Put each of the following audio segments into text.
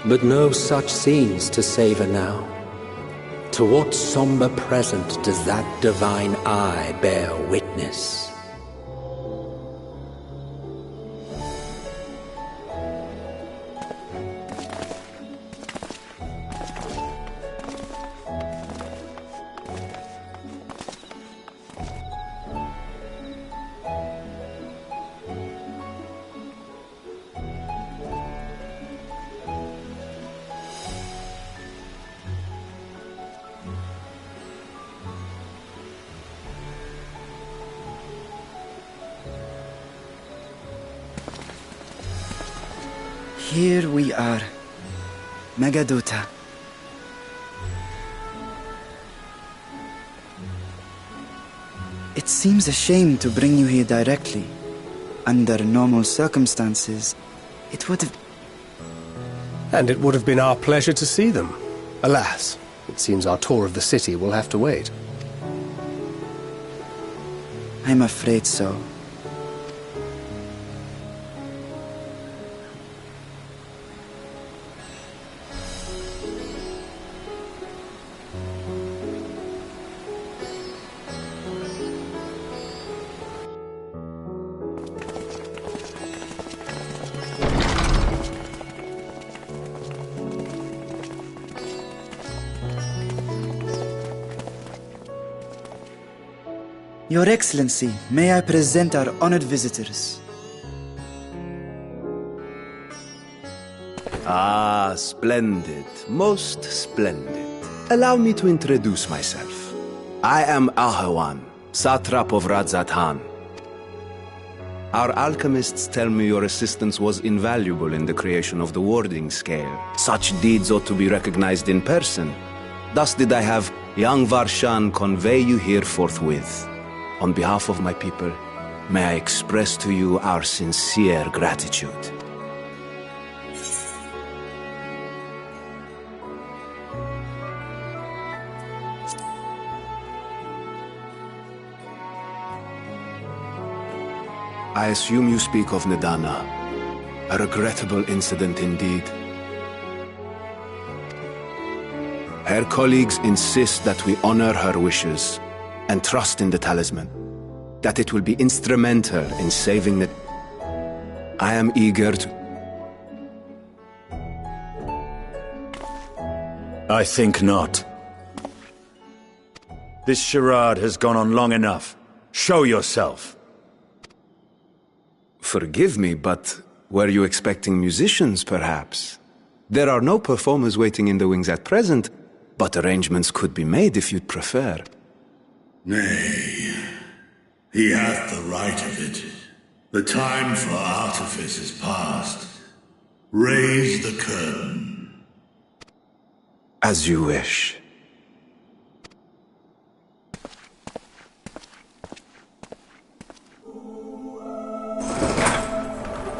But no such scenes to savor now. To what somber present does that divine eye bear witness? Here we are, Megadota. It seems a shame to bring you here directly. Under normal circumstances, it would have... And it would have been our pleasure to see them. Alas, it seems our tour of the city will have to wait. I'm afraid so. Your Excellency, may I present our honored visitors? Ah, splendid. Most splendid. Allow me to introduce myself. I am Ahawan, satrap of Radzat-Han. Our alchemists tell me your assistance was invaluable in the creation of the warding scale. Such deeds ought to be recognized in person. Thus did I have young Varshan convey you here forthwith. On behalf of my people, may I express to you our sincere gratitude. I assume you speak of Nidana. A regrettable incident indeed. Her colleagues insist that we honor her wishes and trust in the talisman, that it will be instrumental in saving the... I am eager to... I think not. This charade has gone on long enough. Show yourself. Forgive me, but were you expecting musicians, perhaps? There are no performers waiting in the wings at present, but arrangements could be made if you'd prefer. Nay, he hath the right of it. The time for artifice is past. Raise the curtain. As you wish.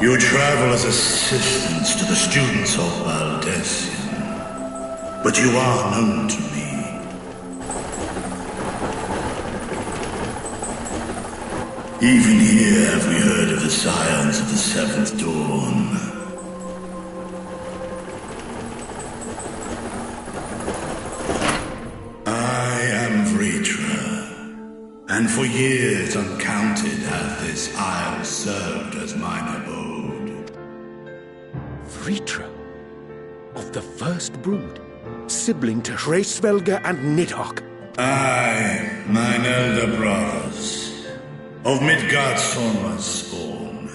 You travel as assistants to the students of Valdesian, but you are known to me. Even here have we heard of the scions of the Seventh Dawn. I am Vritra, and for years uncounted hath this isle served as mine abode. Vritra, of the First Brood, sibling to Hraesvelga and Nidhogg. Aye, mine elder brothers. Of Midgard's Sorma's spawn,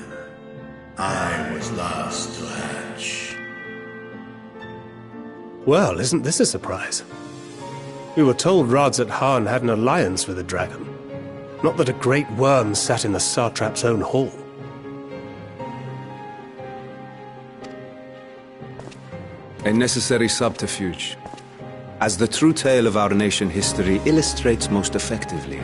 I was last to hatch. Well, isn't this a surprise? We were told Radzat-Han had an alliance with the dragon. Not that a great worm sat in the satrap's own hall. A necessary subterfuge, as the true tale of our nation history illustrates most effectively.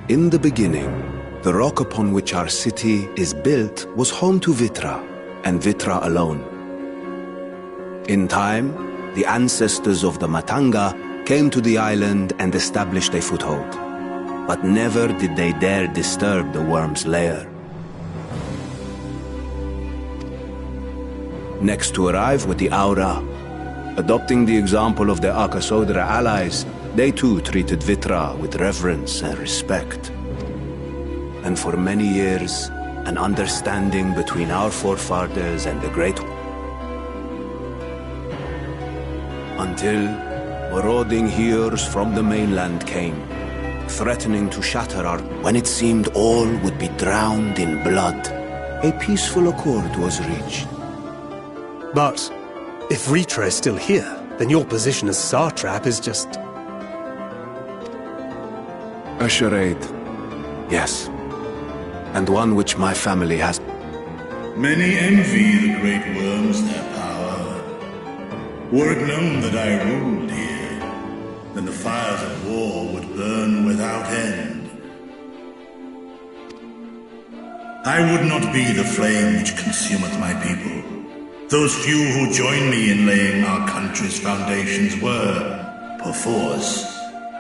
In the beginning, the rock upon which our city is built was home to Vitra, and Vitra alone. In time, the ancestors of the Matanga came to the island and established a foothold. But never did they dare disturb the worm's lair. Next to arrive with the Aura. Adopting the example of their Akasodra allies, they too treated Vitra with reverence and respect. And for many years, an understanding between our forefathers and the Great until marauding heroes from the mainland came, threatening to shatter our... When it seemed all would be drowned in blood, a peaceful accord was reached. But if Ritra is still here, then your position as Satrap is just... A charade, yes. And one which my family has... Many envy the great worms their power. Were it known that I ruled here, then the fires of war would burn without end. I would not be the flame which consumeth my people. Those few who joined me in laying our country's foundations were, perforce,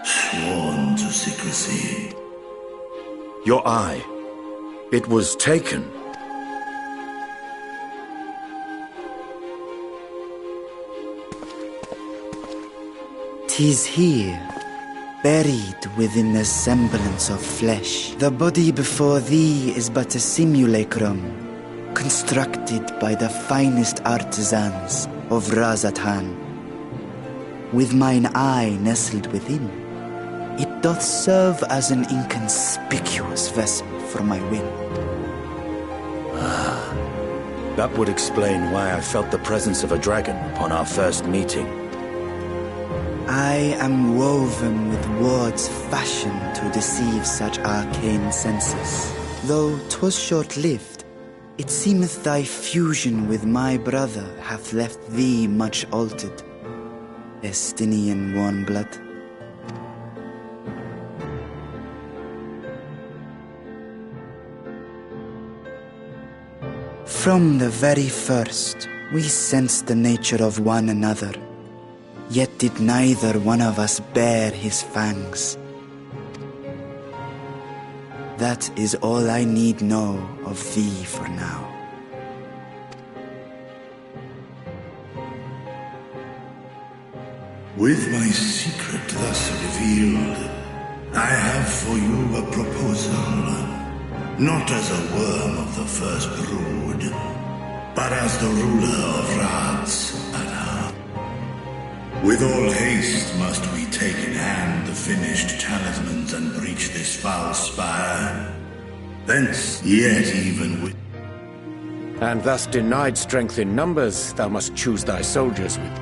sworn to secrecy. Your eye. It was taken. 'Tis here, buried within the semblance of flesh. The body before thee is but a simulacrum, constructed by the finest artisans of Razathan. With mine eye nestled within, it doth serve as an inconspicuous vessel for my wind. That would explain why I felt the presence of a dragon upon our first meeting. I am woven with words fashioned to deceive such arcane senses. Though 'twas short-lived, it seemeth thy fusion with my brother hath left thee much altered, Estinian warm blood. From the very first, we sensed the nature of one another, yet did neither one of us bare his fangs. That is all I need know of thee for now. With my secret thus revealed, I have for you a proposal. Not as a worm of the first brood, but as the ruler of Razathan. With all haste must we take in hand the finished talismans and breach this foul spire. Thence, yet even with... And thus denied strength in numbers, thou must choose thy soldiers with.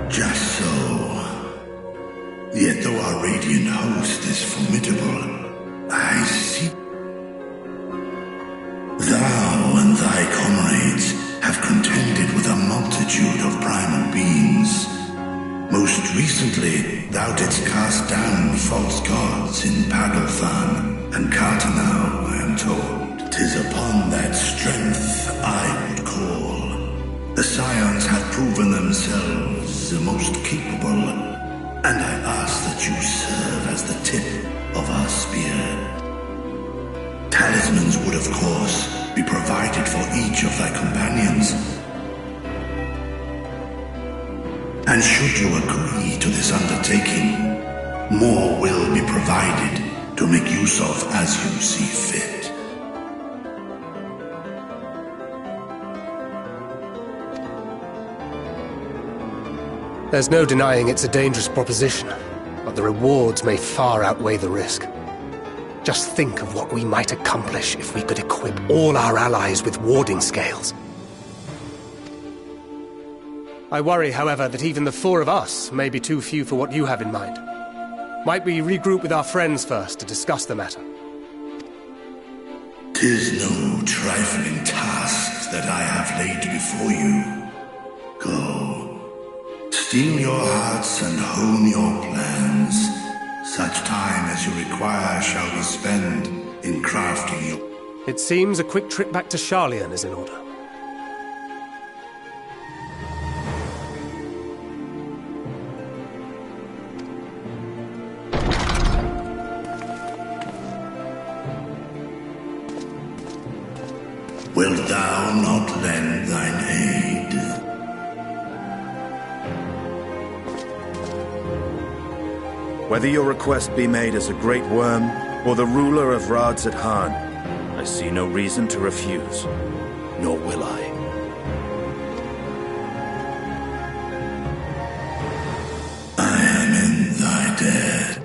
Just so. Yet though our radiant host is formidable, I see... Thou and thy comrades have contended with a multitude of primal beings. Most recently, thou didst cast down false gods in Pagalthan and Cartanau, I am told. 'Tis upon that strength I would call. The Scions have proven themselves the most capable, and I ask that you serve as the tip of our spear. Talismans would, of course, be provided for each of thy companions. And should you agree to this undertaking, more will be provided to make use of as you see fit. There's no denying it's a dangerous proposition, but the rewards may far outweigh the risk. Just think of what we might accomplish if we could equip all our allies with warding scales. I worry, however, that even the four of us may be too few for what you have in mind. Might we regroup with our friends first to discuss the matter? 'Tis no trifling task that I have laid before you. Go, steel your hearts and hone your plans. Such time as you require. require shall we spend in crafting your... It seems a quick trip back to Charlian is in order. Wilt thou not lend thine aid? Whether your request be made as a great worm, or the ruler of Radzat Han, I see no reason to refuse, nor will I. I am in thy debt.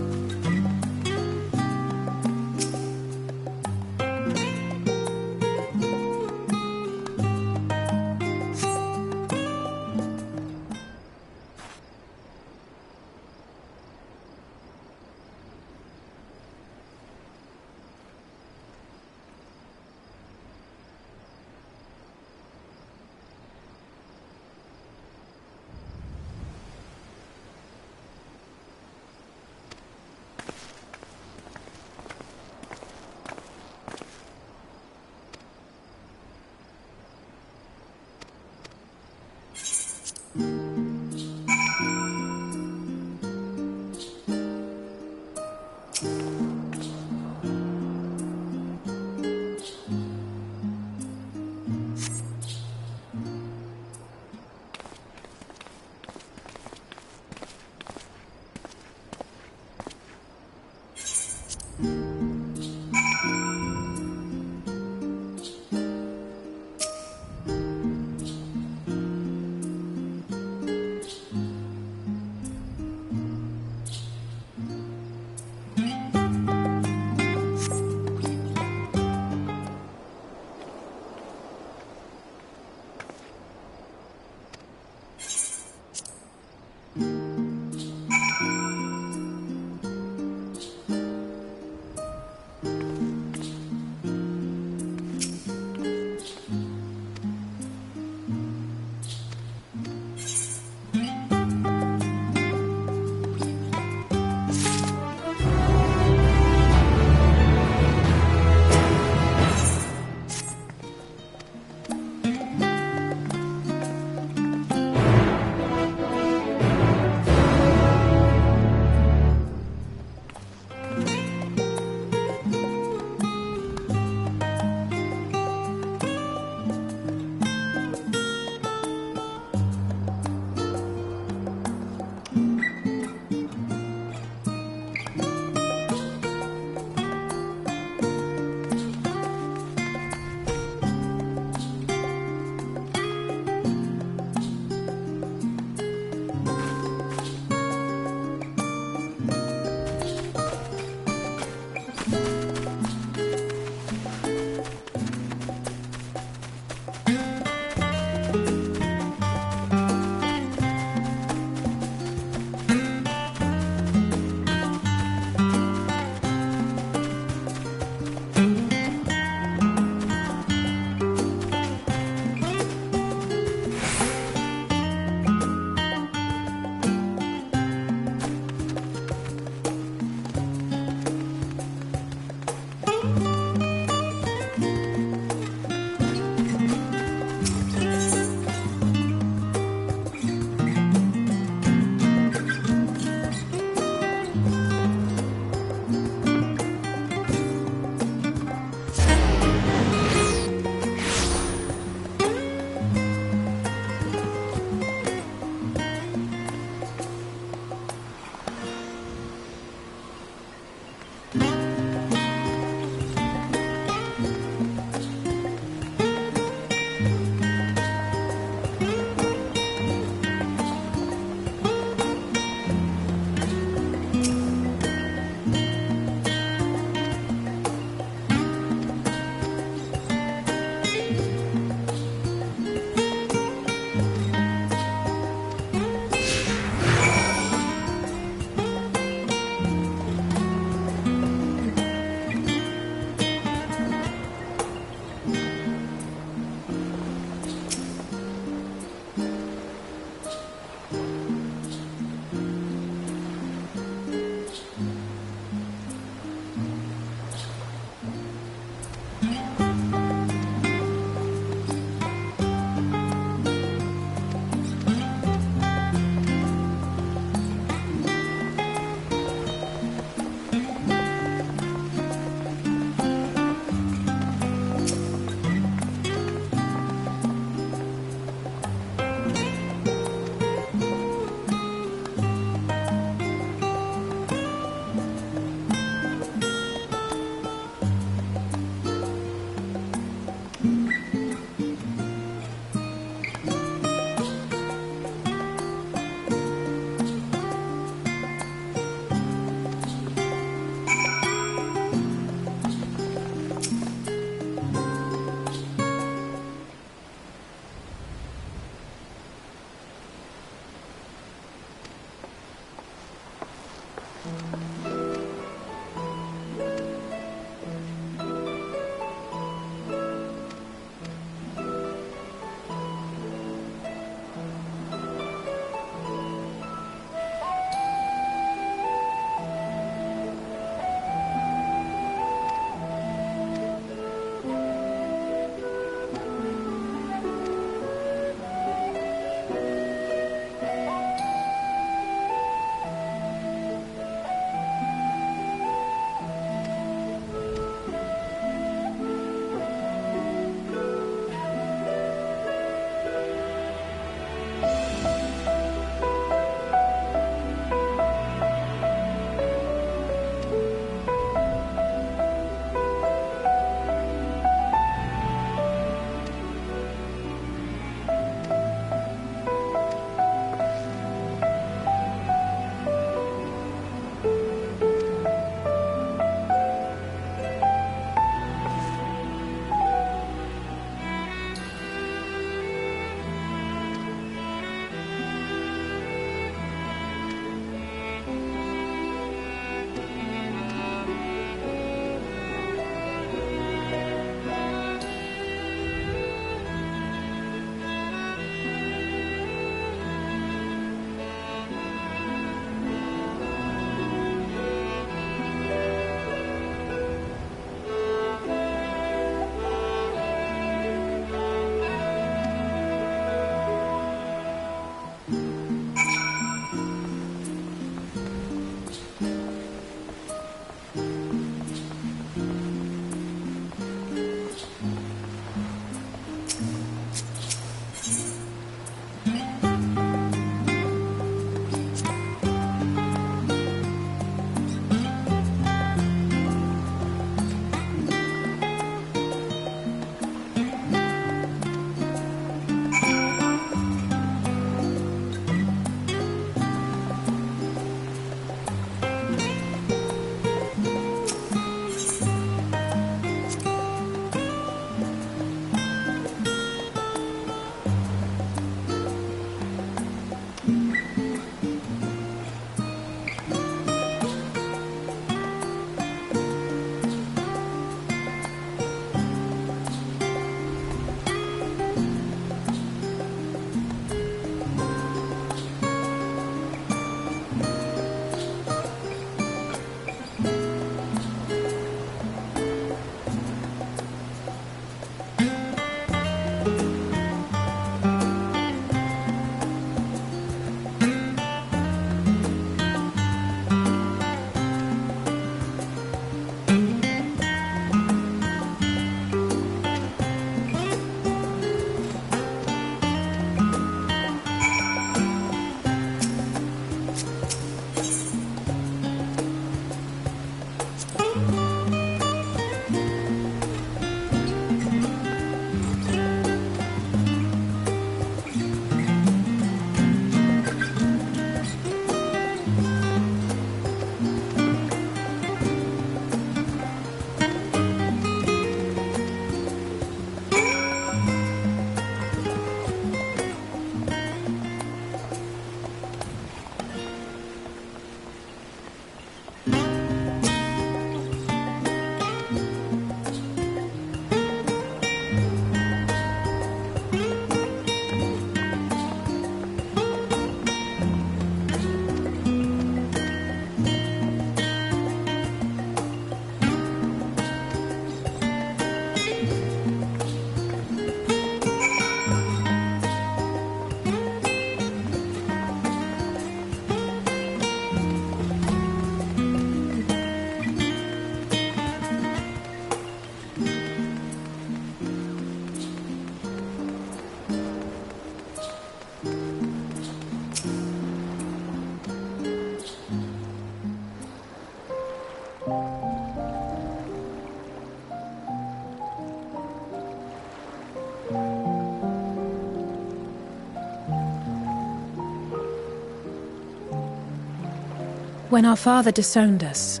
When our father disowned us,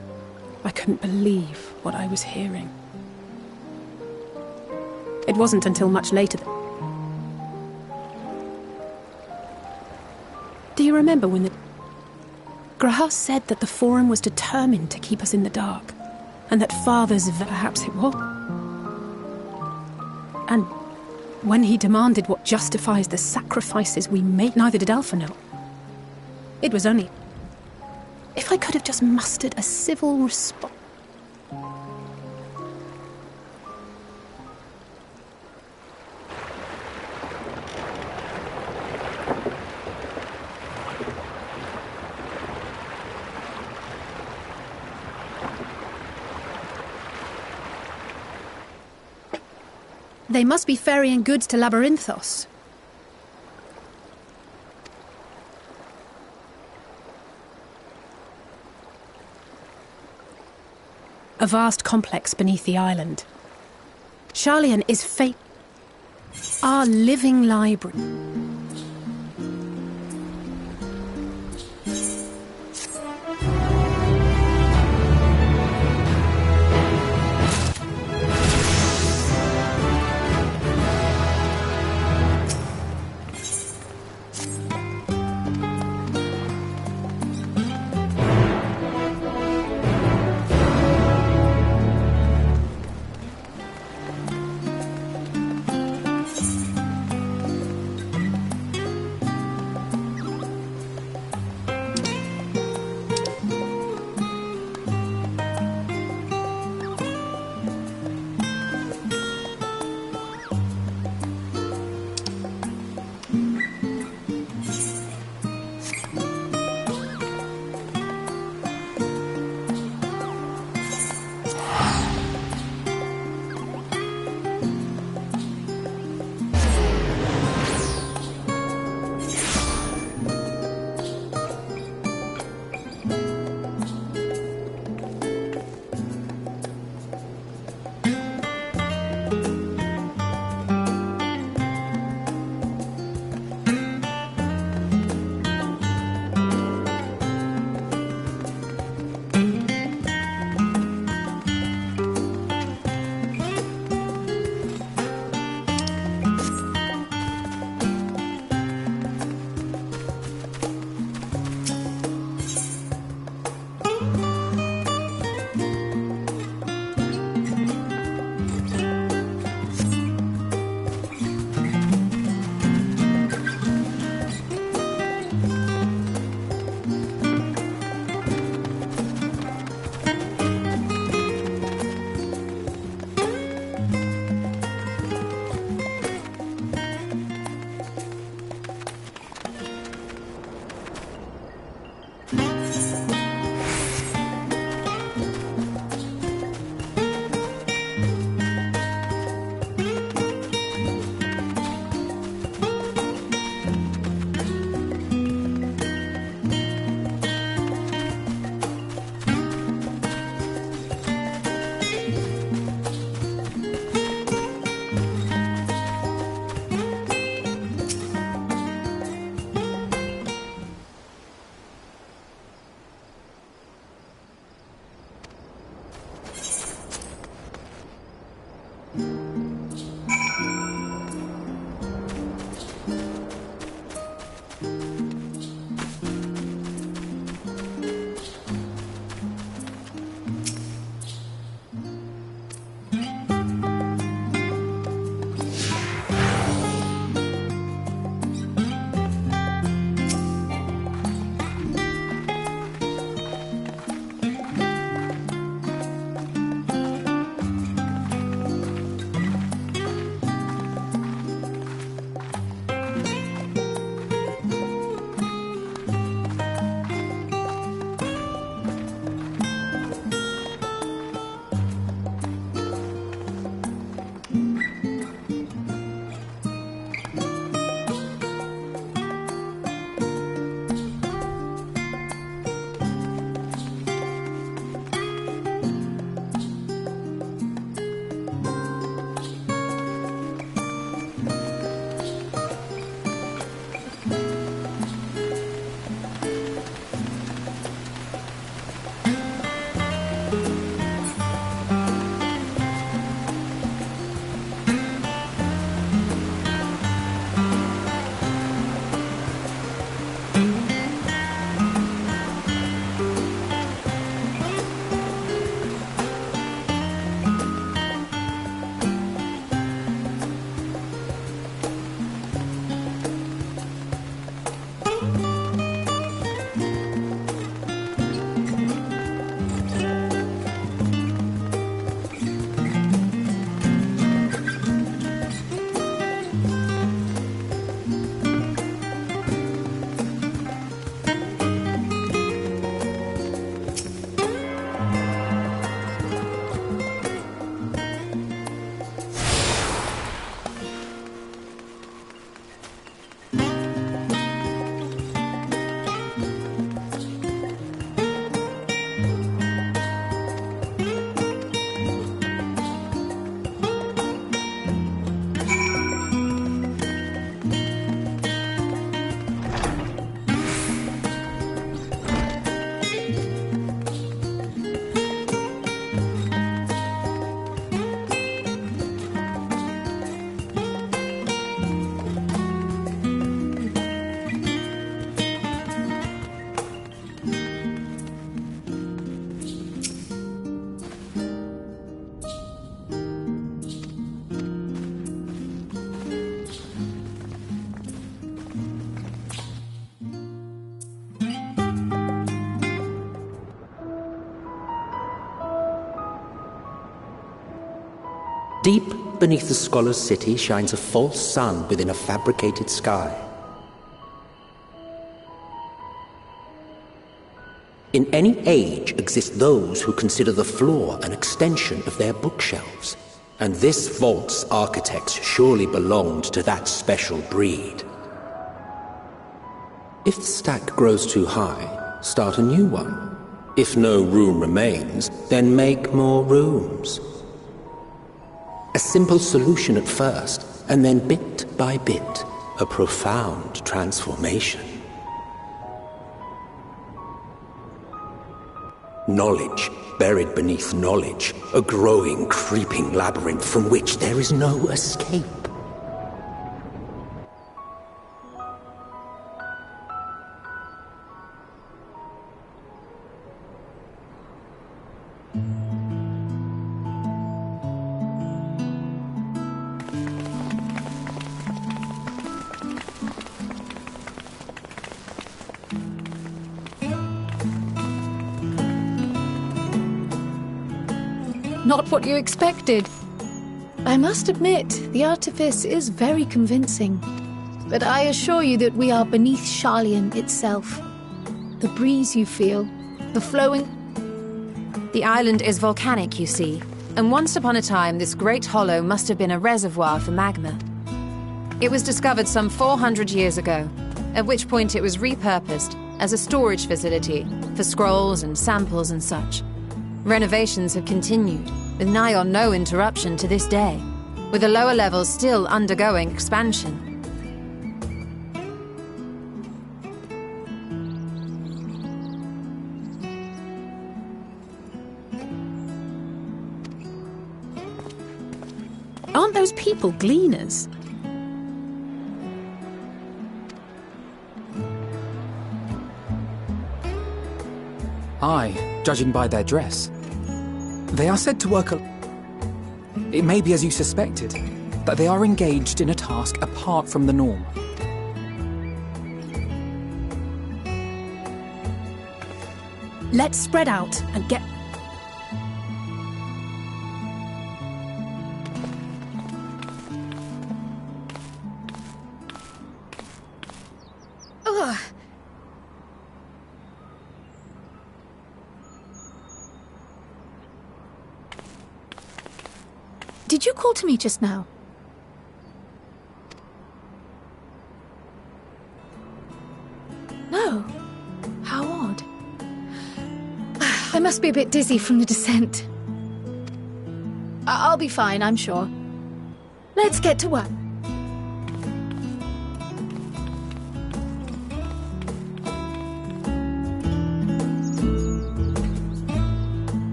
I couldn't believe what I was hearing. It wasn't until much later that... Do you remember when the... Grahas said that the Forum was determined to keep us in the dark, and that Father's... perhaps it was? And when he demanded what justifies the sacrifices we make, neither did Alpha know. It was only... If I could have just mustered a civil response... They must be ferrying goods to Labyrinthos. A vast complex beneath the island. Sharlayan is fate. Our living library. Deep beneath the scholar's city shines a false sun within a fabricated sky. In any age exist those who consider the floor an extension of their bookshelves, and this vault's architects surely belonged to that special breed. If the stack grows too high, start a new one. If no room remains, then make more rooms. A simple solution at first, and then bit by bit, a profound transformation. Knowledge buried beneath knowledge, a growing, creeping labyrinth from which there is no escape. Not what you expected. I must admit, the artifice is very convincing. But I assure you that we are beneath Sharlayan itself. The breeze you feel, the flowing... The island is volcanic, you see, and once upon a time this great hollow must have been a reservoir for magma. It was discovered some 400 years ago, at which point it was repurposed as a storage facility for scrolls and samples and such. Renovations have continued, with nigh on no interruption to this day, with the lower levels still undergoing expansion. Aren't those people gleaners? Aye, judging by their dress. They are said to work It may be as you suspected, that they are engaged in a task apart from the norm. Let's spread out and get... Ugh. Did you call to me just now? No. How odd. I must be a bit dizzy from the descent. I'll be fine, I'm sure. Let's get to work.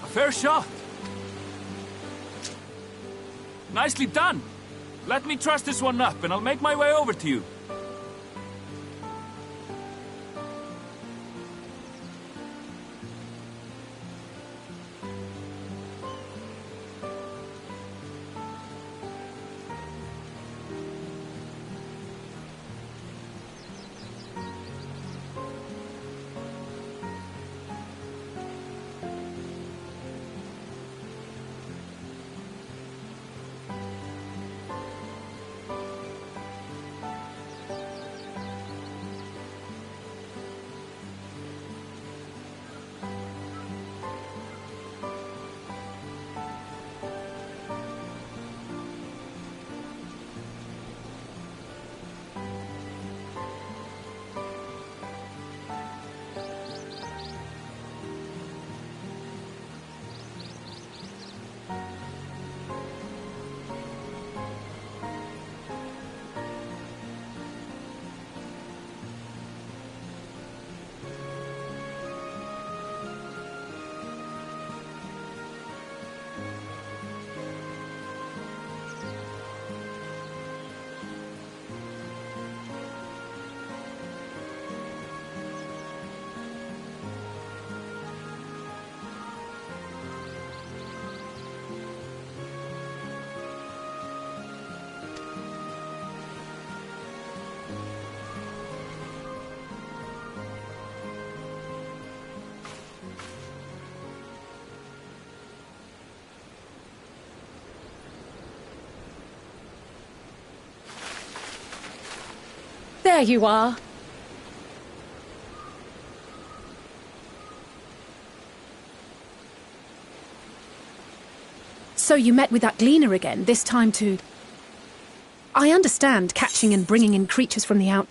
fair shot. Nicely done. Let me truss this one up, and I'll make my way over to you. There you are. So you met with that gleaner again, this time to... I understand catching and bringing in creatures from the out...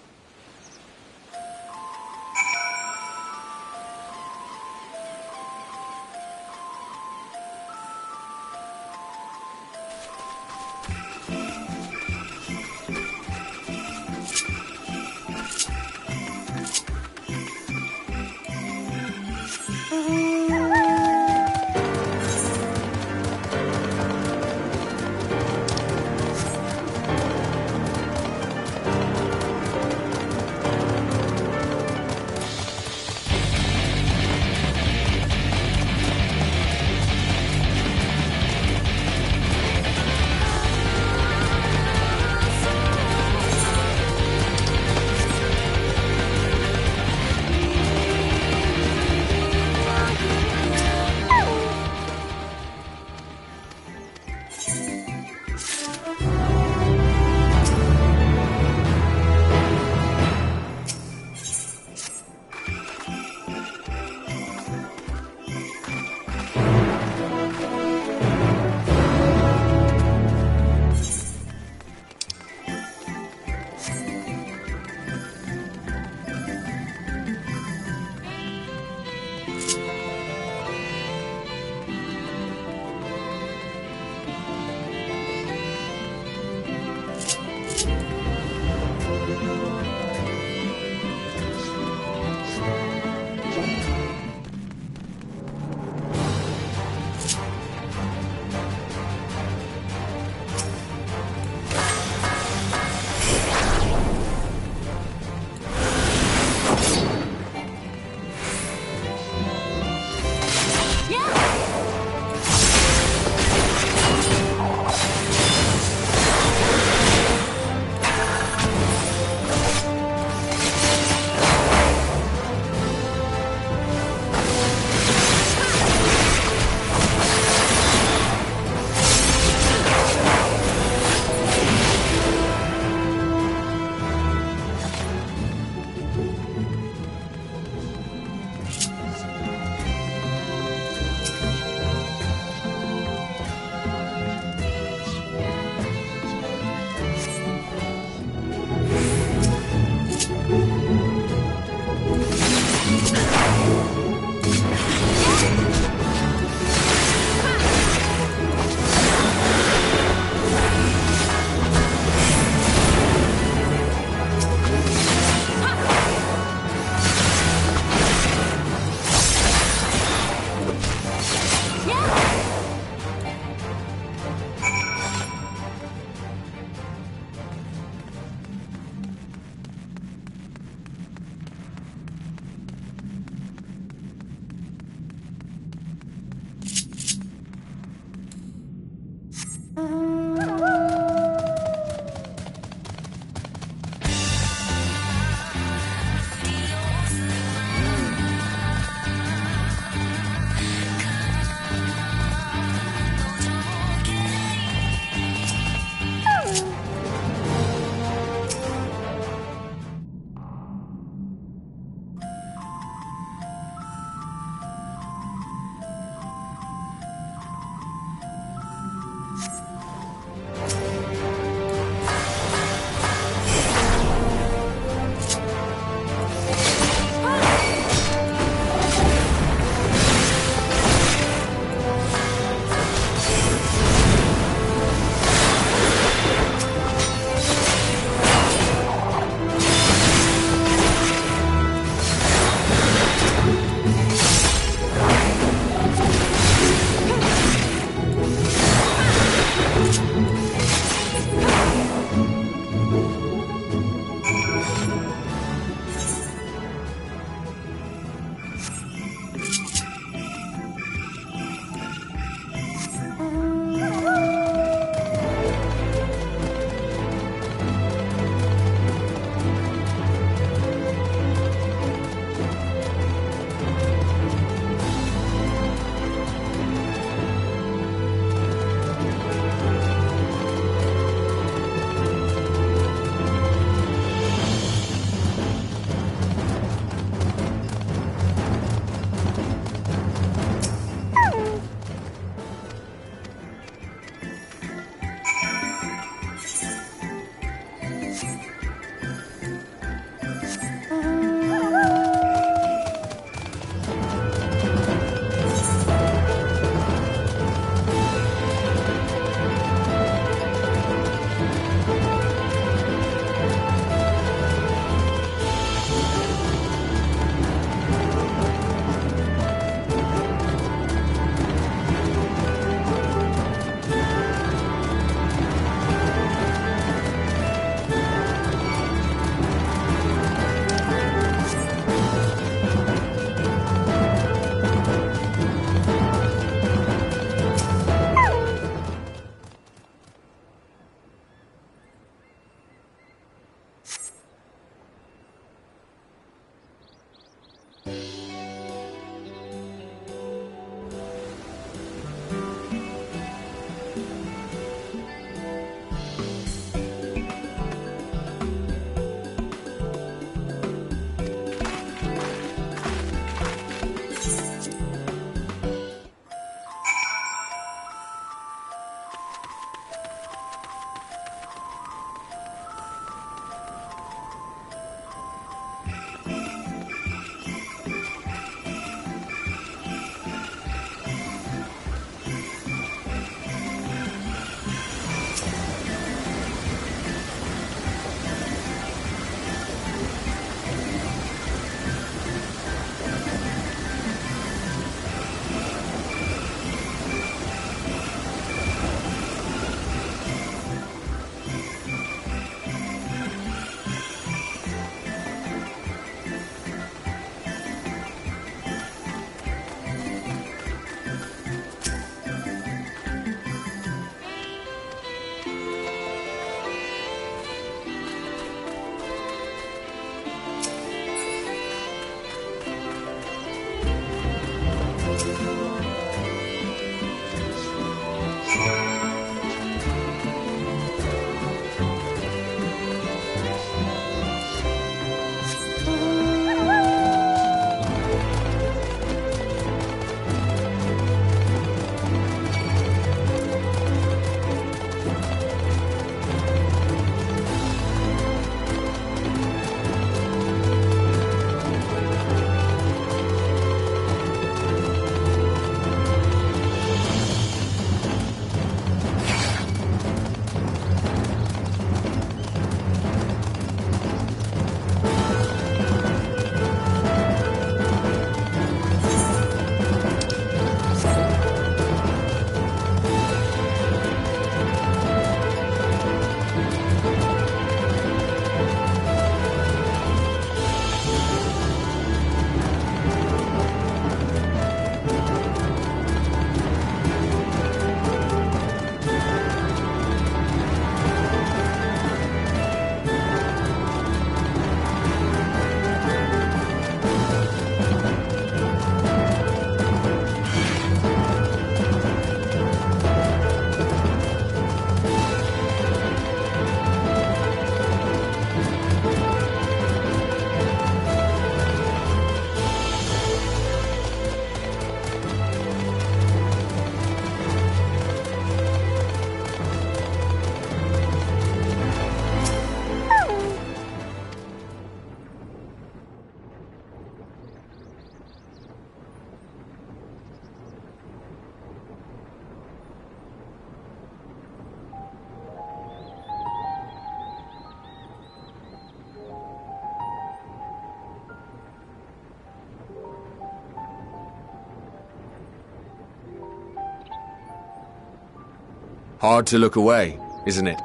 Hard to look away, isn't it?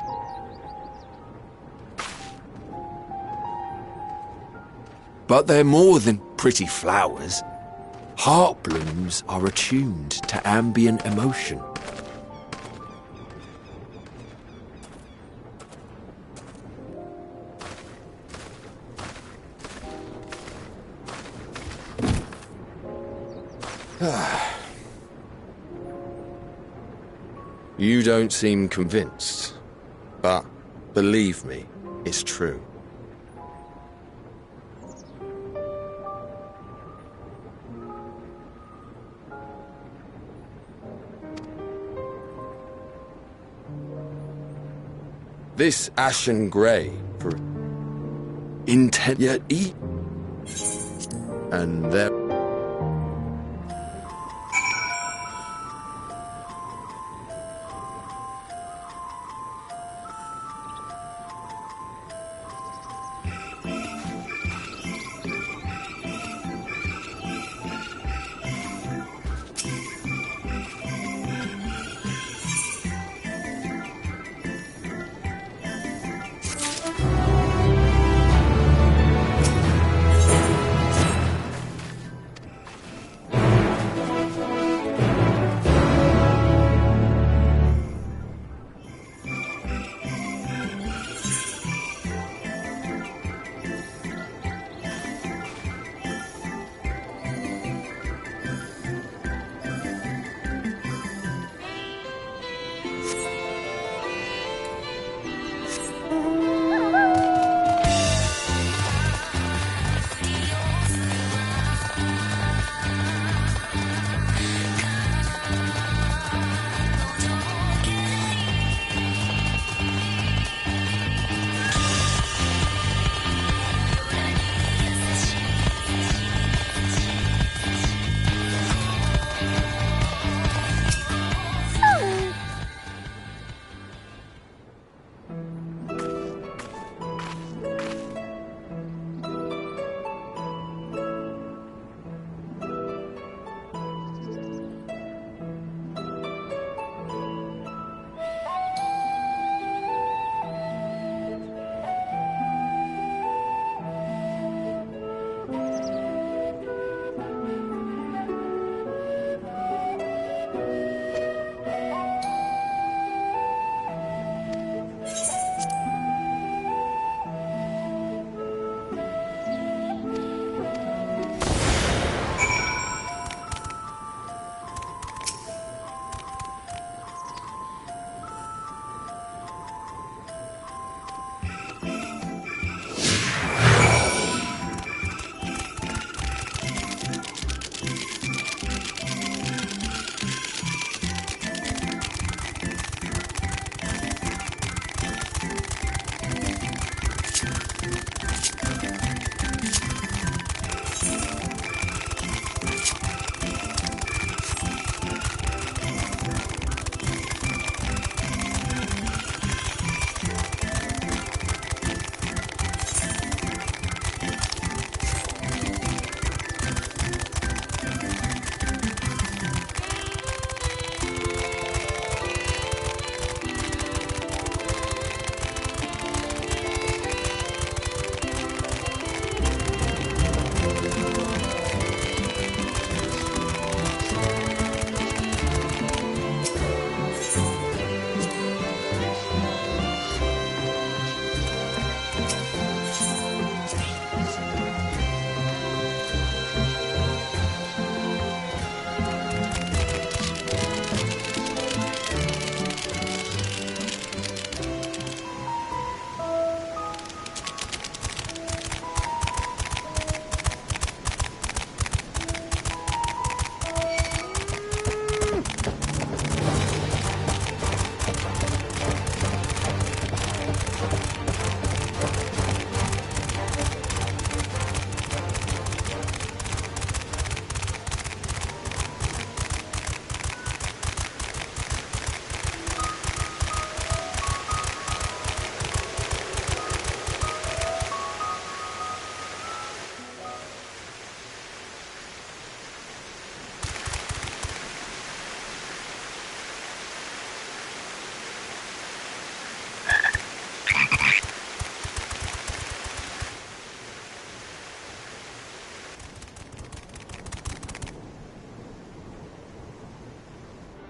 But they're more than pretty flowers. Heart blooms are attuned to ambient emotion. You don't seem convinced, but believe me, it's true. This ashen grey for intent yet eat, and there.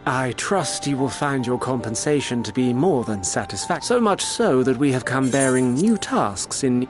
I trust you will find your compensation to be more than satisfactory. So much so that we have come bearing new tasks in...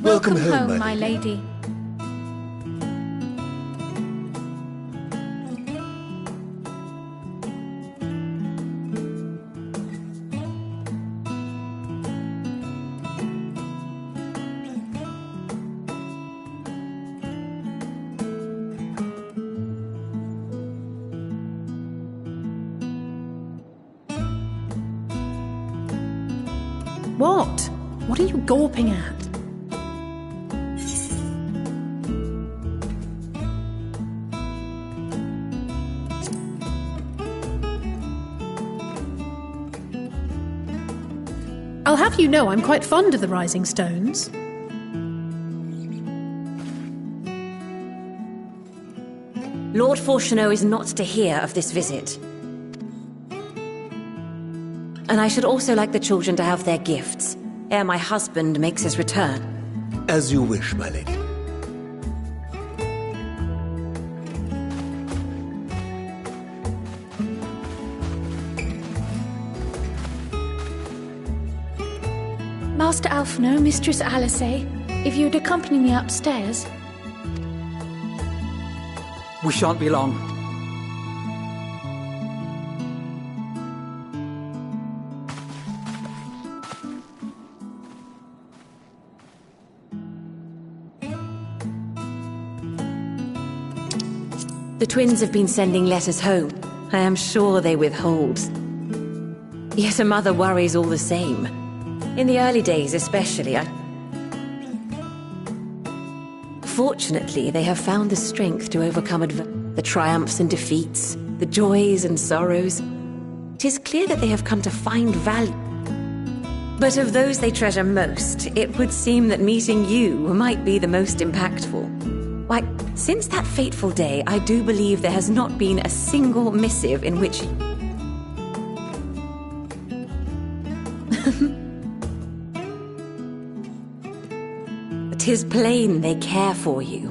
Welcome home, my lady. What? What are you gawping at? I'll have you know I'm quite fond of the Rising Stones. Lord Fortuneau is not to hear of this visit. And I should also like the children to have their gifts, ere my husband makes his return. As you wish, my lady. Master Alphino, Mistress Alice, if you'd accompany me upstairs. We shan't be long. The twins have been sending letters home. I am sure they withhold. Yet a mother worries all the same. In the early days especially, Fortunately, they have found the strength to overcome the triumphs and defeats, the joys and sorrows. It is clear that they have come to find value. But of those they treasure most, it would seem that meeting you might be the most impactful. Why, since that fateful day, I do believe there has not been a single missive in which... Tis plain they care for you,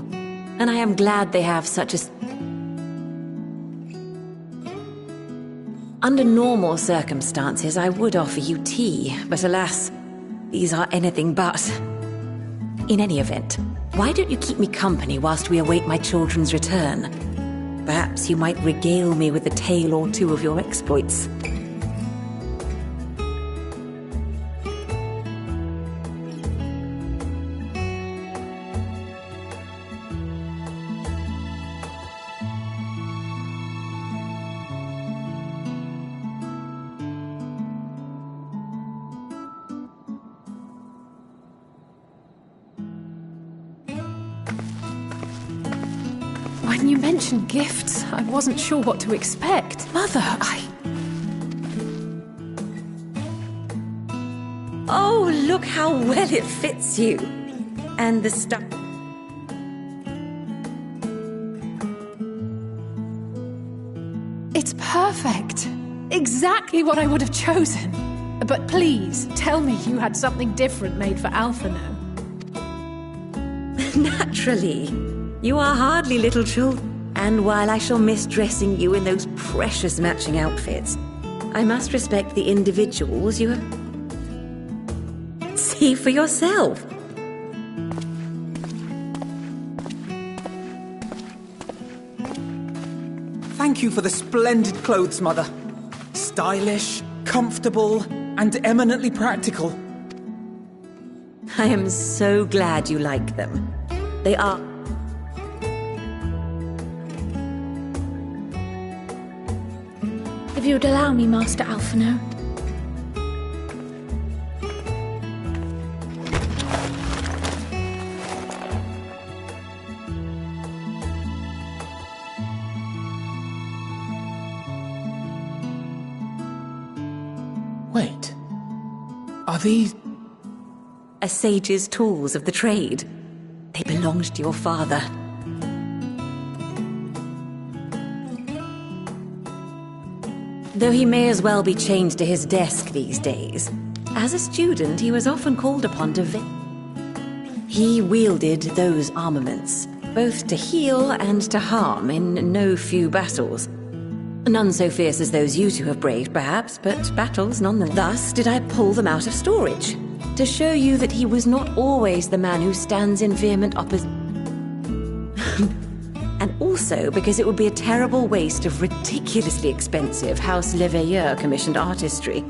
and I am glad they have such a... Under normal circumstances, I would offer you tea, but alas, these are anything but. In any event, why don't you keep me company whilst we await my children's return? Perhaps you might regale me with a tale or two of your exploits. When you mentioned gifts, I wasn't sure what to expect. Mother, Oh, look how well it fits you. And the stuff... It's perfect. Exactly what I would have chosen. But please, tell me you had something different made for Alphino. Naturally. You are hardly little children, and while I shall miss dressing you in those precious matching outfits, I must respect the individuals you have... See for yourself. Thank you for the splendid clothes, Mother. Stylish, comfortable, and eminently practical. I am so glad you like them. They are... If you'd allow me, Master Alphino. Wait. Are these... A sage's tools of the trade. They belonged to your father. Though he may as well be chained to his desk these days. As a student, he was often called upon to He wielded those armaments, both to heal and to harm in no few battles. None so fierce as those you two have braved, perhaps, but battles nonetheless. Thus did I pull them out of storage. To show you that he was not always the man who stands in vehement opposition. And also because it would be a terrible waste of ridiculously expensive House Leveilleur commissioned artistry.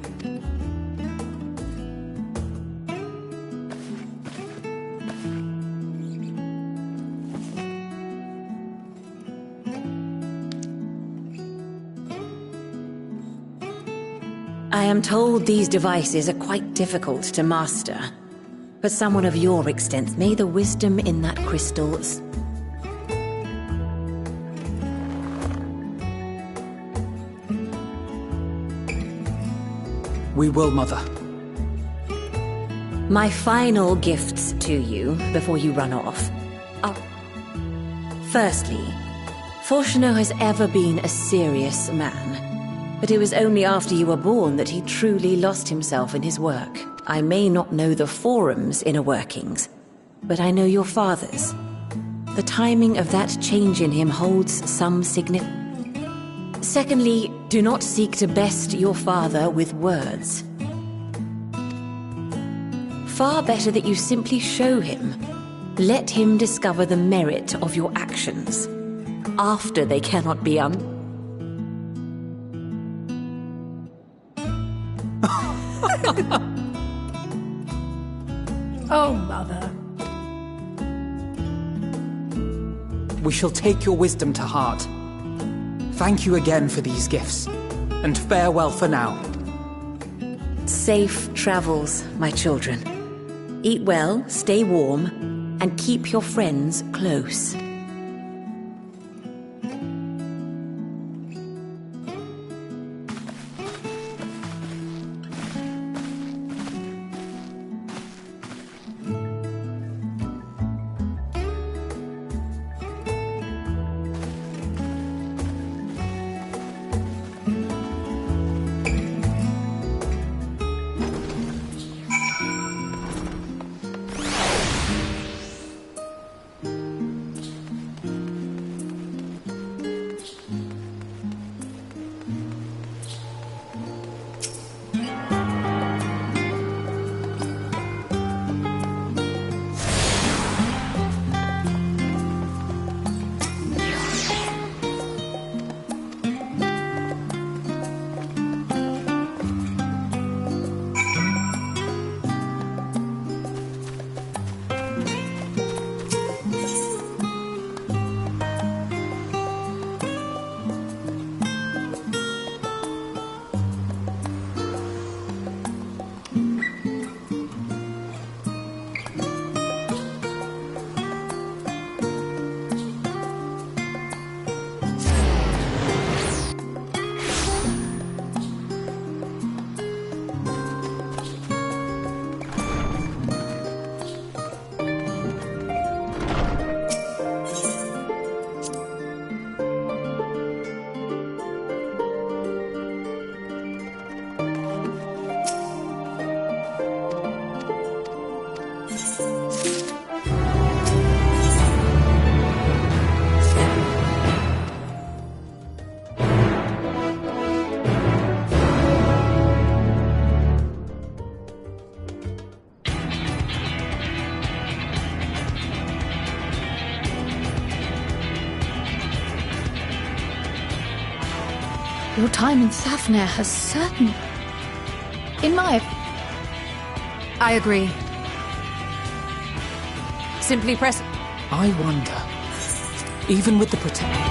I am told these devices are quite difficult to master. For someone of your extent, may the wisdom in that crystal... We will, Mother. My final gifts to you before you run off are... Firstly, Fortunato has ever been a serious man. But it was only after you were born that he truly lost himself in his work. I may not know the Forum's inner workings, but I know your father's. The timing of that change in him holds some significance. Secondly, do not seek to best your father with words. Far better that you simply show him. Let him discover the merit of your actions. After they cannot be Oh, Mother. We shall take your wisdom to heart. Thank you again for these gifts, and farewell for now. Safe travels, my children. Eat well, stay warm, and keep your friends close. Your time in Thafnir has certainly... I agree. Simply press... I wonder, even with the protection...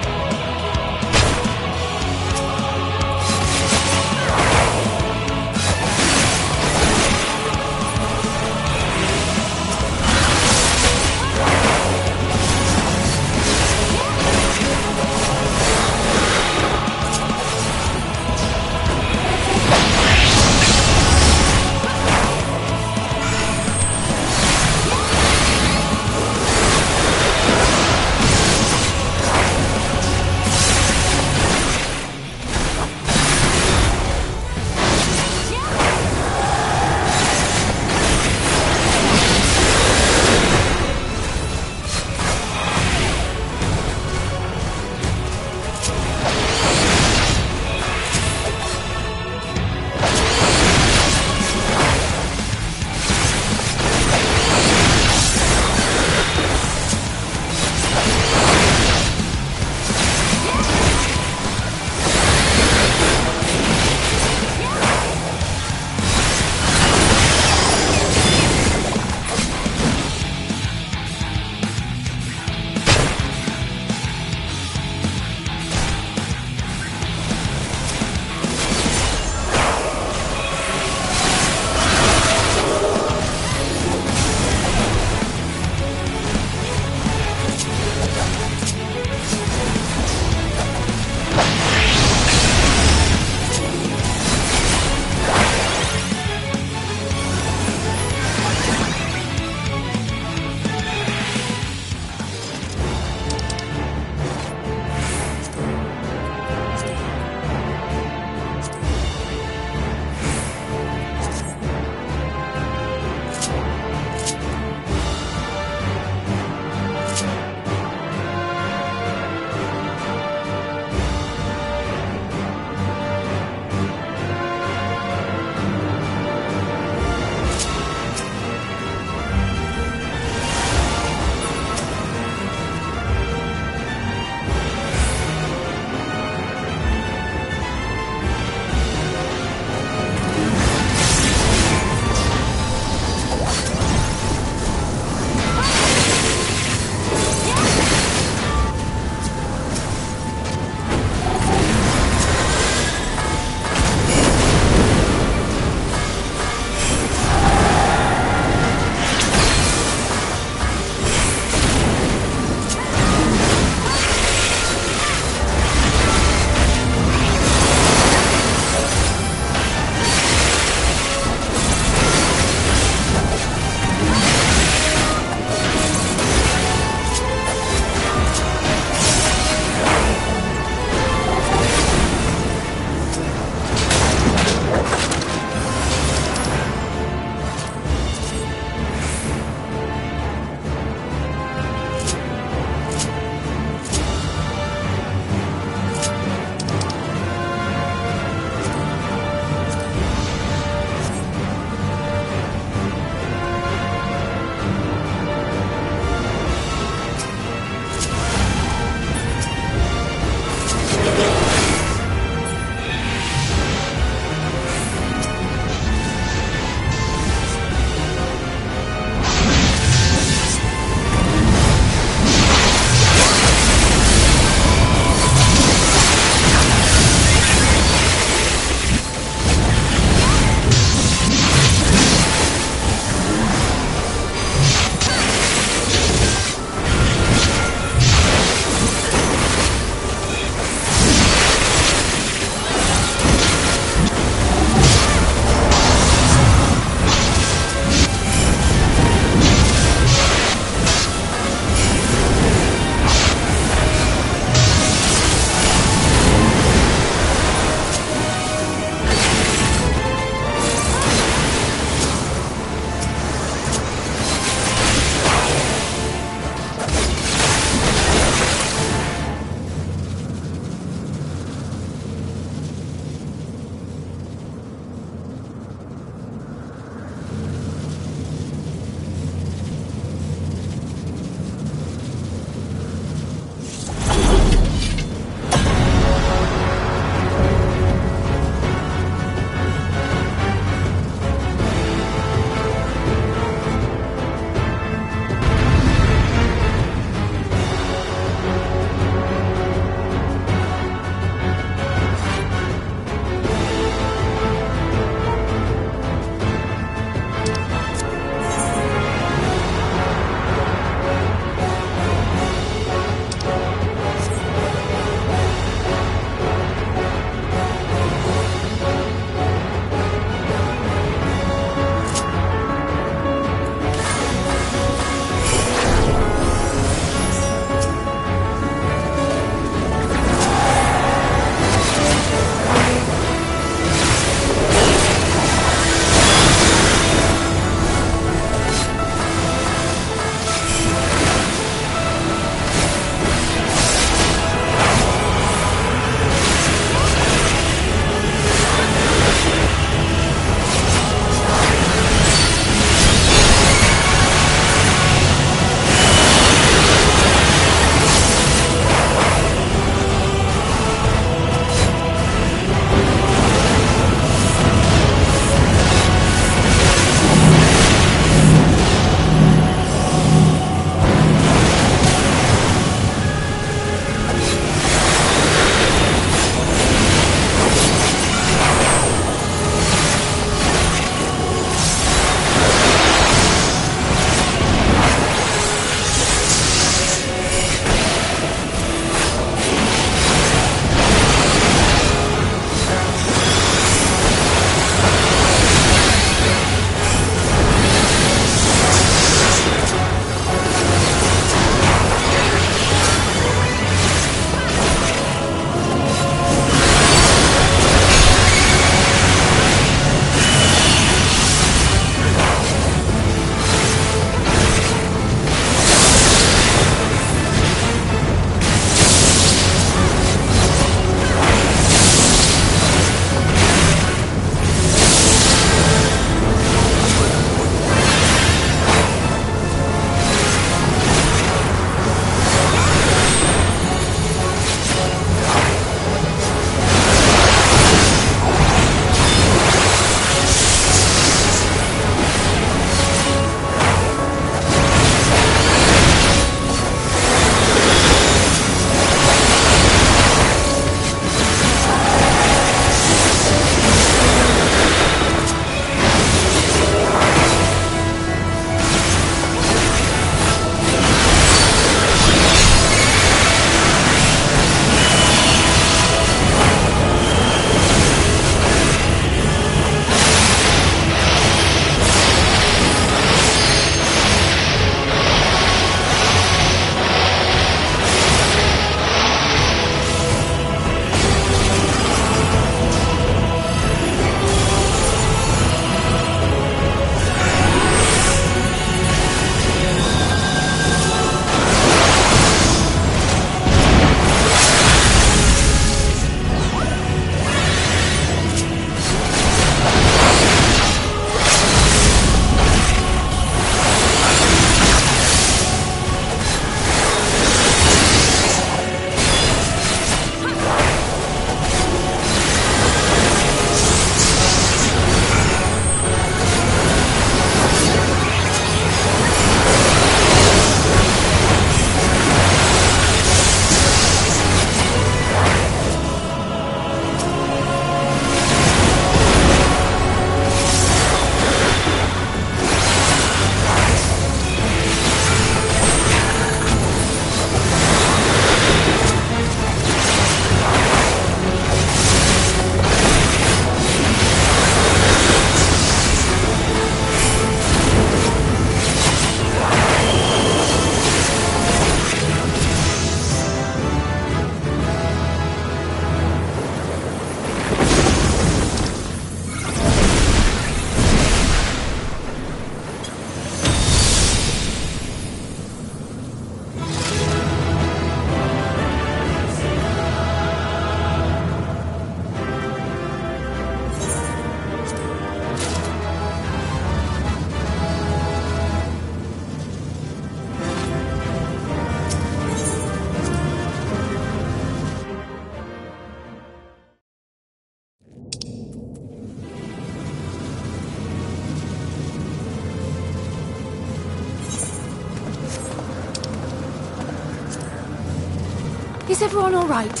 Is everyone all right?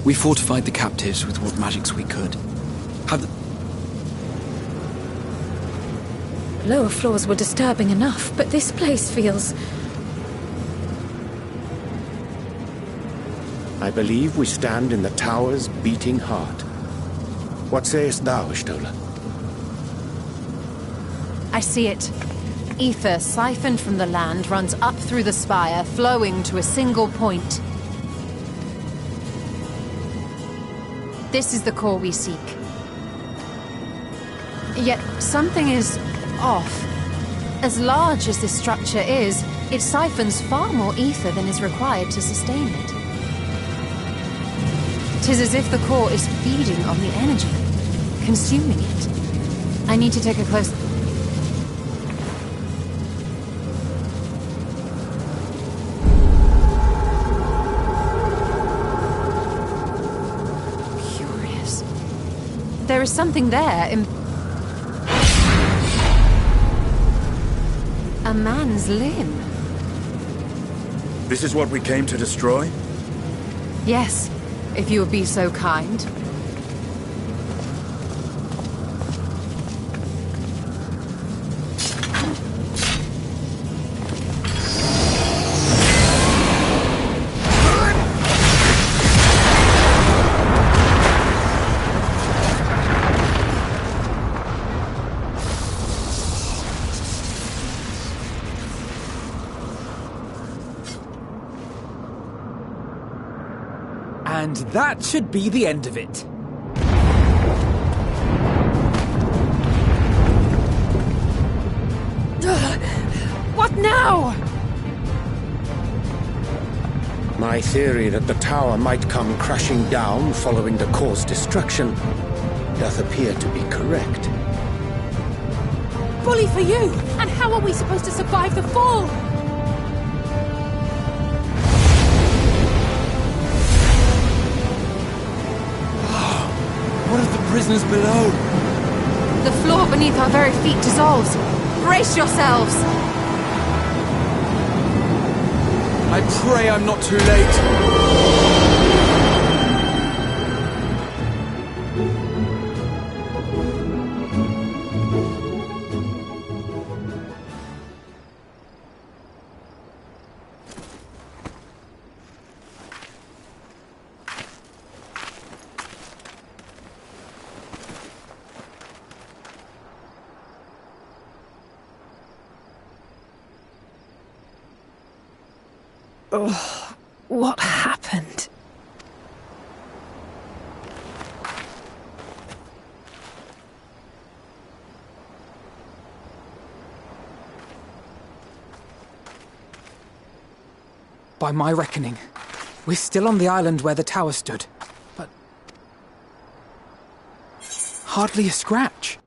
We fortified the captives with what magics we could. Have the Lower floors were disturbing enough, but this place feels... I believe we stand in the tower's beating heart. What sayest thou, Stola? I see it. Ether siphoned from the land runs up through the spire, flowing to a single point. This is the core we seek. Yet something is off. As large as this structure is, it siphons far more ether than is required to sustain it. 'Tis as if the core is feeding on the energy, consuming it. I need to take a close... Curious. There is something there in... a man's limb. This is what we came to destroy? Yes, if you would be so kind. And that should be the end of it. What now? My theory that the tower might come crashing down following the core's destruction doth appear to be correct. Bully for you! And how are we supposed to survive the fall? What of the prisoners below? The floor beneath our very feet dissolves. Brace yourselves! I pray I'm not too late. Oh, what happened? By my reckoning, we're still on the island where the tower stood, but hardly a scratch.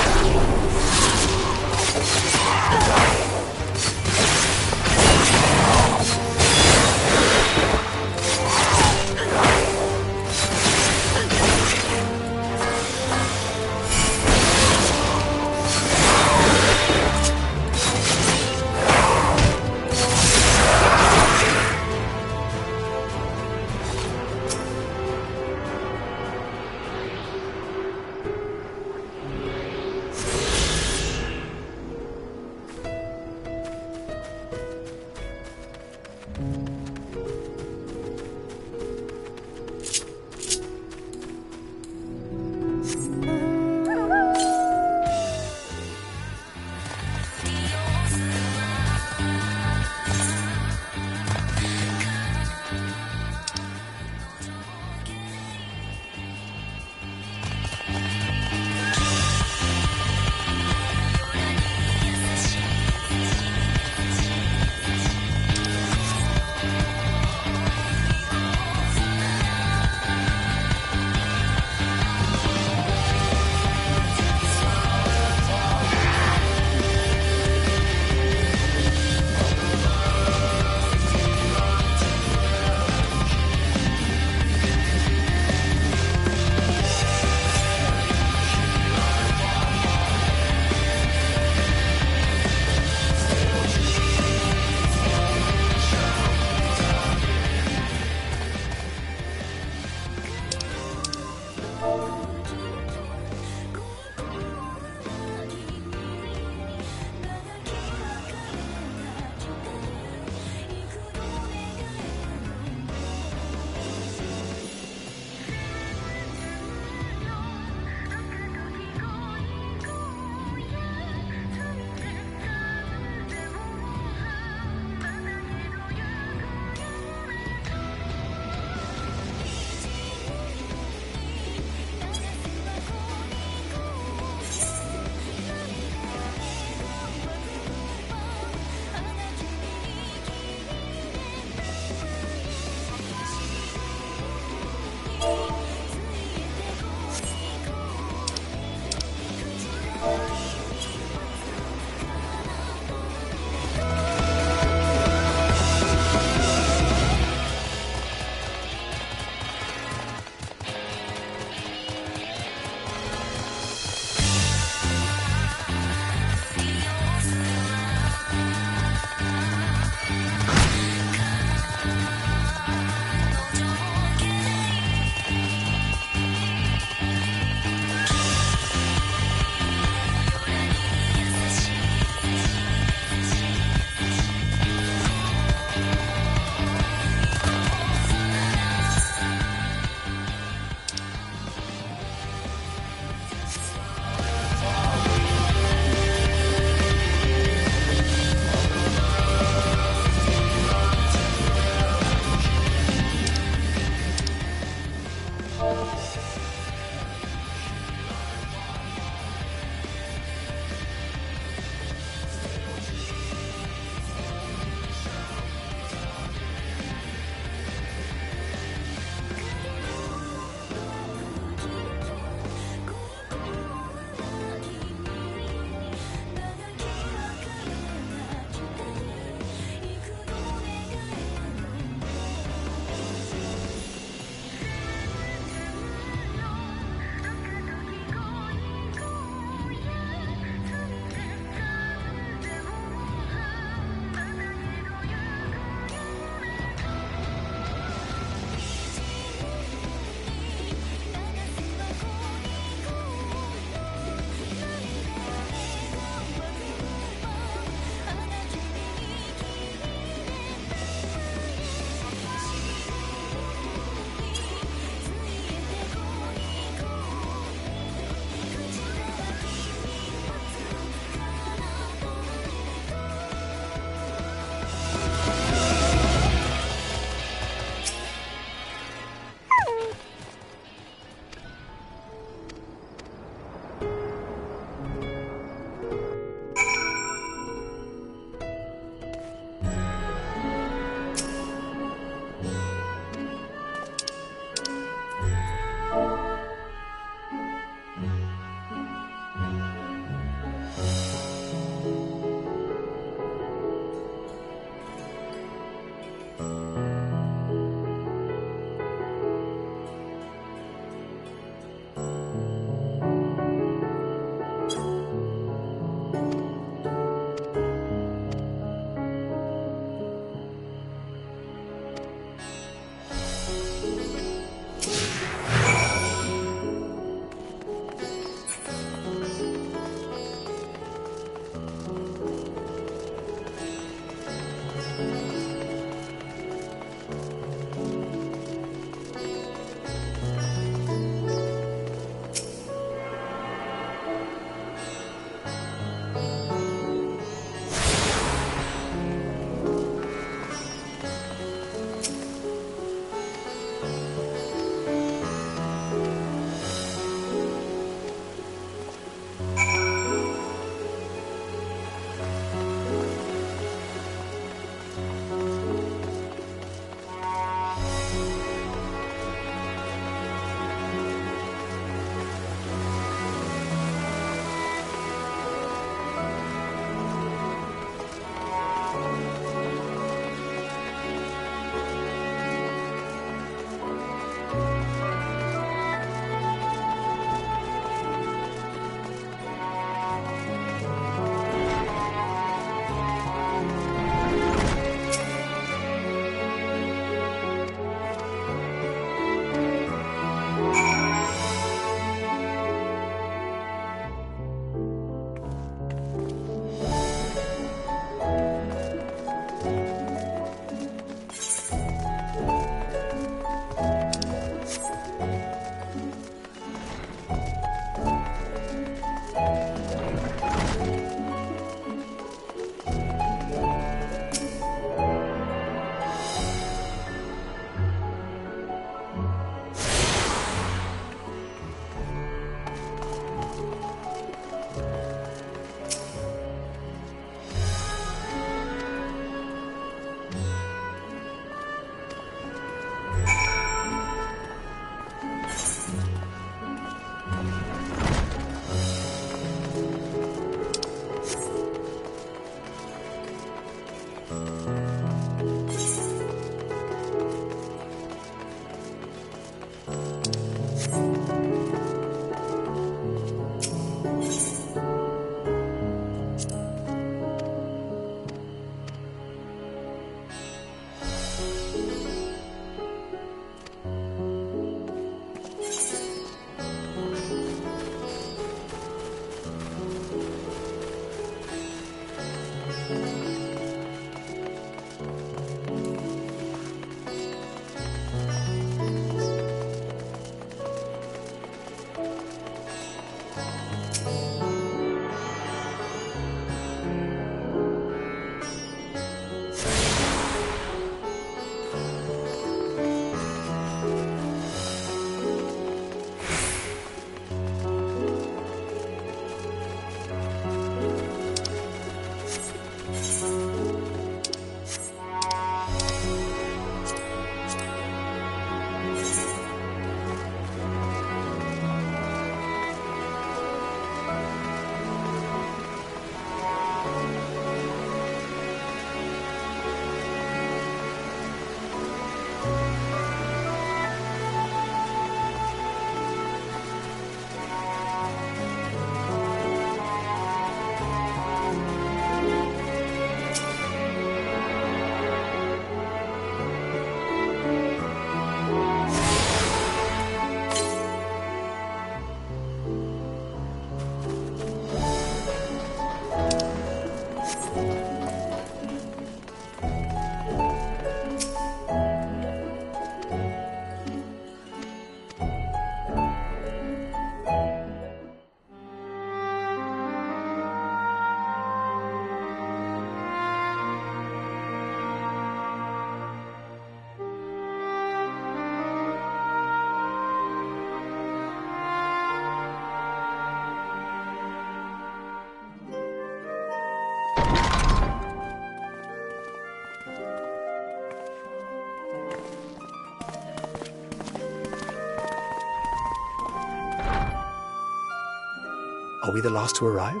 Are we the last to arrive?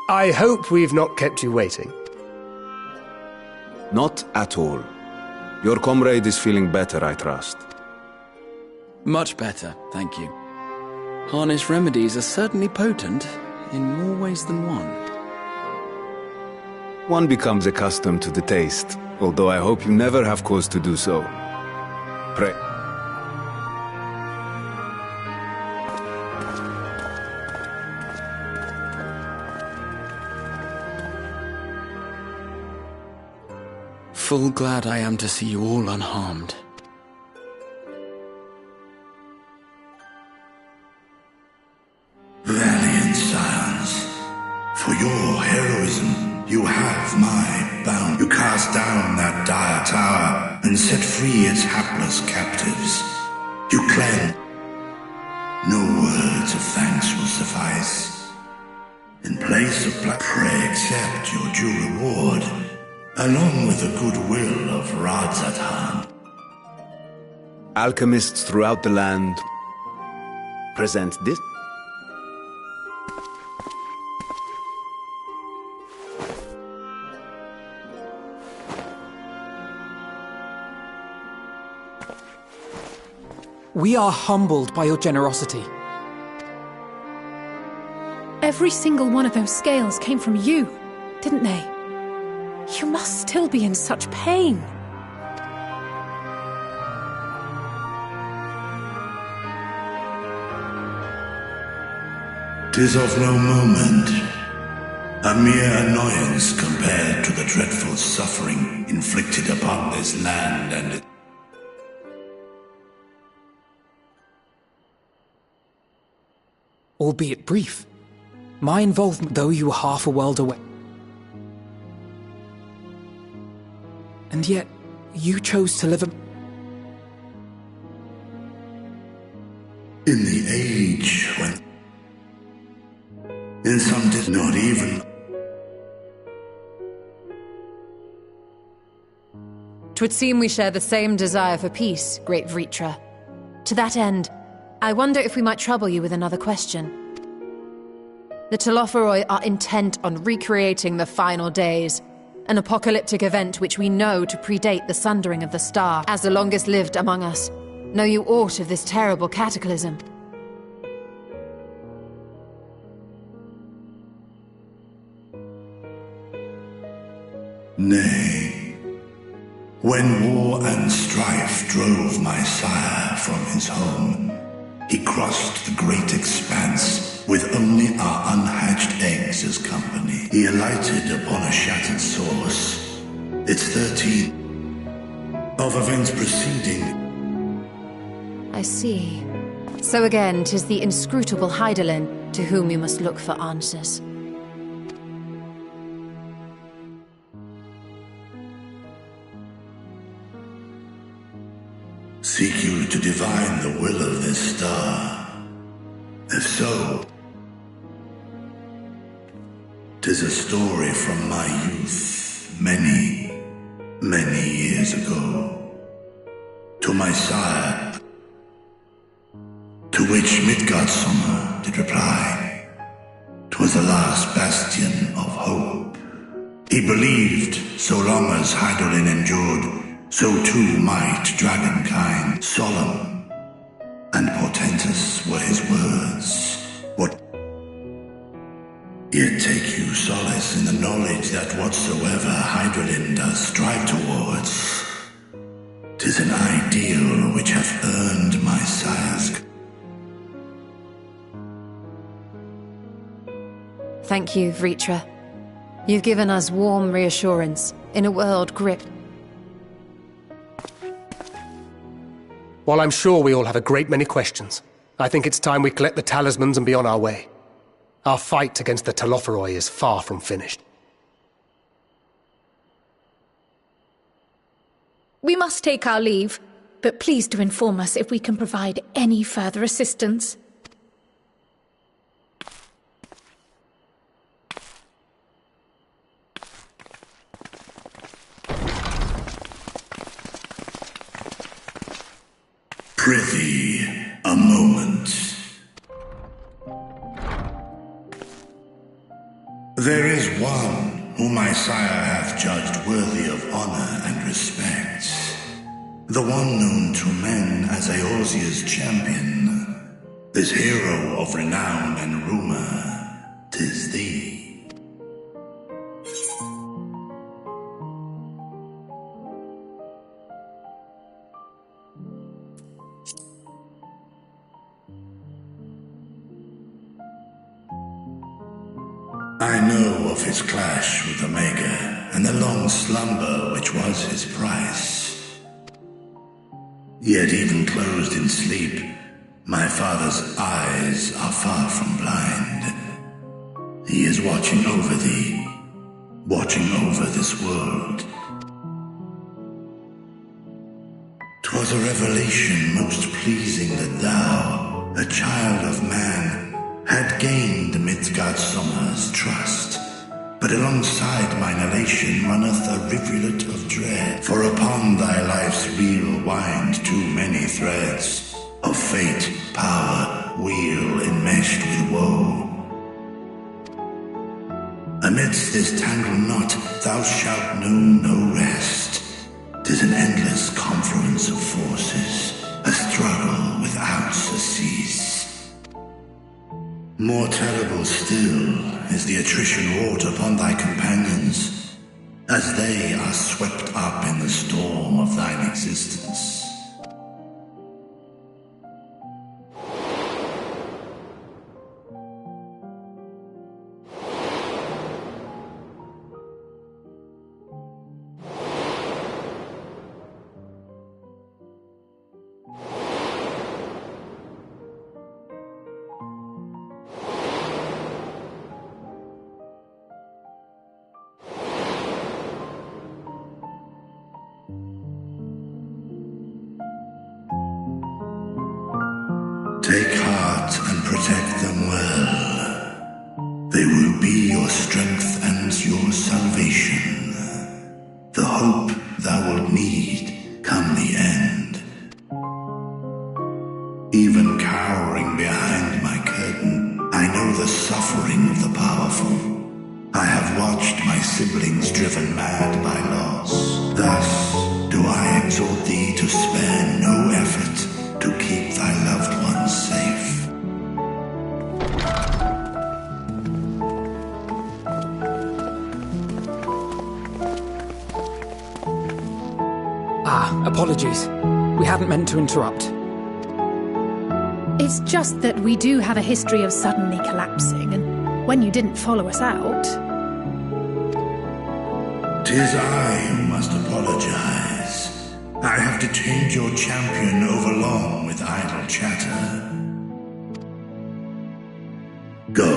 I hope we've not kept you waiting. Not at all. Your comrade is feeling better, I trust. Much better, thank you. Harnish remedies are certainly potent, in more ways than one. One becomes accustomed to the taste, although I hope you never have cause to do so. Pray. Full glad I am to see you all unharmed. Valiant scions, for your heroism, you have my bound. You cast down that dire tower and set free its hapless captives. You cleanse. No words of thanks will suffice. In place of pray accept your due reward, along with the goodwill of Radzat. Alchemists throughout the land present this. We are humbled by your generosity. Every single one of those scales came from you, didn't they? You must still be in such pain. "'Tis of no moment, a mere annoyance compared to the dreadful suffering inflicted upon this land and it. Albeit brief, my involvement, though you were half a world away. And yet, you chose to live in the age when, in some did not even. Twould seem we share the same desire for peace, great Vritra. To that end, I wonder if we might trouble you with another question. The Telophoroi are intent on recreating the final days, an apocalyptic event which we know to predate the sundering of the star. As the longest lived among us, know you aught of this terrible cataclysm? Nay, when war and strife drove my sire from his home, he crossed the great expanse with only our unhatched eggs as company. He alighted upon a shattered source, its 13 of events preceding. I see. So again, 'tis the inscrutable Hydaelyn to whom you must look for answers. Seek you to divine the will of this star? If so, 'tis a story from my youth, many, many years ago. To my sire, to which Midgardsormr did reply. 'Twas the last bastion of hope. He believed so long as Hydaelyn endured, so too might dragonkind. Solemn and portentous were his words. What? Yet take you solace in the knowledge that whatsoever Hydaelyn does strive towards, 'tis an ideal which hath earned my sire's. Thank you, Vritra. You've given us warm reassurance in a world gripped. While I'm sure we all have a great many questions, I think it's time we collect the talismans and be on our way. Our fight against the Telophoroi is far from finished. We must take our leave, but please do inform us if we can provide any further assistance. Prithee, a moment. There is one whom my sire hath judged worthy of honor and respect. the one known to men as Eorzea's champion, this hero of renown and rumor, 'tis thee. I know of his clash with Omega, and the long slumber which was his price. Yet even closed in sleep, my father's eyes are far from blind. He is watching over thee, watching over this world. 'Twas a revelation most pleasing that thou, a child of man, had gained Midgardsormr's trust. But alongside mine elation runneth a rivulet of dread, for upon thy life's reel wind too many threads of fate, power, weal enmeshed with woe. Amidst this tangled knot thou shalt know no rest. 'Tis an endless confluence of forces, a struggle without surcease. More terrible still is the attrition wrought upon thy companions, as they are swept up in the storm of thine existence. Take heart and protect them well. They will be your strength and your salvation. The hope thou wilt need come the end. Even cowering behind my curtain, I know the suffering of the powerful. I have watched my siblings driven mad by loss. Thus do I exhort thee to spare no effort to keep thy loved ones safe. Apologies. We hadn't meant to interrupt. It's just that we do have a history of suddenly collapsing, and when you didn't follow us out... 'Tis I who must apologize. I have detained your champion overlong with idle chatter. Go.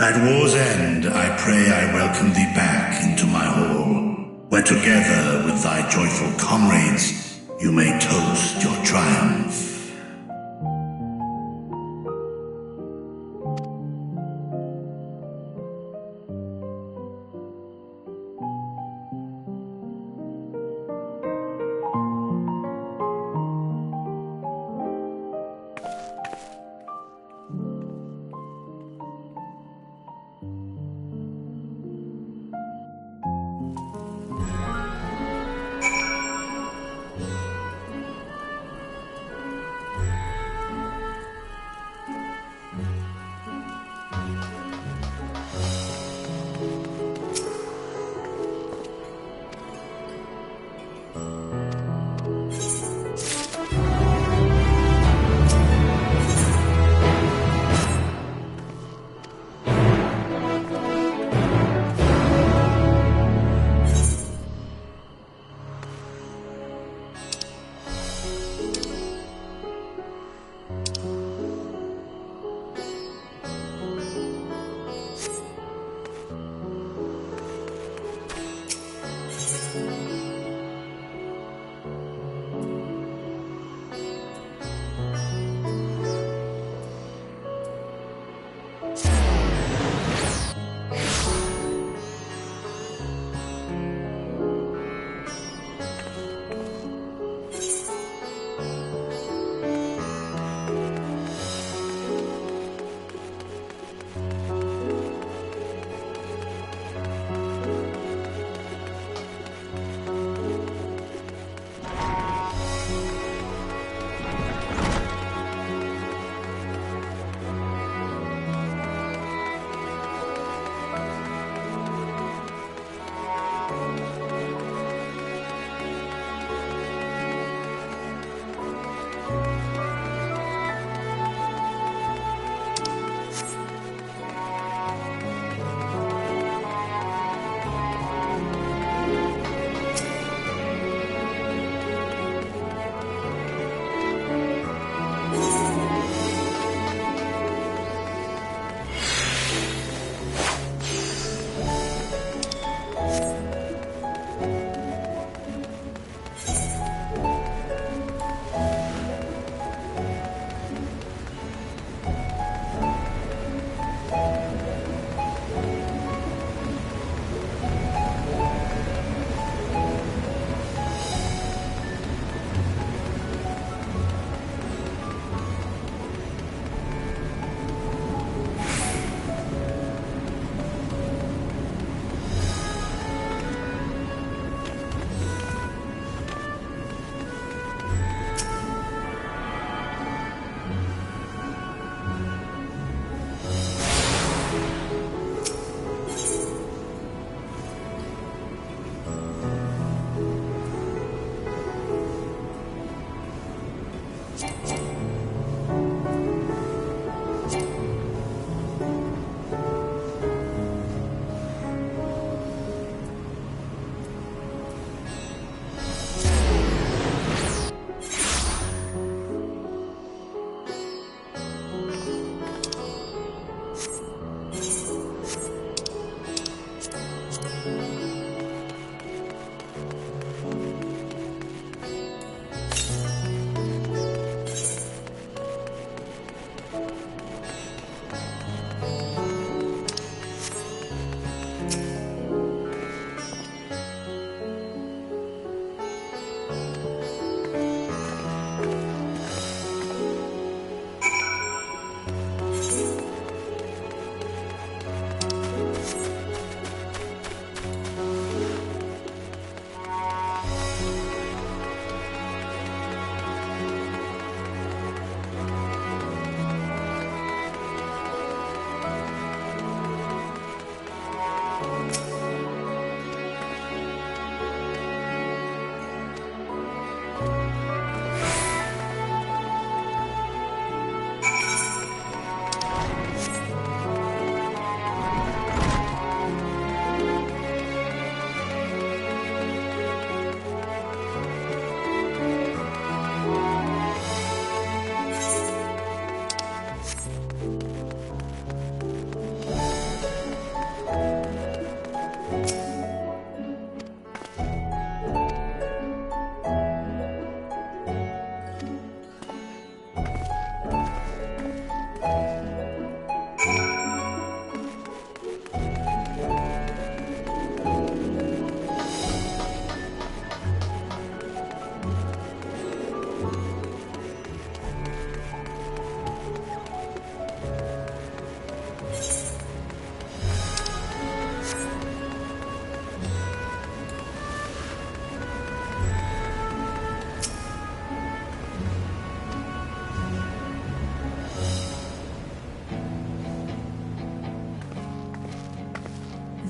At war's end, I pray I welcome thee back into my hall, where together with thy joyful comrades, you may toast your triumph.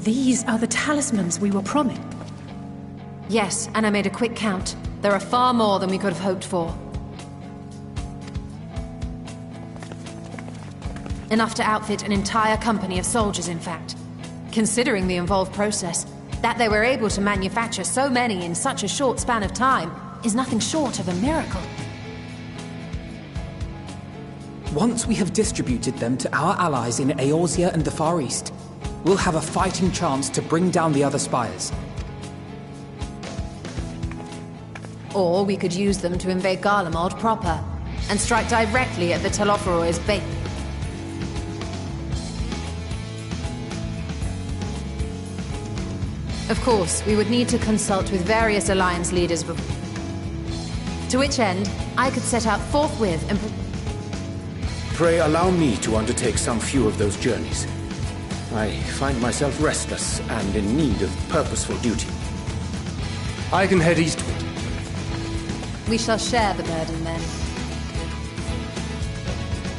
These are the talismans we were promised. Yes, and I made a quick count. There are far more than we could have hoped for. Enough to outfit an entire company of soldiers, in fact. Considering the involved process, that they were able to manufacture so many in such a short span of time is nothing short of a miracle. Once we have distributed them to our allies in Eorzea and the Far East, we'll have a fighting chance to bring down the other spires. Or we could use them to invade Garlemald proper, and strike directly at the Telophoroid's base. Of course, we would need to consult with various Alliance leaders before. To which end, I could set out forthwith and... Pray allow me to undertake some few of those journeys. I find myself restless and in need of purposeful duty. I can head eastward. We shall share the burden then.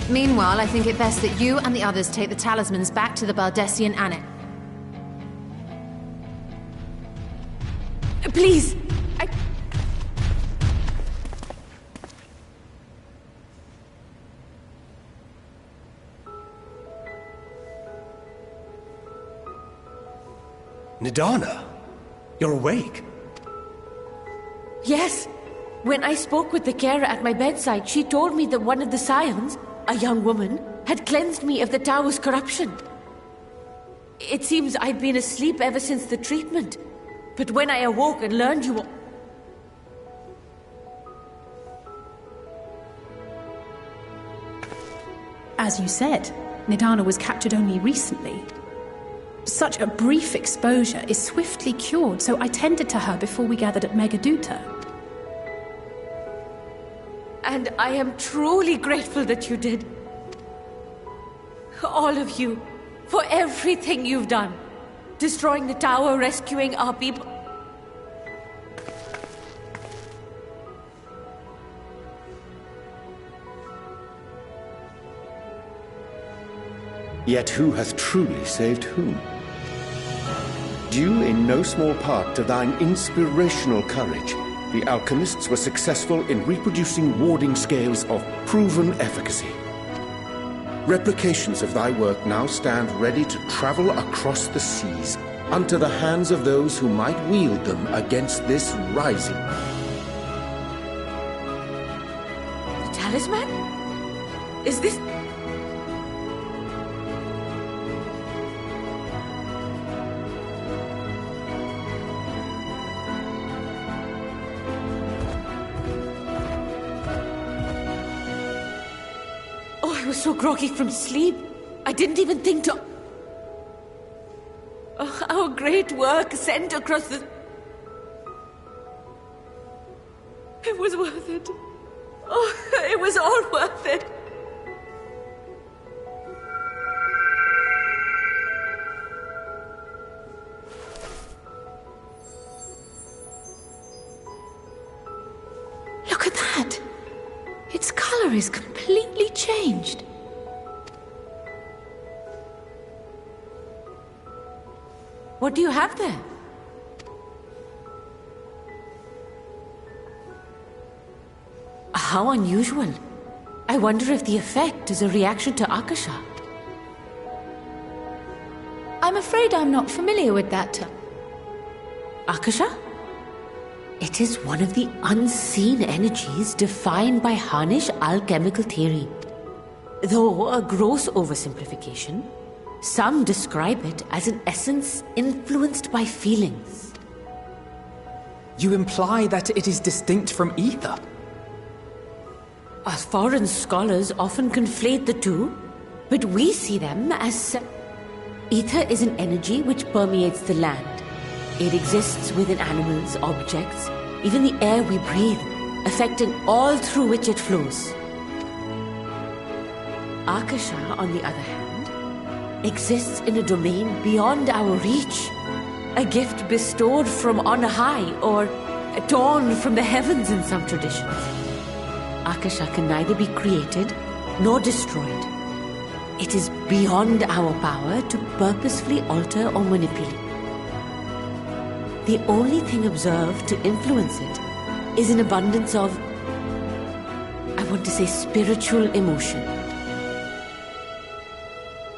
Meanwhile, I think it best that you and the others take the talismans back to the Baldessian Annex. Please! Nidana, you're awake? Yes. When I spoke with the carer at my bedside, she told me that one of the scions, a young woman, had cleansed me of the tower's corruption. It seems I'd been asleep ever since the treatment. But when I awoke and learned you... As you said, Nidana was captured only recently. Such a brief exposure is swiftly cured, so I tended to her before we gathered at Megaduta. And I am truly grateful that you did. All of you, for everything you've done. Destroying the tower, rescuing our people. Yet who hath truly saved whom? Due in no small part to thine inspirational courage, the alchemists were successful in reproducing warding scales of proven efficacy. Replications of thy work now stand ready to travel across the seas, unto the hands of those who might wield them against this rising. The talisman? Is this... I was so groggy from sleep. I didn't even think to... Oh, our great work sent across the... It was worth it. Oh, it was all worth it. Look at that! Its color is completely changed. What do you have there? How unusual. I wonder if the effect is a reaction to Akasha. I'm afraid I'm not familiar with that term. Akasha? It is one of the unseen energies defined by Harnish alchemical theory. Though a gross oversimplification, some describe it as an essence influenced by feelings. You imply that it is distinct from ether? As foreign scholars often conflate the two, but we see them as... Ether is an energy which permeates the land. It exists within animals, objects, even the air we breathe, affecting all through which it flows. Akasha, on the other hand, exists in a domain beyond our reach. A gift bestowed from on high, or torn from the heavens in some traditions. Akasha can neither be created nor destroyed. It is beyond our power to purposefully alter or manipulate. The only thing observed to influence it is an abundance of, I want to say, spiritual emotion.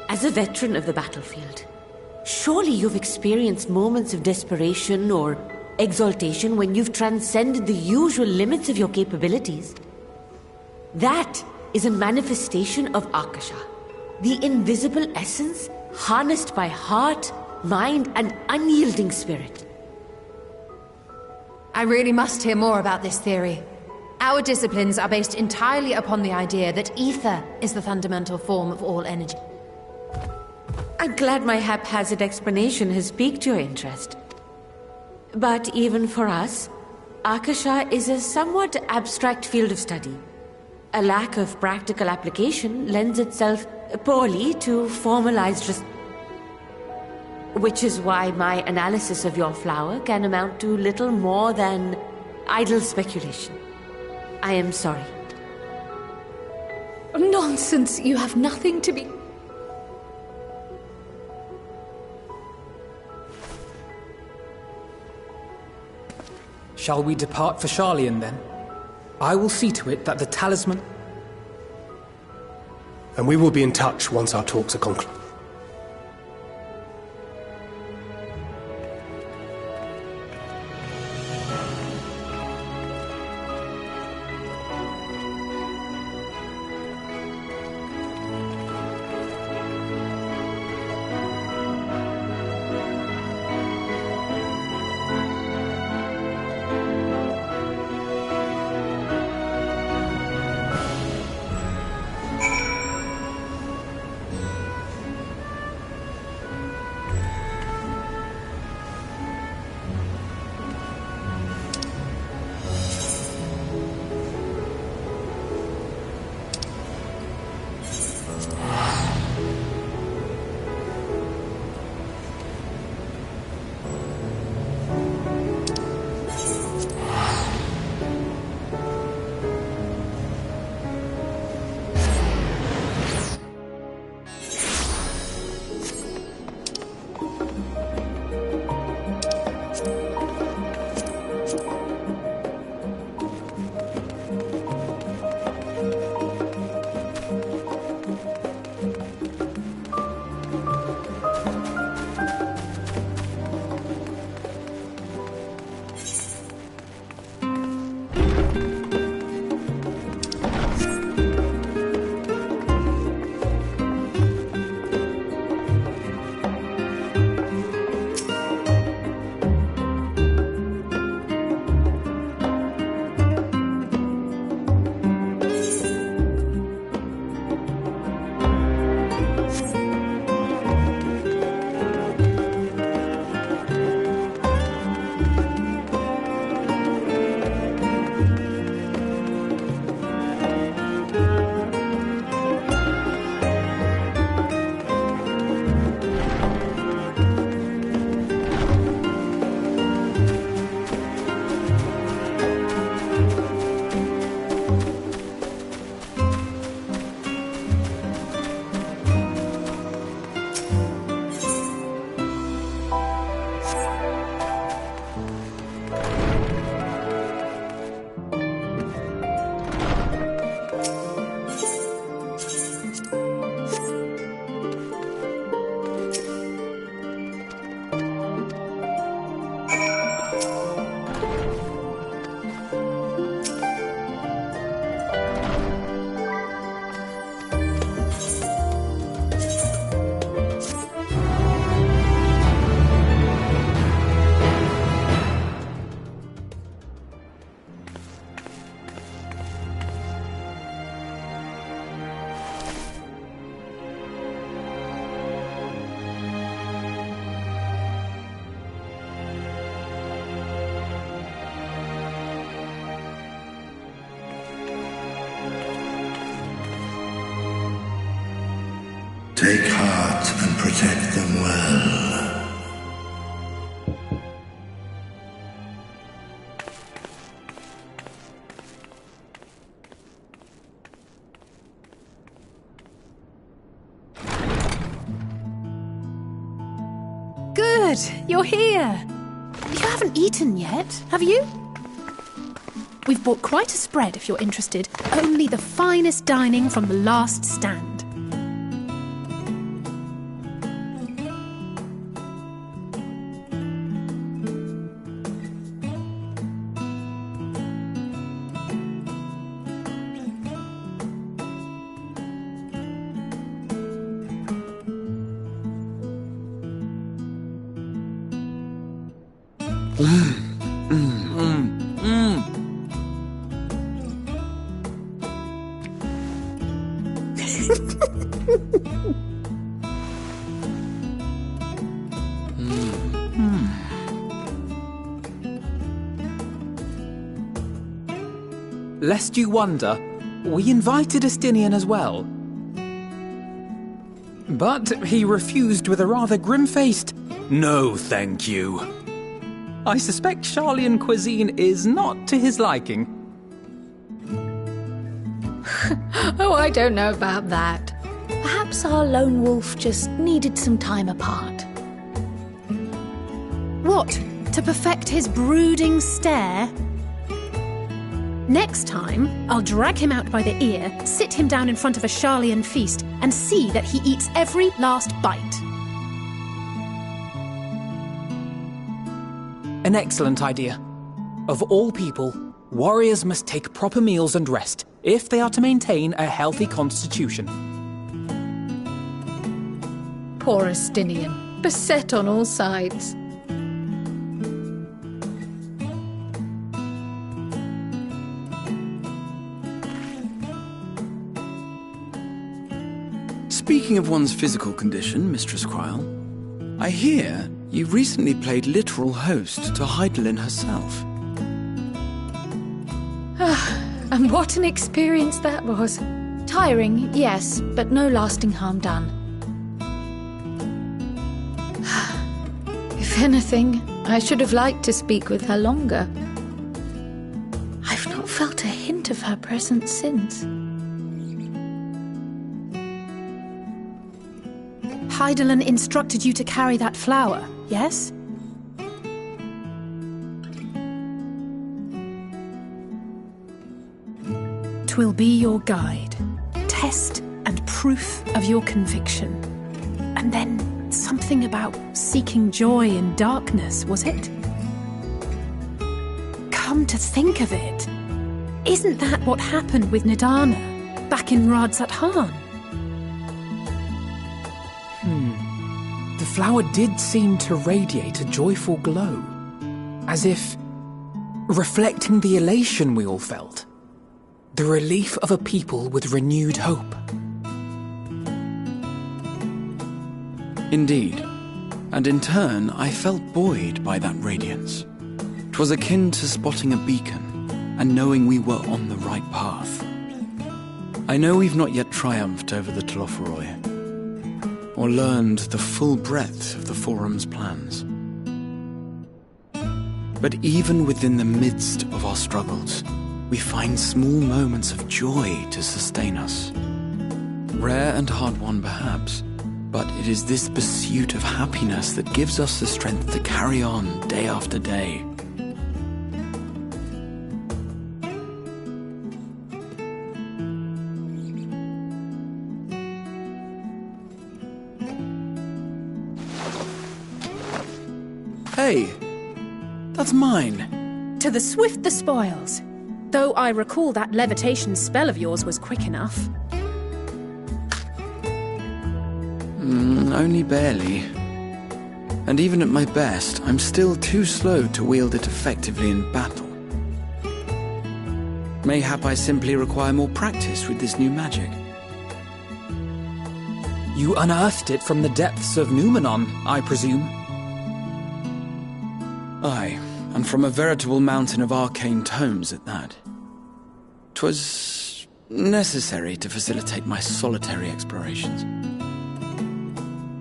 As a veteran of the battlefield, surely you've experienced moments of desperation or exaltation when you've transcended the usual limits of your capabilities. That is a manifestation of Akasha, the invisible essence harnessed by heart, mind, and unyielding spirit. I really must hear more about this theory. Our disciplines are based entirely upon the idea that ether is the fundamental form of all energy. I'm glad my haphazard explanation has piqued your interest. But even for us, Akasha is a somewhat abstract field of study. A lack of practical application lends itself poorly to formalized which is why my analysis of your flower can amount to little more than idle speculation. I am sorry. Nonsense! You have nothing to be... Shall we depart for Sharlayan then? I will see to it that the talisman... And we will be in touch once our talks are concluded. Take heart and protect them well. Good, you're here. You haven't eaten yet, have you? We've bought quite a spread if you're interested. Only the finest dining from the last stand. Lest you wonder, we invited Estinian as well. But he refused with a rather grim-faced, "No, thank you." I suspect Charlian cuisine is not to his liking. Oh, I don't know about that. Perhaps our lone wolf just needed some time apart. What? To perfect his brooding stare? Next time, I'll drag him out by the ear, sit him down in front of a Charlian feast, and see that he eats every last bite. An excellent idea. Of all people, warriors must take proper meals and rest if they are to maintain a healthy constitution. Poor Estinian, beset on all sides. Speaking of one's physical condition, Mistress Quile, I hear you recently played literal host to Heidelin herself. And what an experience that was. Tiring, yes, but no lasting harm done. If anything, I should have liked to speak with her longer. I've not felt a hint of her presence since. Heidelin instructed you to carry that flower, yes? Twill be your guide, test and proof of your conviction. And then something about seeking joy in darkness, was it? Come to think of it, isn't that what happened with Nidana back in Radzat-Han? The flower did seem to radiate a joyful glow, as if reflecting the elation we all felt, the relief of a people with renewed hope. Indeed, and in turn I felt buoyed by that radiance. 'Twas akin to spotting a beacon and knowing we were on the right path. I know we've not yet triumphed over the Telophoroi, or learned the full breadth of the Forum's plans. But even within the midst of our struggles, we find small moments of joy to sustain us. Rare and hard-won perhaps, but it is this pursuit of happiness that gives us the strength to carry on day after day. Hey, that's mine. To the swift the spoils. Though I recall that levitation spell of yours was quick enough. Only barely. And even at my best, I'm still too slow to wield it effectively in battle. Mayhap I simply require more practice with this new magic. You unearthed it from the depths of Numenon, I presume? Aye, and from a veritable mountain of arcane tomes at that. 'Twas necessary to facilitate my solitary explorations.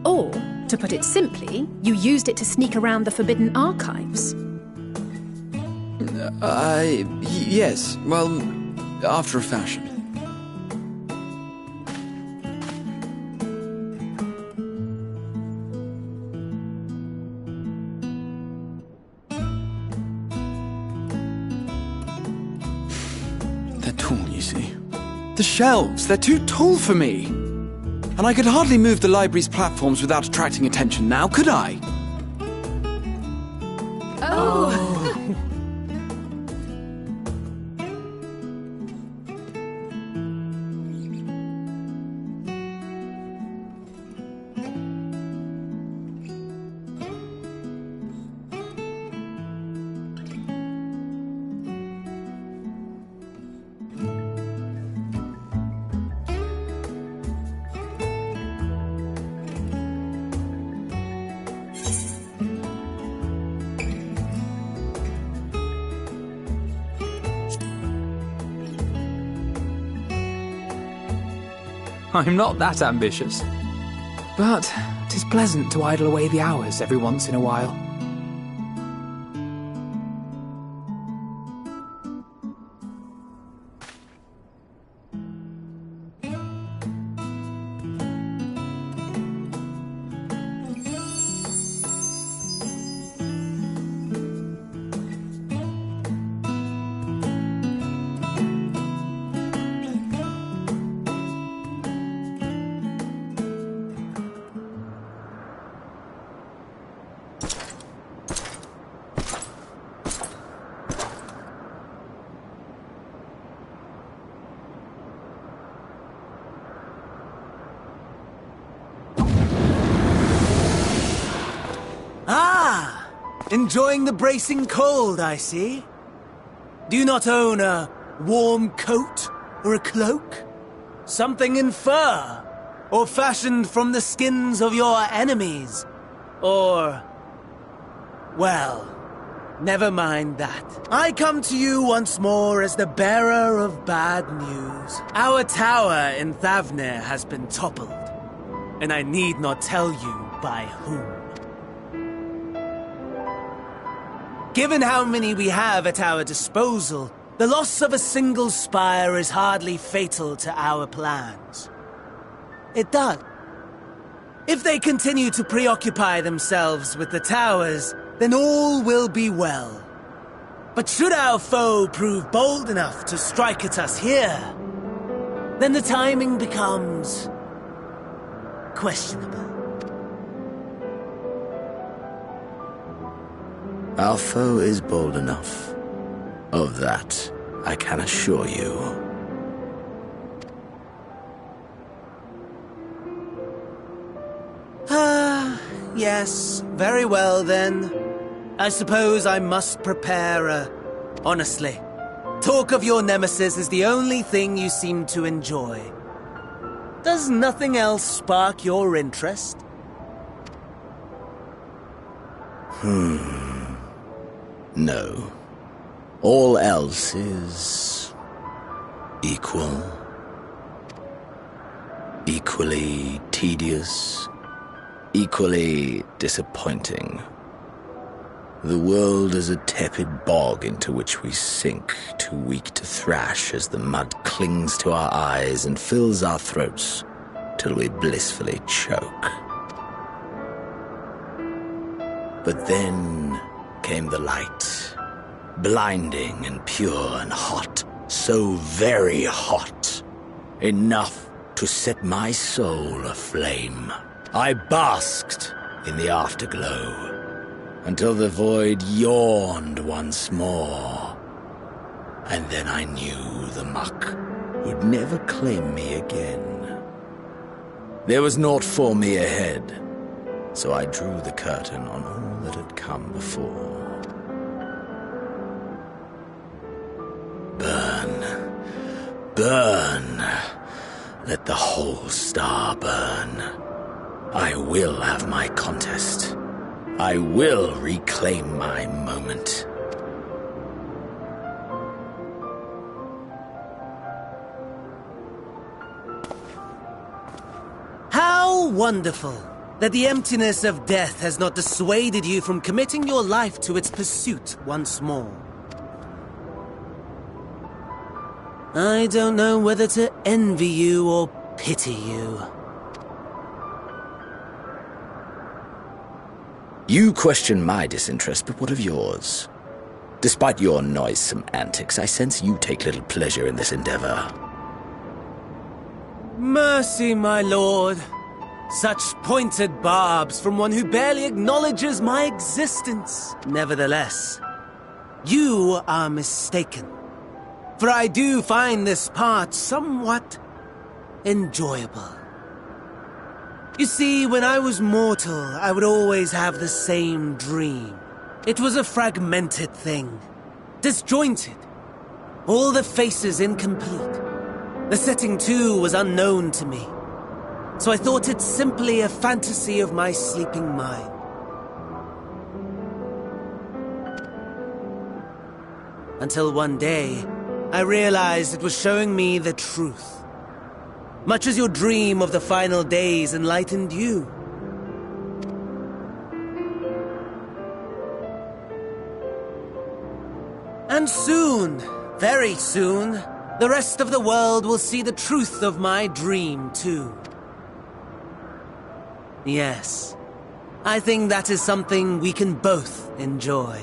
Or, to put it simply, you used it to sneak around the Forbidden Archives. Yes, well, after a fashion. see. The shelves, they're too tall for me. And I could hardly move the library's platforms without attracting attention now, could I? Oh! I'm not that ambitious. But 'tis pleasant to idle away the hours every once in a while. Ah! Enjoying the bracing cold, I see. Do you not own a warm coat or a cloak? Something in fur? Or fashioned from the skins of your enemies? Or... well, never mind that. I come to you once more as the bearer of bad news. Our tower in Thavnir has been toppled, and I need not tell you by whom. Given how many we have at our disposal, the loss of a single spire is hardly fatal to our plans. It does. If they continue to preoccupy themselves with the towers, then all will be well. But should our foe prove bold enough to strike at us here, then the timing becomes questionable. Our foe is bold enough. Of that, I can assure you. Yes, very well then. I suppose I must prepare honestly, talk of your nemesis is the only thing you seem to enjoy. Does nothing else spark your interest? No. All else is... equal. Equally tedious. Equally disappointing. The world is a tepid bog into which we sink, too weak to thrash as the mud clings to our eyes and fills our throats till we blissfully choke. But then came the light, blinding and pure and hot, so very hot, enough to set my soul aflame. I basked in the afterglow until the void yawned once more, and then I knew the muck would never claim me again. There was naught for me ahead, so I drew the curtain on all that had come before. Burn, burn, let the whole star burn. I will have my contest. I will reclaim my moment. How wonderful that the emptiness of death has not dissuaded you from committing your life to its pursuit once more. I don't know whether to envy you or pity you. You question my disinterest, but what of yours? Despite your noisome antics, I sense you take little pleasure in this endeavor. Mercy, my lord. Such pointed barbs from one who barely acknowledges my existence. Nevertheless, you are mistaken. For I do find this part somewhat enjoyable. You see, when I was mortal, I would always have the same dream. It was a fragmented thing, disjointed, all the faces incomplete. The setting, too, was unknown to me, so I thought it simply a fantasy of my sleeping mind. Until one day, I realized it was showing me the truth. Much as your dream of the final days enlightened you. And soon, very soon, the rest of the world will see the truth of my dream, too. Yes, I think that is something we can both enjoy.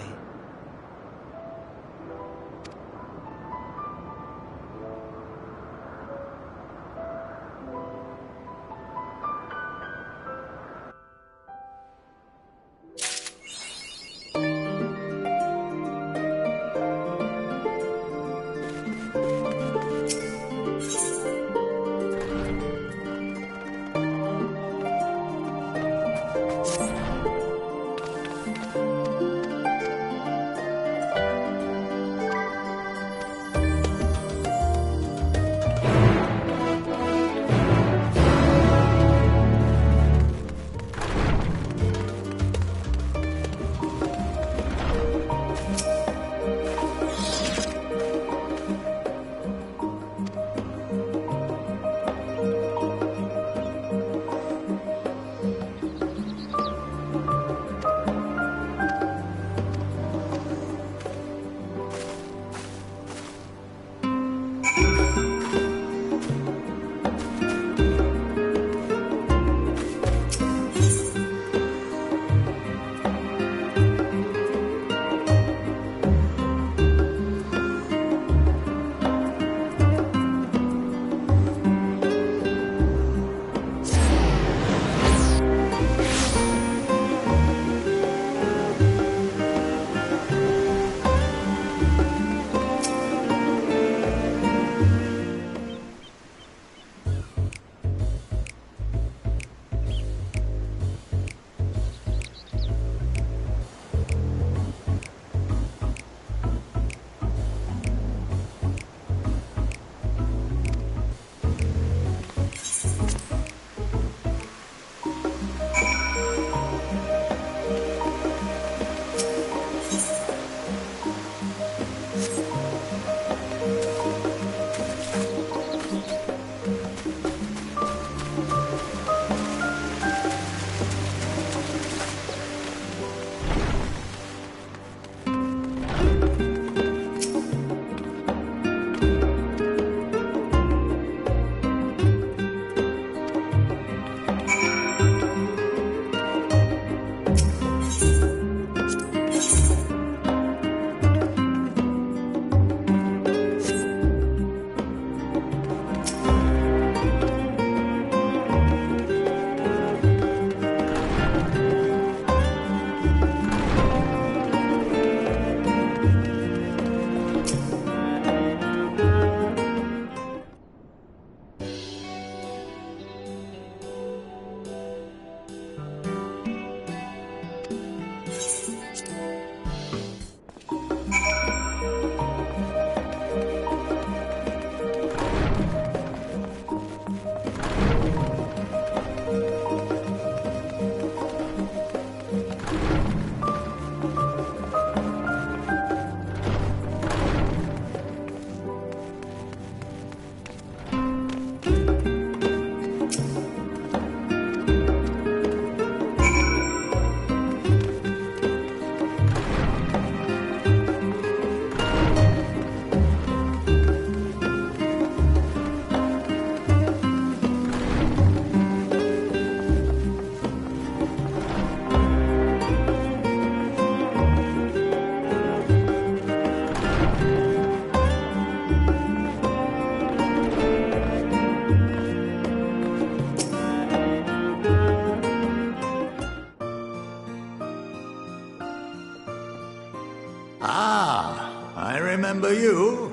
you.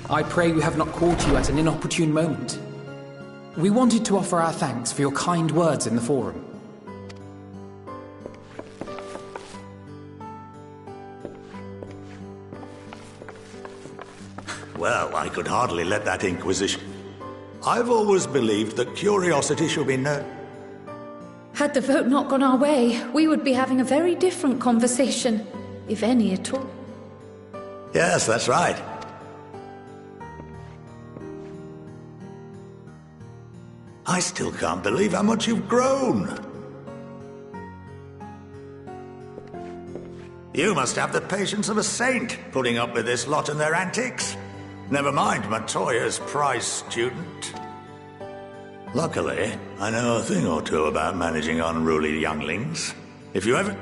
I pray we have not caught you at an inopportune moment. We wanted to offer our thanks for your kind words in the forum. Well, I could hardly let that Inquisition. I've always believed that curiosity should be known. Had the vote not gone our way, we would be having a very different conversation, if any at all. Yes, that's right. I still can't believe how much you've grown. You must have the patience of a saint, putting up with this lot and their antics. Never mind Matoya's prize student. Luckily, I know a thing or two about managing unruly younglings. If you ever...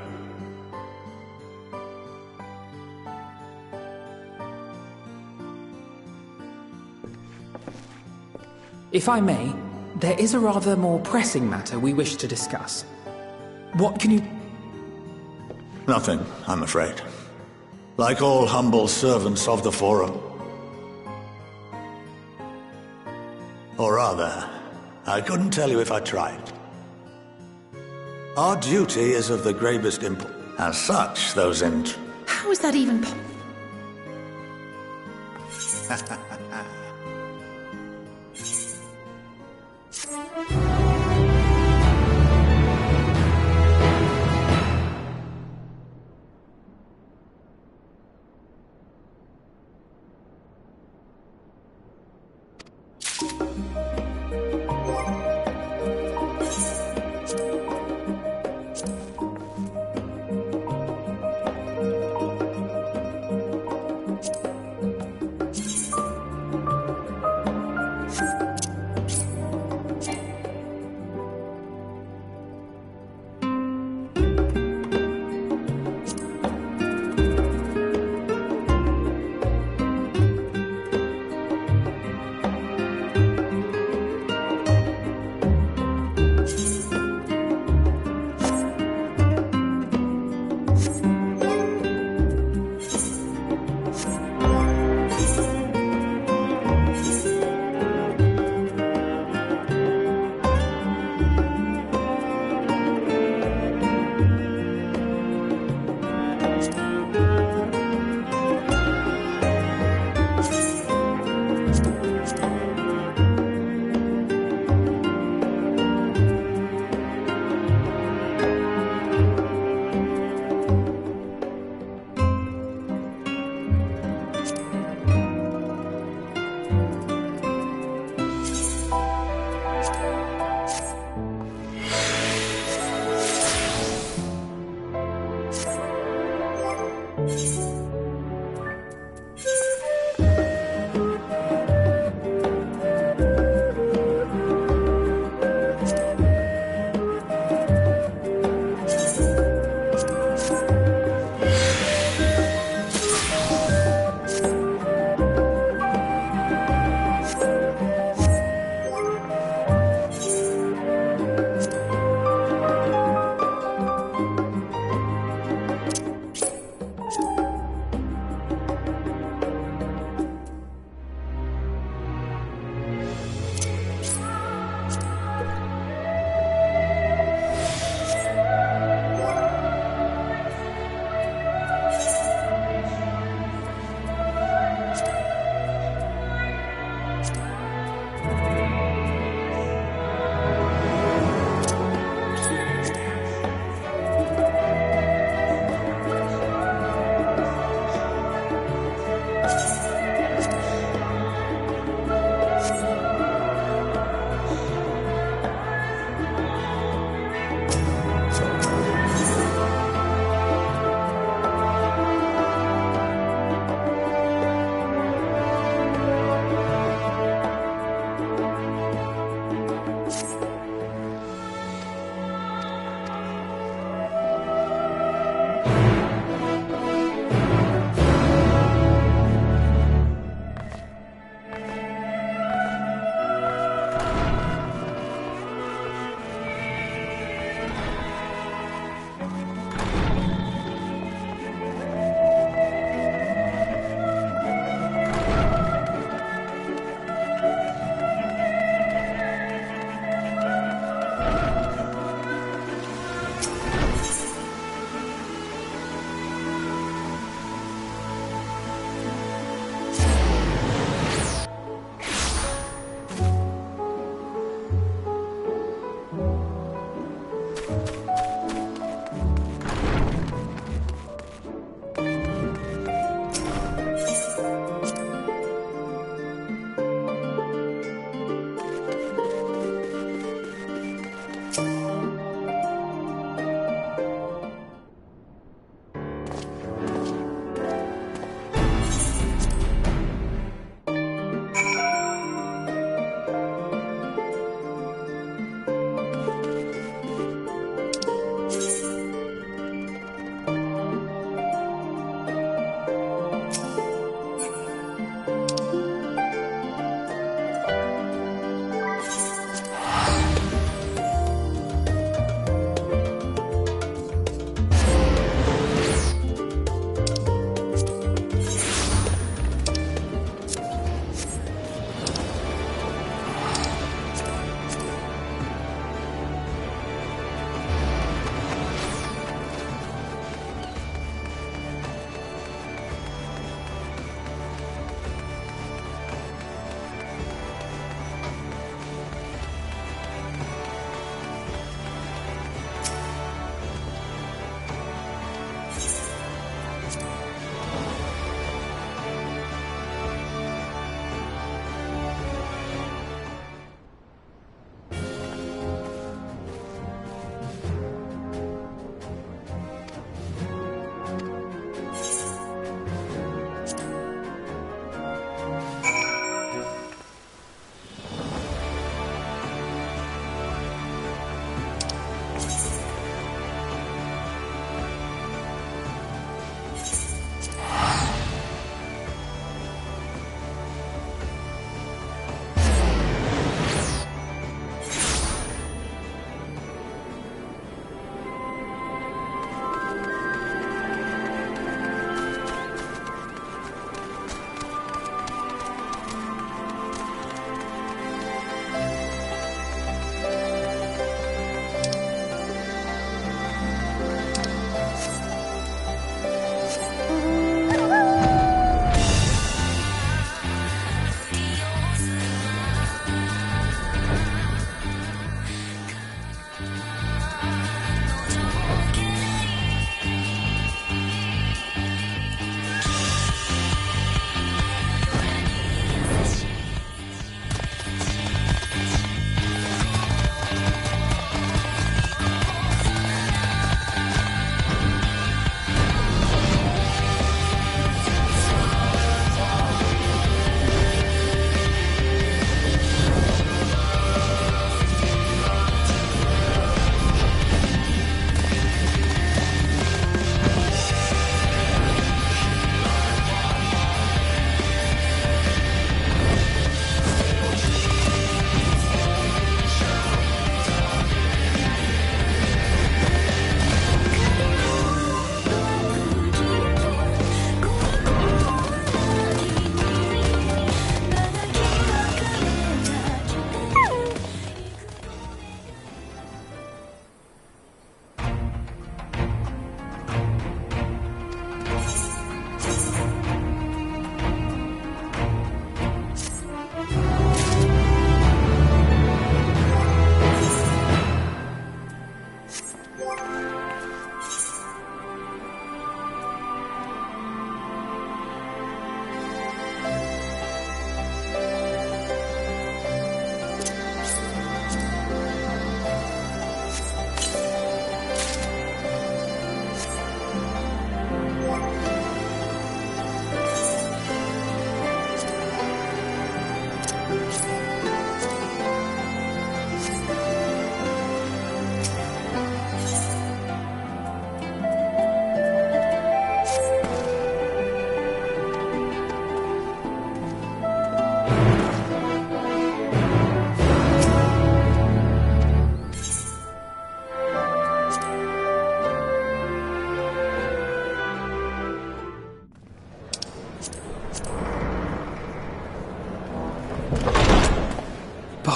If I may, there is a rather more pressing matter we wish to discuss. What can you... Nothing, I'm afraid. Like all humble servants of the Forum. Or rather, I couldn't tell you if I tried. Our duty is of the gravest import. As such, those How is that even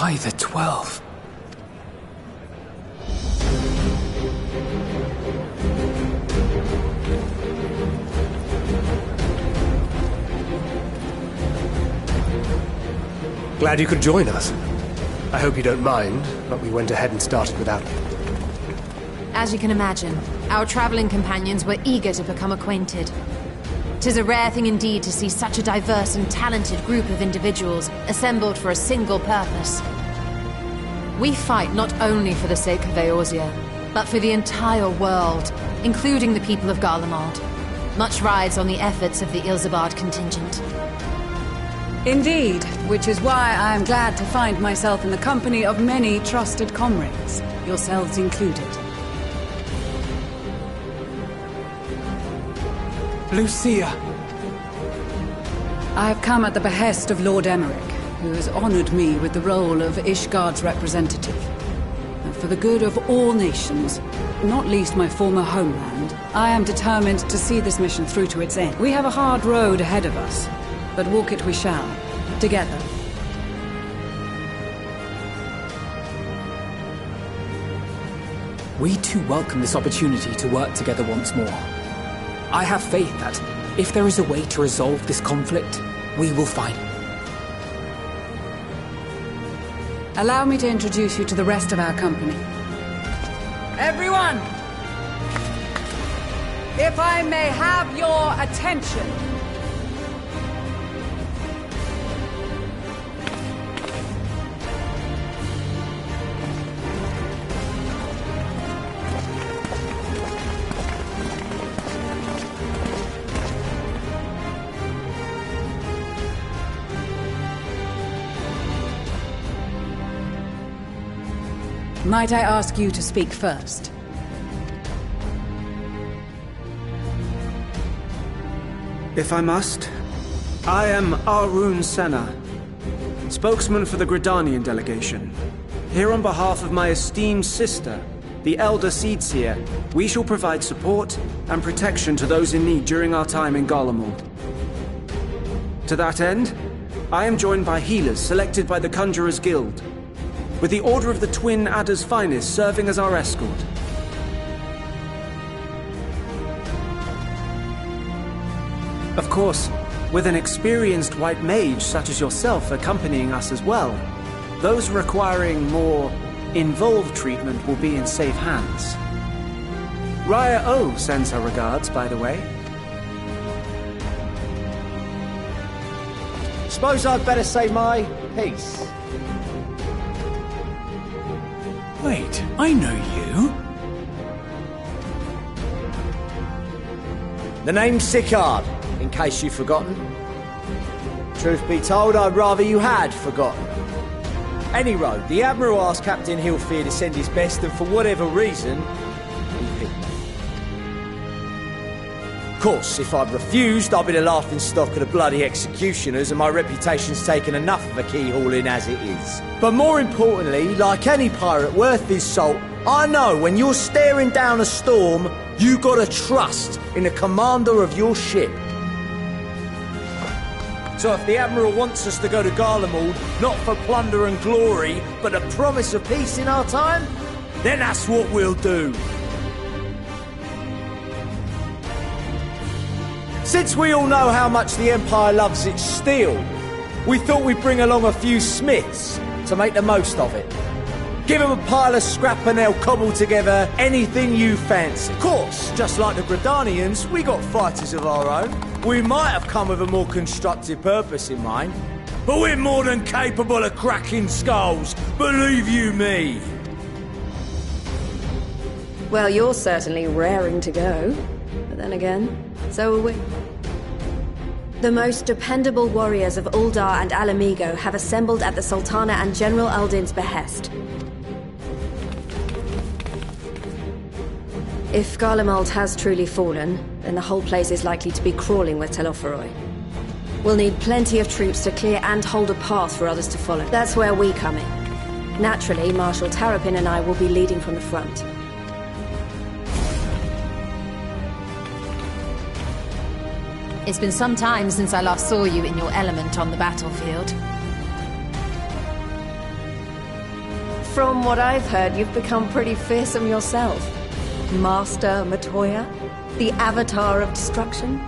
By the 12. Glad you could join us. I hope you don't mind, but we went ahead and started without me. As you can imagine, our traveling companions were eager to become acquainted. 'Tis a rare thing indeed to see such a diverse and talented group of individuals assembled for a single purpose. We fight not only for the sake of Eorzea, but for the entire world, including the people of Garlemald. Much rides on the efforts of the Ilzabard contingent. Indeed, which is why I am glad to find myself in the company of many trusted comrades, yourselves included. Lucia! I have come at the behest of Lord Emmerich, who has honored me with the role of Ishgard's representative. And for the good of all nations, not least my former homeland, I am determined to see this mission through to its end. We have a hard road ahead of us, but walk it we shall, together. We too welcome this opportunity to work together once more. I have faith that, if there is a way to resolve this conflict, we will find it. Allow me to introduce you to the rest of our company. Everyone! If I may have your attention. Might I ask you to speak first? If I must, I am Arun Senna, spokesman for the Gridanian delegation. Here on behalf of my esteemed sister, the Elder Seedseer, we shall provide support and protection to those in need during our time in Garlemald. To that end, I am joined by healers selected by the Conjurers Guild, with the Order of the Twin Adder's Finest serving as our escort. Of course, with an experienced white mage such as yourself accompanying us as well, those requiring more involved treatment will be in safe hands. Raya O sends her regards, by the way. Suppose I'd better say my piece. Wait, I know you. The name's Sicard, in case you've forgotten. Truth be told, I'd rather you had forgotten. Any road, the Admiral asked Captain Hilfear to send his best, and for whatever reason, he picked me. Of course, if I'd refused, I'd be the laughing stock of the bloody executioners, and my reputation's taken enough of a keyhauling as it is. But more importantly, like any pirate worth his salt, I know when you're staring down a storm, you gotta trust in the commander of your ship. So if the Admiral wants us to go to Garlemald, not for plunder and glory, but a promise of peace in our time, then that's what we'll do. Since we all know how much the Empire loves its steel, we thought we'd bring along a few smiths to make the most of it. Give them a pile of scrap and they'll cobble together anything you fancy. Of course, just like the Gridanians, we got fighters of our own. We might have come with a more constructive purpose in mind, but we're more than capable of cracking skulls, believe you me. Well, you're certainly raring to go. But then again, so are we. The most dependable warriors of Uldar and Alamigo have assembled at the Sultana and General Aldin's behest. If Garlemald has truly fallen, then the whole place is likely to be crawling with Telophoroi. We'll need plenty of troops to clear and hold a path for others to follow. That's where we come in. Naturally, Marshal Tarapin and I will be leading from the front. It's been some time since I last saw you in your element on the battlefield. From what I've heard, you've become pretty fearsome yourself. Master Matoya, the avatar of destruction.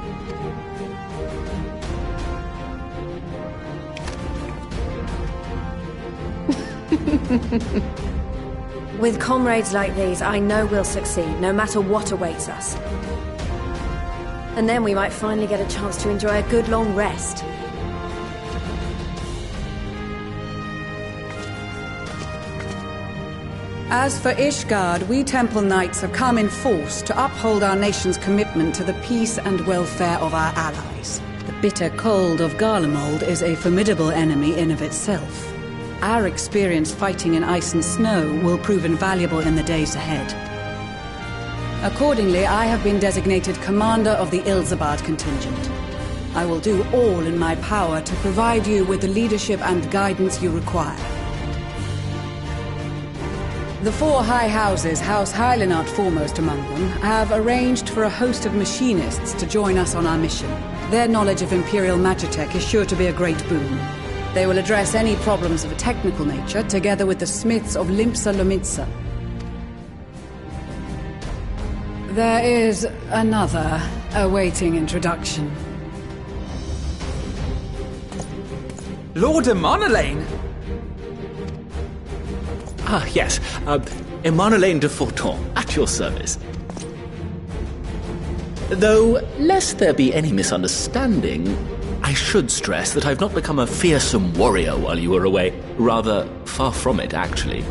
With comrades like these, I know we'll succeed, no matter what awaits us. And then we might finally get a chance to enjoy a good long rest. As for Ishgard, we Temple Knights have come in force to uphold our nation's commitment to the peace and welfare of our allies. The bitter cold of Garlemald is a formidable enemy in of itself. Our experience fighting in ice and snow will prove invaluable in the days ahead. Accordingly, I have been designated commander of the Ilzabad contingent. I will do all in my power to provide you with the leadership and guidance you require. The four high houses, House Hylinart foremost among them, have arranged for a host of machinists to join us on our mission. Their knowledge of Imperial Magitech is sure to be a great boon. They will address any problems of a technical nature, together with the smiths of Limpsa Lomitsa. There is another awaiting introduction. Lord Emanolaine! Ah, yes. Emanolaine de Forton, at your service. Though, lest there be any misunderstanding, I should stress that I've not become a fearsome warrior while you were away. Rather, far from it, actually.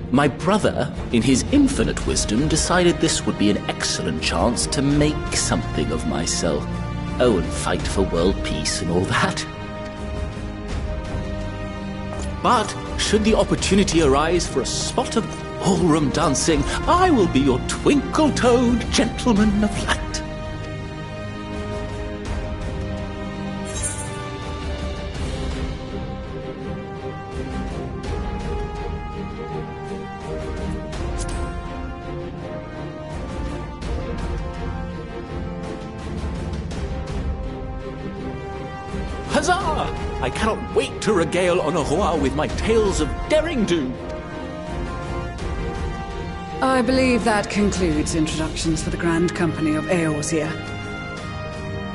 My brother, in his infinite wisdom, decided this would be an excellent chance to make something of myself. Oh, and fight for world peace and all that. But, should the opportunity arise for a spot of ballroom dancing, I will be your twinkle-toed gentleman of light. Huzzah! I cannot wait to regale Honoroa with my tales of derring-do. I believe that concludes introductions for the Grand Company of Eorzea.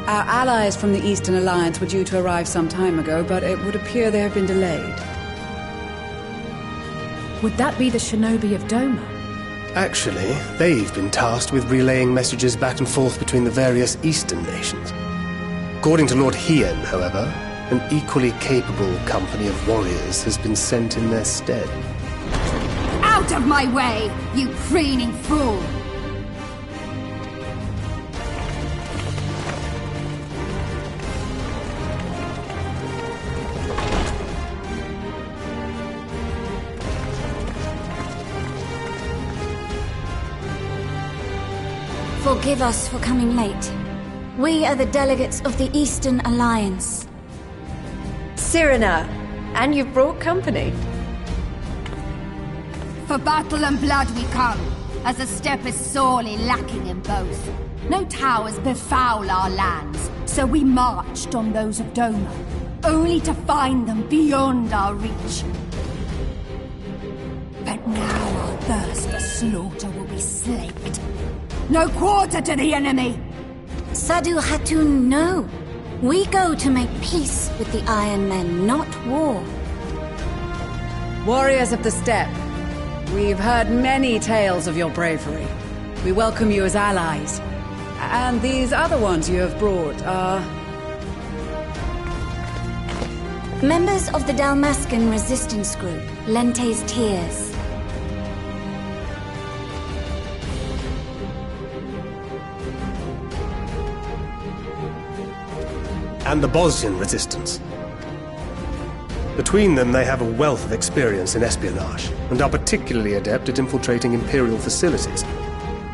Our allies from the Eastern Alliance were due to arrive some time ago, but it would appear they have been delayed. Would that be the shinobi of Doma? Actually, they've been tasked with relaying messages back and forth between the various Eastern nations. According to Lord Hien, however, an equally capable company of warriors has been sent in their stead. Out of my way, you preening fool! Forgive us for coming late. We are the delegates of the Eastern Alliance. Cyrena, and you've brought company. For battle and blood we come, as the steppe is sorely lacking in both. No towers befoul our lands, so we marched on those of Doma, only to find them beyond our reach. But now our thirst for slaughter will be slaked. No quarter to the enemy! Sadu Hatun, no. We go to make peace with the Iron Men, not war. Warriors of the Steppe, we've heard many tales of your bravery. We welcome you as allies. And these other ones you have brought are... Members of the Dalmascan resistance group, Lente's Tears. And the Bosnian resistance. Between them, they have a wealth of experience in espionage, and are particularly adept at infiltrating Imperial facilities.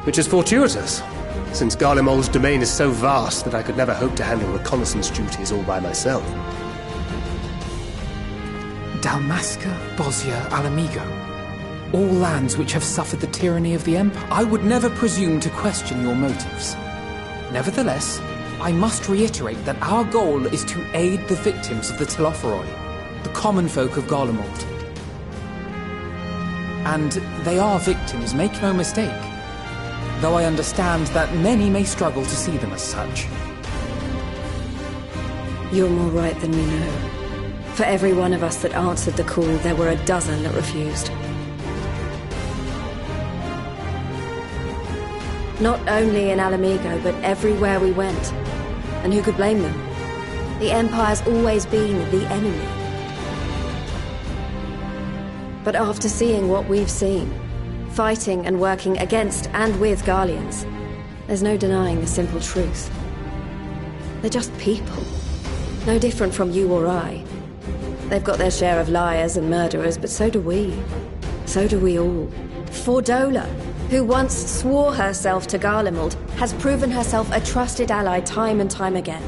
Which is fortuitous, since Garlemald's domain is so vast that I could never hope to handle reconnaissance duties all by myself. Dalmasca, Bosnia, Alamigo. All lands which have suffered the tyranny of the Empire. I would never presume to question your motives. Nevertheless, I must reiterate that our goal is to aid the victims of the Telophoroi, the common folk of Garlemald. And they are victims, make no mistake. Though I understand that many may struggle to see them as such. You're more right than we know. For every one of us that answered the call, there were a dozen that refused. Not only in Alamigo, but everywhere we went. And who could blame them? The Empire's always been the enemy. But after seeing what we've seen, fighting and working against and with Garleans, there's no denying the simple truth. They're just people. No different from you or I. They've got their share of liars and murderers, but so do we. So do we all. Fordola, who once swore herself to Garlemald, has proven herself a trusted ally time and time again.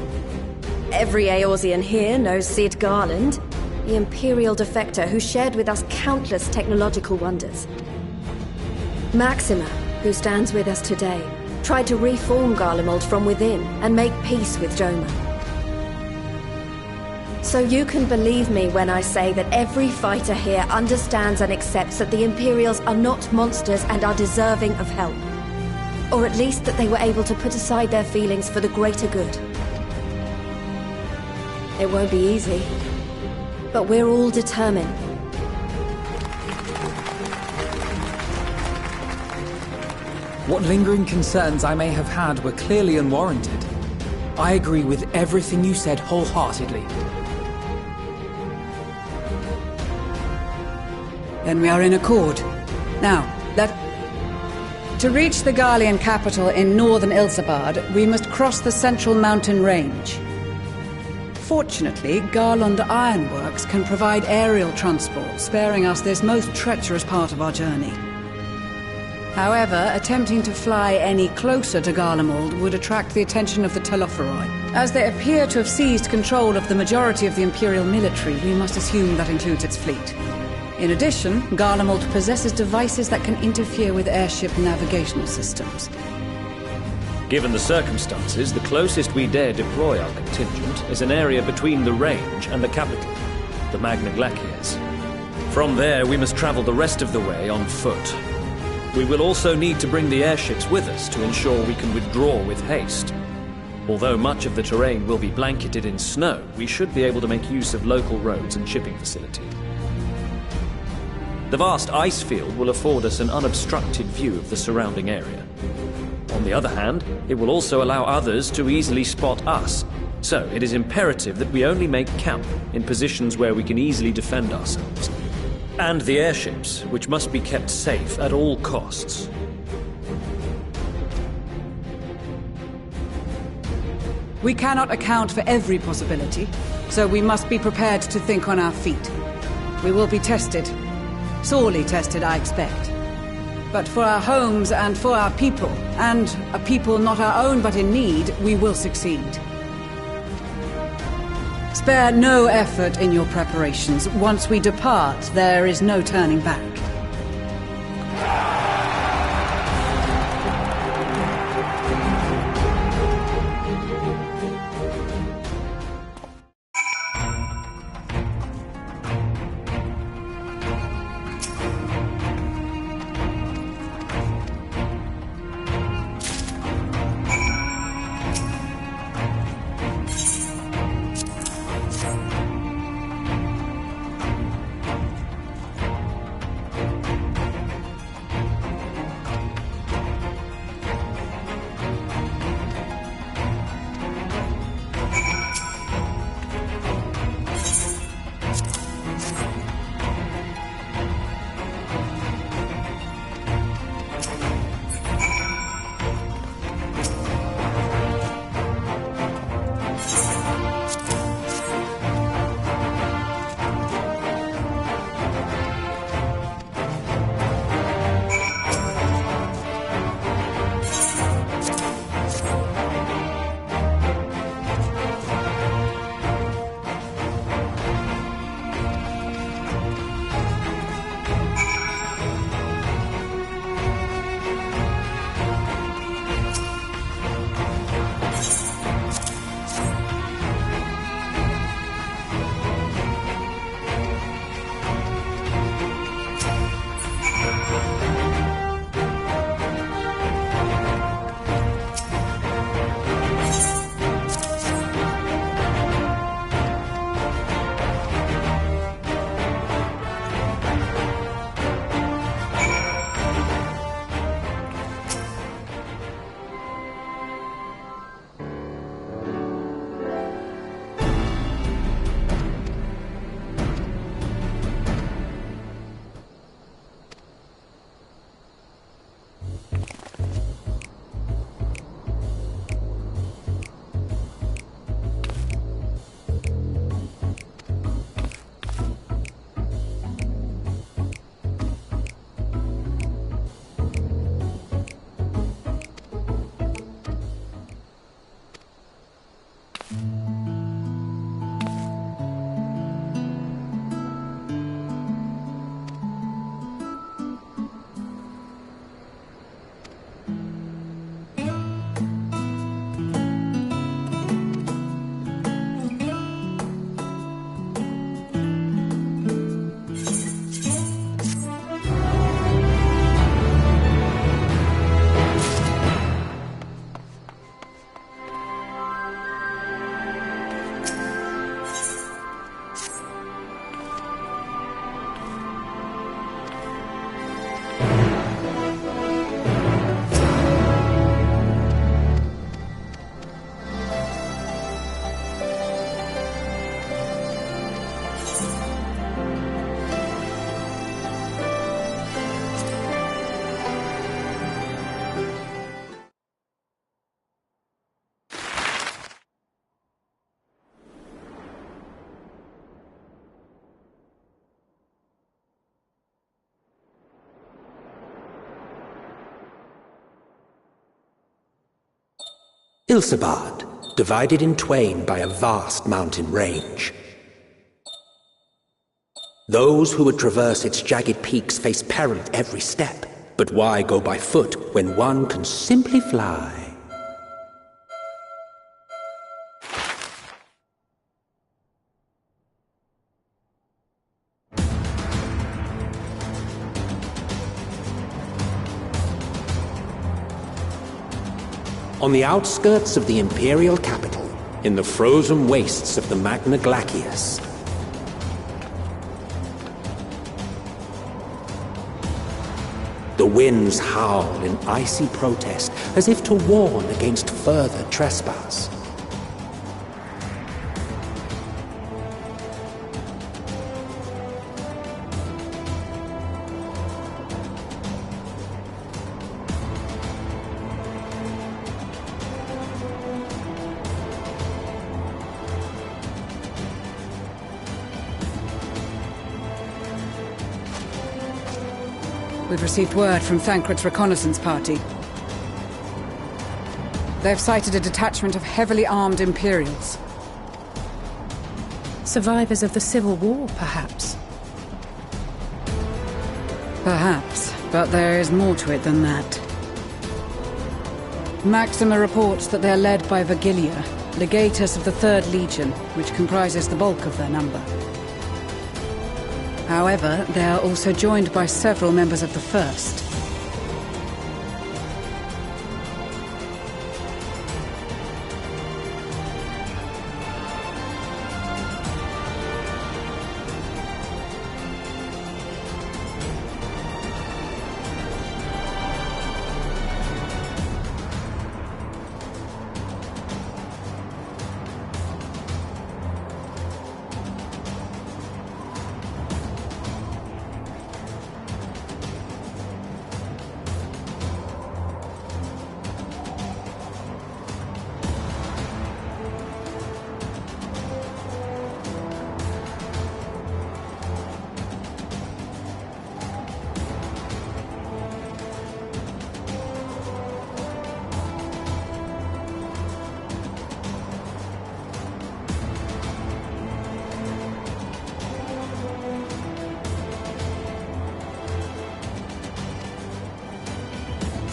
Every Eorzean here knows Cid Garland, the Imperial defector who shared with us countless technological wonders. Maxima, who stands with us today, tried to reform Garlemald from within and make peace with Doma. So you can believe me when I say that every fighter here understands and accepts that the Imperials are not monsters and are deserving of help. Or at least that they were able to put aside their feelings for the greater good. It won't be easy, but we're all determined. What lingering concerns I may have had were clearly unwarranted. I agree with everything you said wholeheartedly. Then we are in accord. Now, to reach the Garlean capital in northern Ilsabard, we must cross the central mountain range. Fortunately, Garland Ironworks can provide aerial transport, sparing us this most treacherous part of our journey. However, attempting to fly any closer to Garlemald would attract the attention of the Telophoroi. As they appear to have seized control of the majority of the Imperial military, we must assume that includes its fleet. In addition, Garlemald possesses devices that can interfere with airship navigational systems. Given the circumstances, the closest we dare deploy our contingent is an area between the range and the capital, the Magna Glaciers. From there, we must travel the rest of the way on foot. We will also need to bring the airships with us to ensure we can withdraw with haste. Although much of the terrain will be blanketed in snow, we should be able to make use of local roads and shipping facilities. The vast ice field will afford us an unobstructed view of the surrounding area. On the other hand, it will also allow others to easily spot us, so it is imperative that we only make camp in positions where we can easily defend ourselves. And the airships, which must be kept safe at all costs. We cannot account for every possibility, so we must be prepared to think on our feet. We will be tested. Sorely tested, I expect. But for our homes and for our people, and a people not our own but in need, we will succeed. Spare no effort in your preparations. Once we depart, there is no turning back. Ilsabard, divided in twain by a vast mountain range. Those who would traverse its jagged peaks face peril at every step. But why go by foot when one can simply fly? On the outskirts of the Imperial capital, in the frozen wastes of the Magna Glacius, the winds howl in icy protest, as if to warn against further trespass. We've received word from Thancred's reconnaissance party. They've sighted a detachment of heavily armed Imperials. Survivors of the Civil War, perhaps? Perhaps, but there is more to it than that. Maxima reports that they're led by Vergilia, legatus of the 3rd Legion, which comprises the bulk of their number. However, they are also joined by several members of the 1st.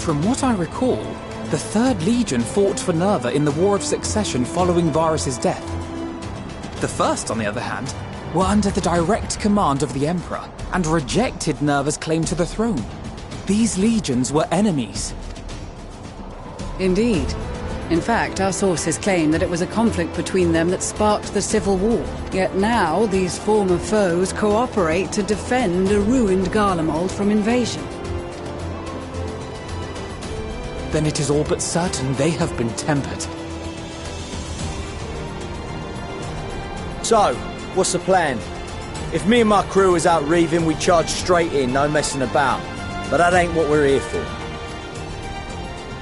From what I recall, the 3rd Legion fought for Nerva in the War of Succession following Varus' death. The 1st, on the other hand, were under the direct command of the Emperor and rejected Nerva's claim to the throne. These legions were enemies. Indeed. In fact, our sources claim that it was a conflict between them that sparked the Civil War. Yet now, these former foes cooperate to defend a ruined Garlemald from invasion. Then it is all but certain they have been tempered. So, what's the plan? If me and my crew is out reaving, we charge straight in, no messing about. But that ain't what we're here for.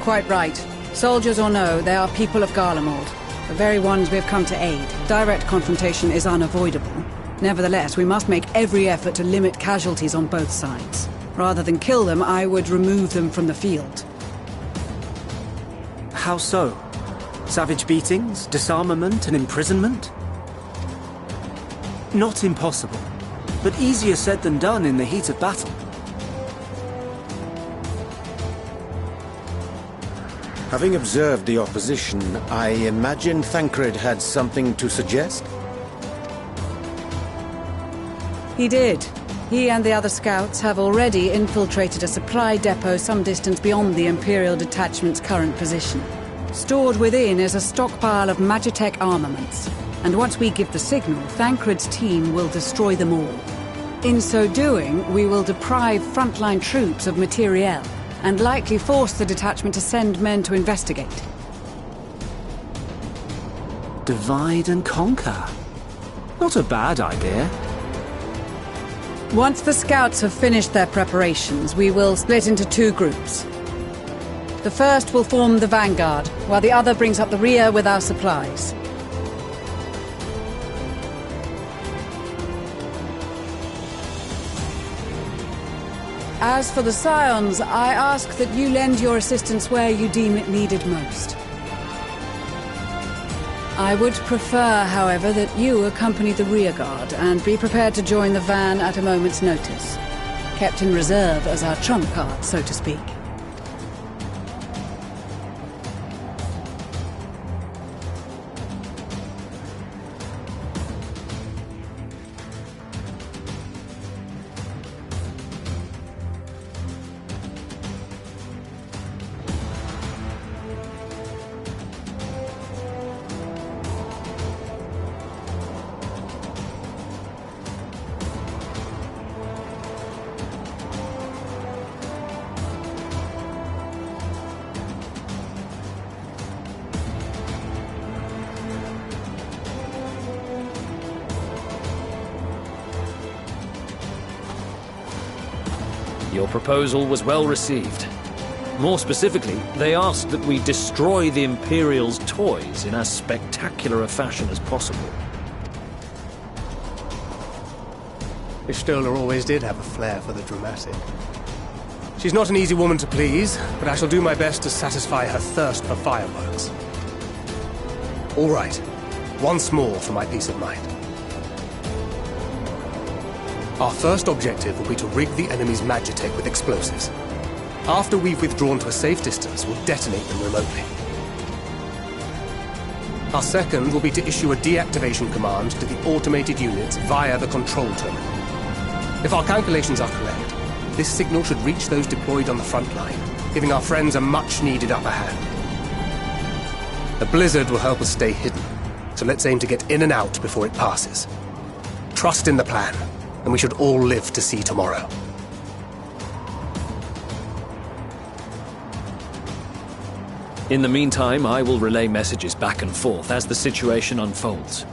Quite right. Soldiers or no, they are people of Garlemald. The very ones we have come to aid. Direct confrontation is unavoidable. Nevertheless, we must make every effort to limit casualties on both sides. Rather than kill them, I would remove them from the field. How so? Savage beatings, disarmament, and imprisonment? Not impossible, but easier said than done in the heat of battle. Having observed the opposition, I imagine Thancred had something to suggest? He did. He and the other scouts have already infiltrated a supply depot some distance beyond the Imperial Detachment's current position. Stored within is a stockpile of Magitech armaments, and once we give the signal, Thancred's team will destroy them all. In so doing, we will deprive frontline troops of materiel, and likely force the detachment to send men to investigate. Divide and conquer. Not a bad idea. Once the scouts have finished their preparations, we will split into two groups. The first will form the vanguard, while the other brings up the rear with our supplies. As for the Scions, I ask that you lend your assistance where you deem it needed most. I would prefer, however, that you accompany the rearguard and be prepared to join the van at a moment's notice. Kept in reserve as our trump card, so to speak. Your proposal was well received. More specifically, they asked that we destroy the Imperial's toys in as spectacular a fashion as possible. Ishtola always did have a flair for the dramatic. She's not an easy woman to please, but I shall do my best to satisfy her thirst for fireworks. All right. Once more for my peace of mind. Our first objective will be to rig the enemy's Magitech with explosives. After we've withdrawn to a safe distance, we'll detonate them remotely. Our second will be to issue a deactivation command to the automated units via the control terminal. If our calculations are correct, this signal should reach those deployed on the front line, giving our friends a much-needed upper hand. The blizzard will help us stay hidden, so let's aim to get in and out before it passes. Trust in the plan, and we should all live to see tomorrow. In the meantime, I will relay messages back and forth as the situation unfolds.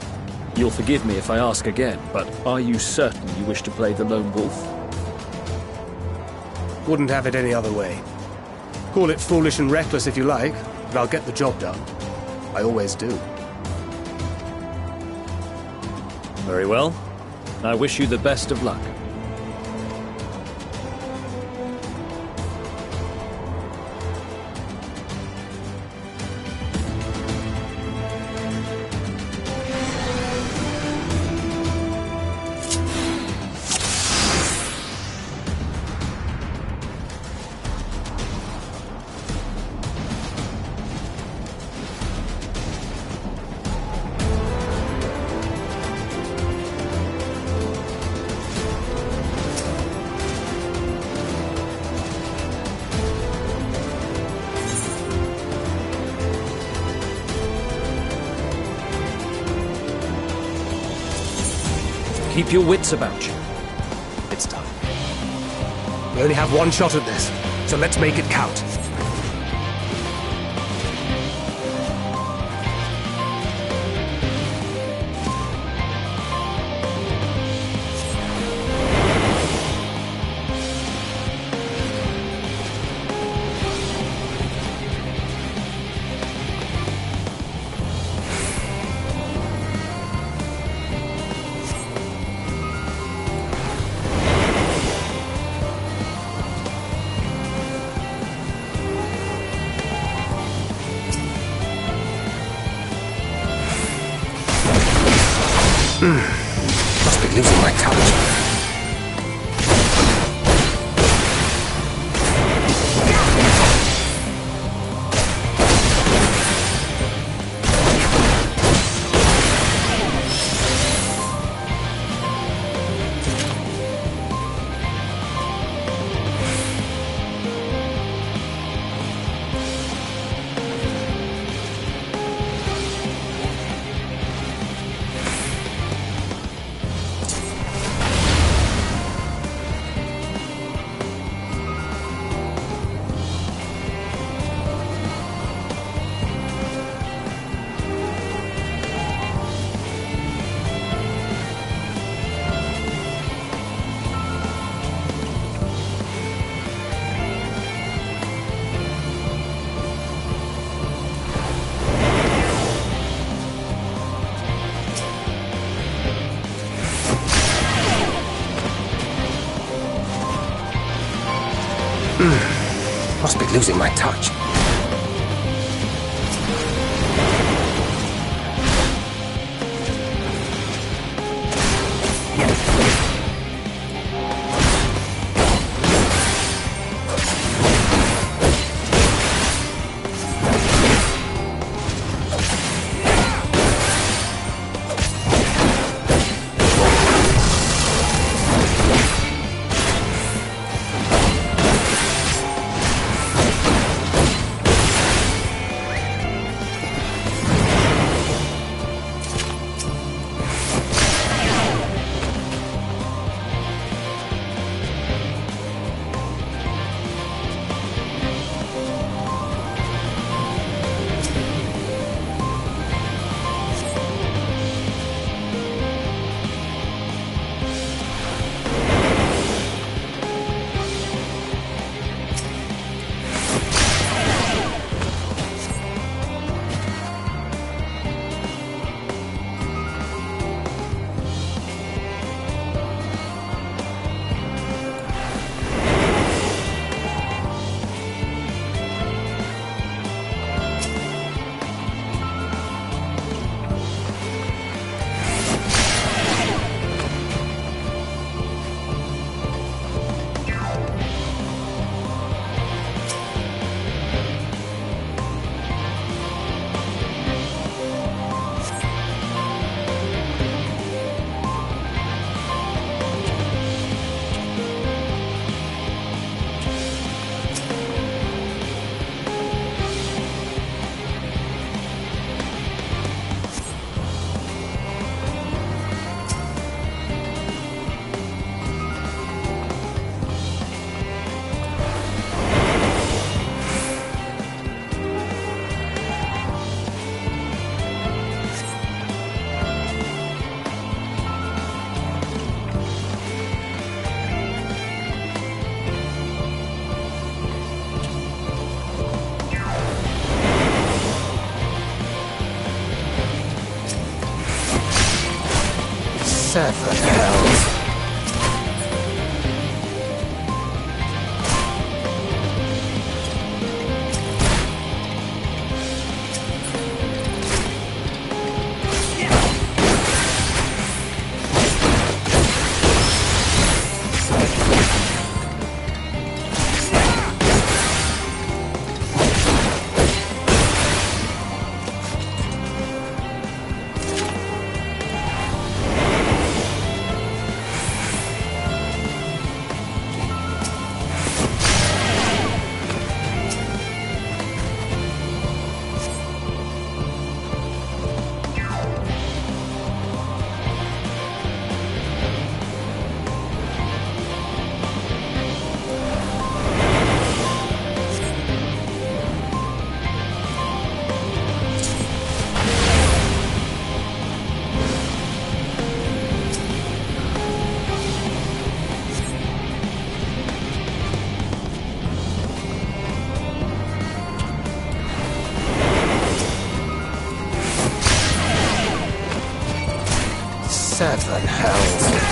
You'll forgive me if I ask again, but are you certain you wish to play the lone wolf? Wouldn't have it any other way. Call it foolish and reckless if you like, but I'll get the job done. I always do. Very well. I wish you the best of luck. Keep your wits about you. It's done. We only have one shot at this, so let's make it count. Must be losing my touch. Must be losing my touch. Seven hells. Seven hells.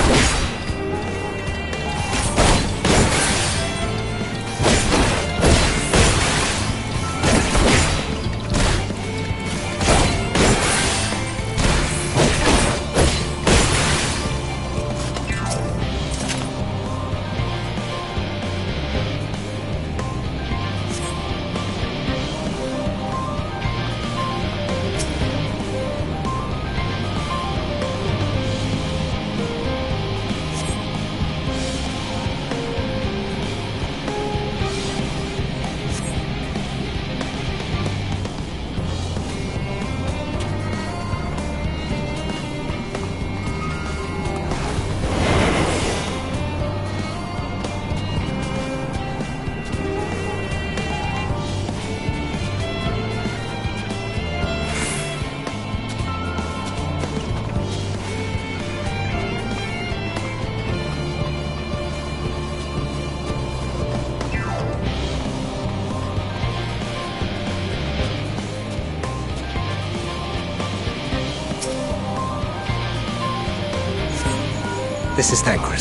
This is Thancred.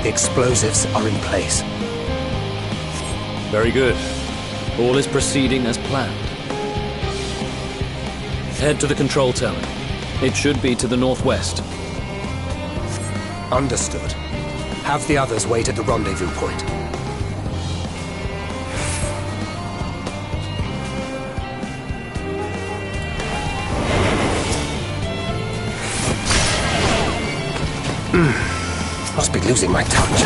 The explosives are in place. Very good. All is proceeding as planned. Head to the control tower. It should be to the northwest. Understood. Have the others wait at the rendezvous point. Must be losing my touch.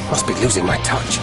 Must be losing my touch.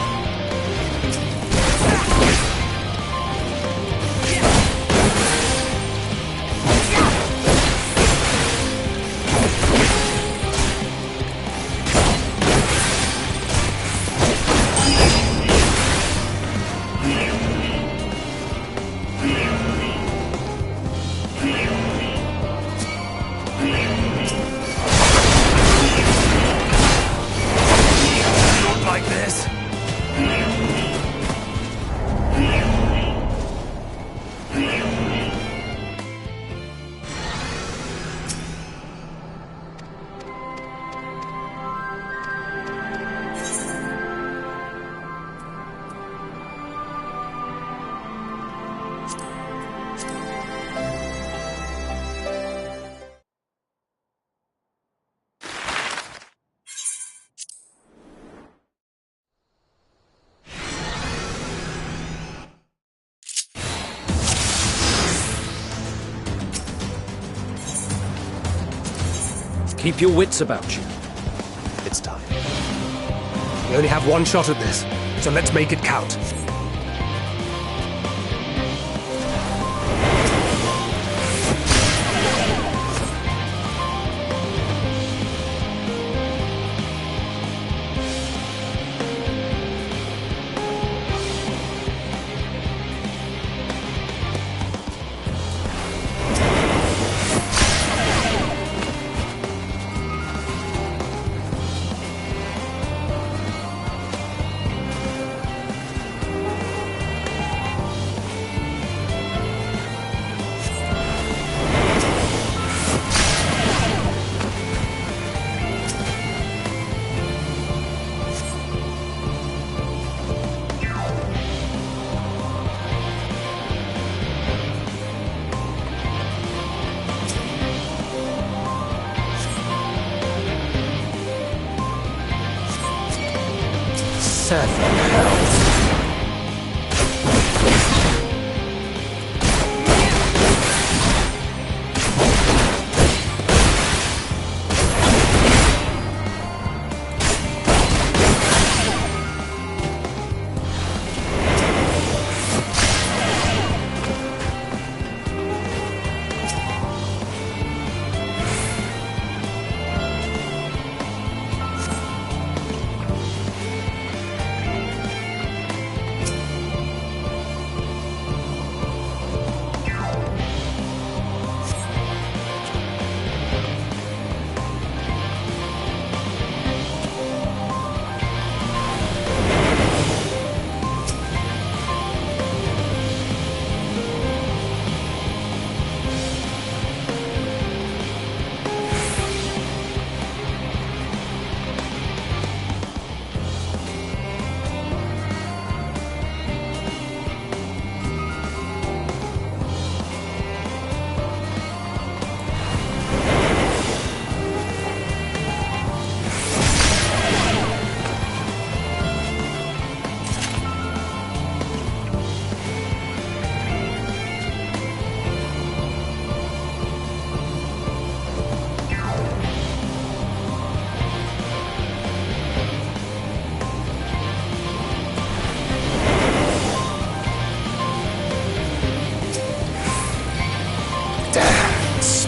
Keep your wits about you. It's time. We only have one shot at this, so let's make it count.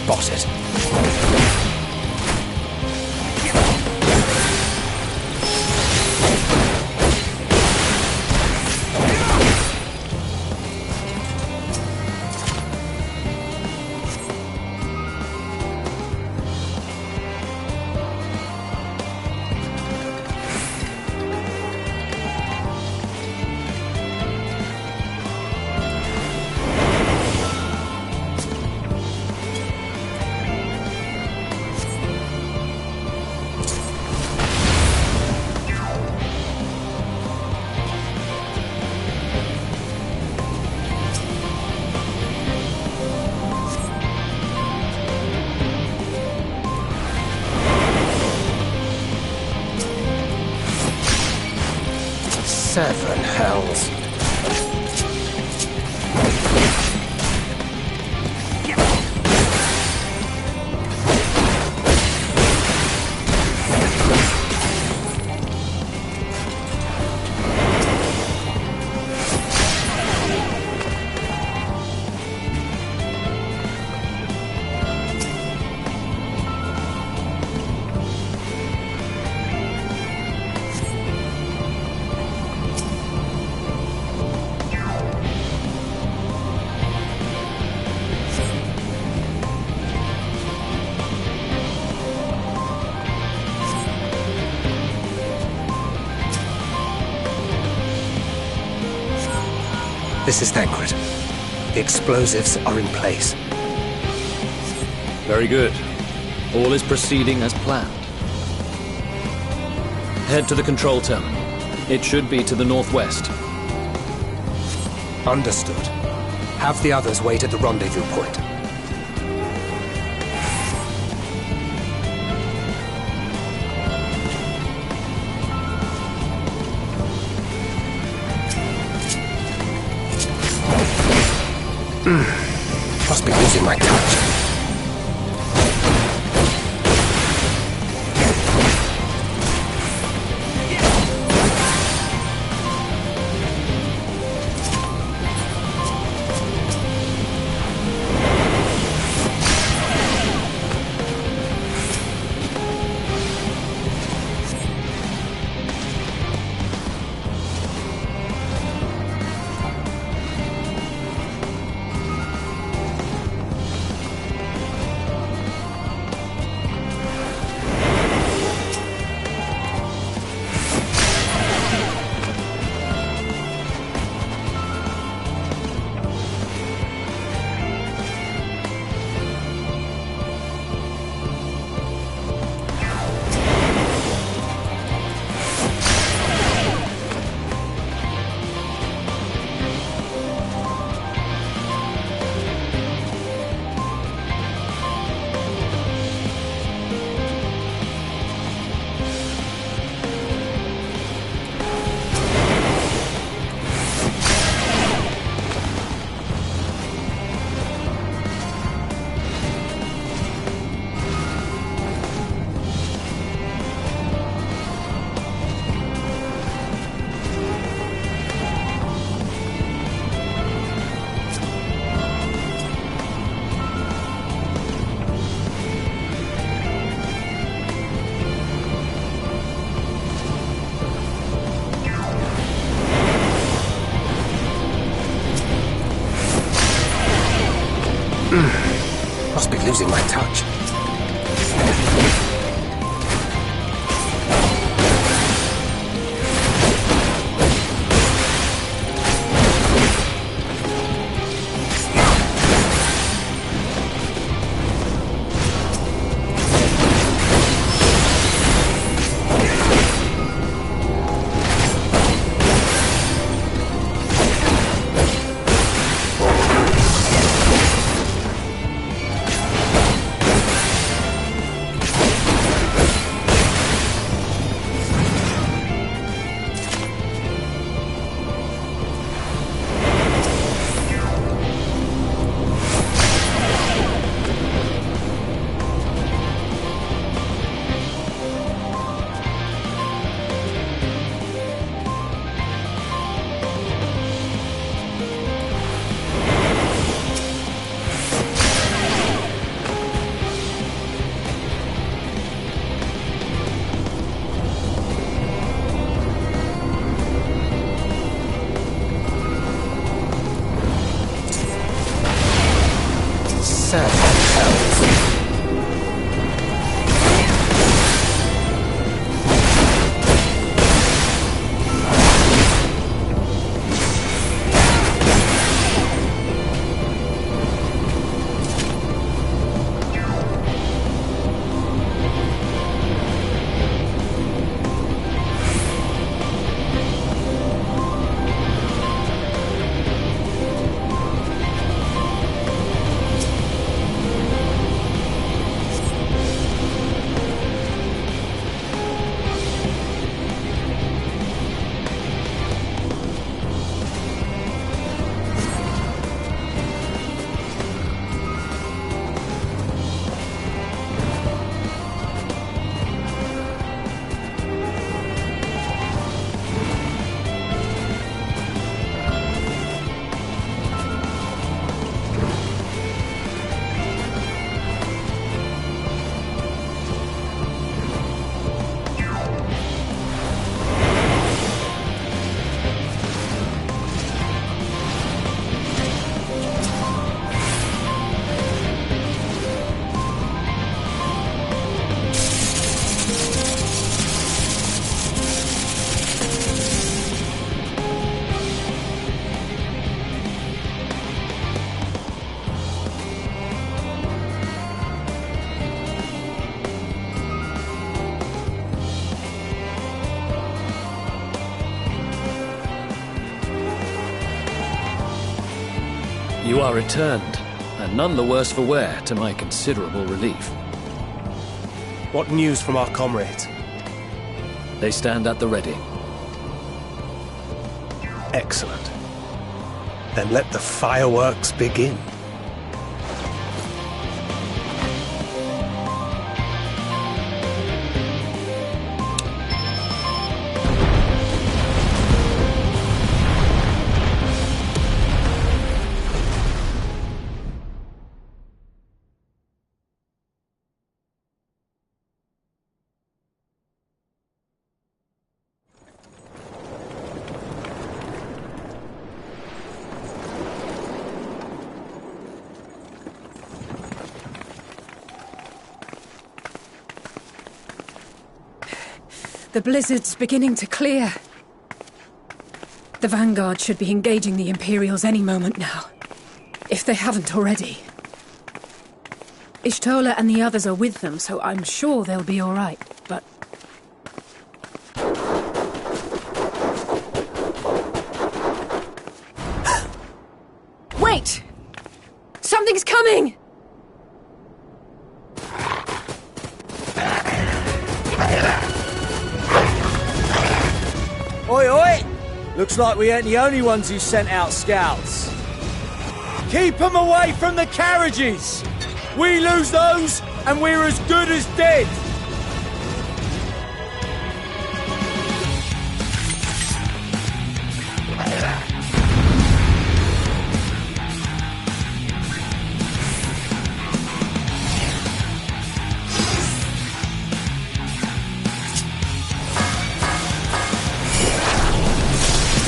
spotted. Seven hells. This is Thancred. The explosives are in place. Very good. All is proceeding as planned. Head to the control terminal. It should be to the northwest. Understood. Have the others wait at the rendezvous point. Must be losing my touch. Must be losing my touch. said, elves. You are returned, and none the worse for wear, to my considerable relief. What news from our comrades? They stand at the ready. Excellent. Then let the fireworks begin. The blizzard's beginning to clear. The Vanguard should be engaging the Imperials any moment now, if they haven't already. Ishtola and the others are with them, so I'm sure they'll be all right, but... Wait! Something's coming! Oi, oi! Looks like we ain't the only ones who sent out scouts. Keep them away from the carriages! We lose those, and we're as good as dead!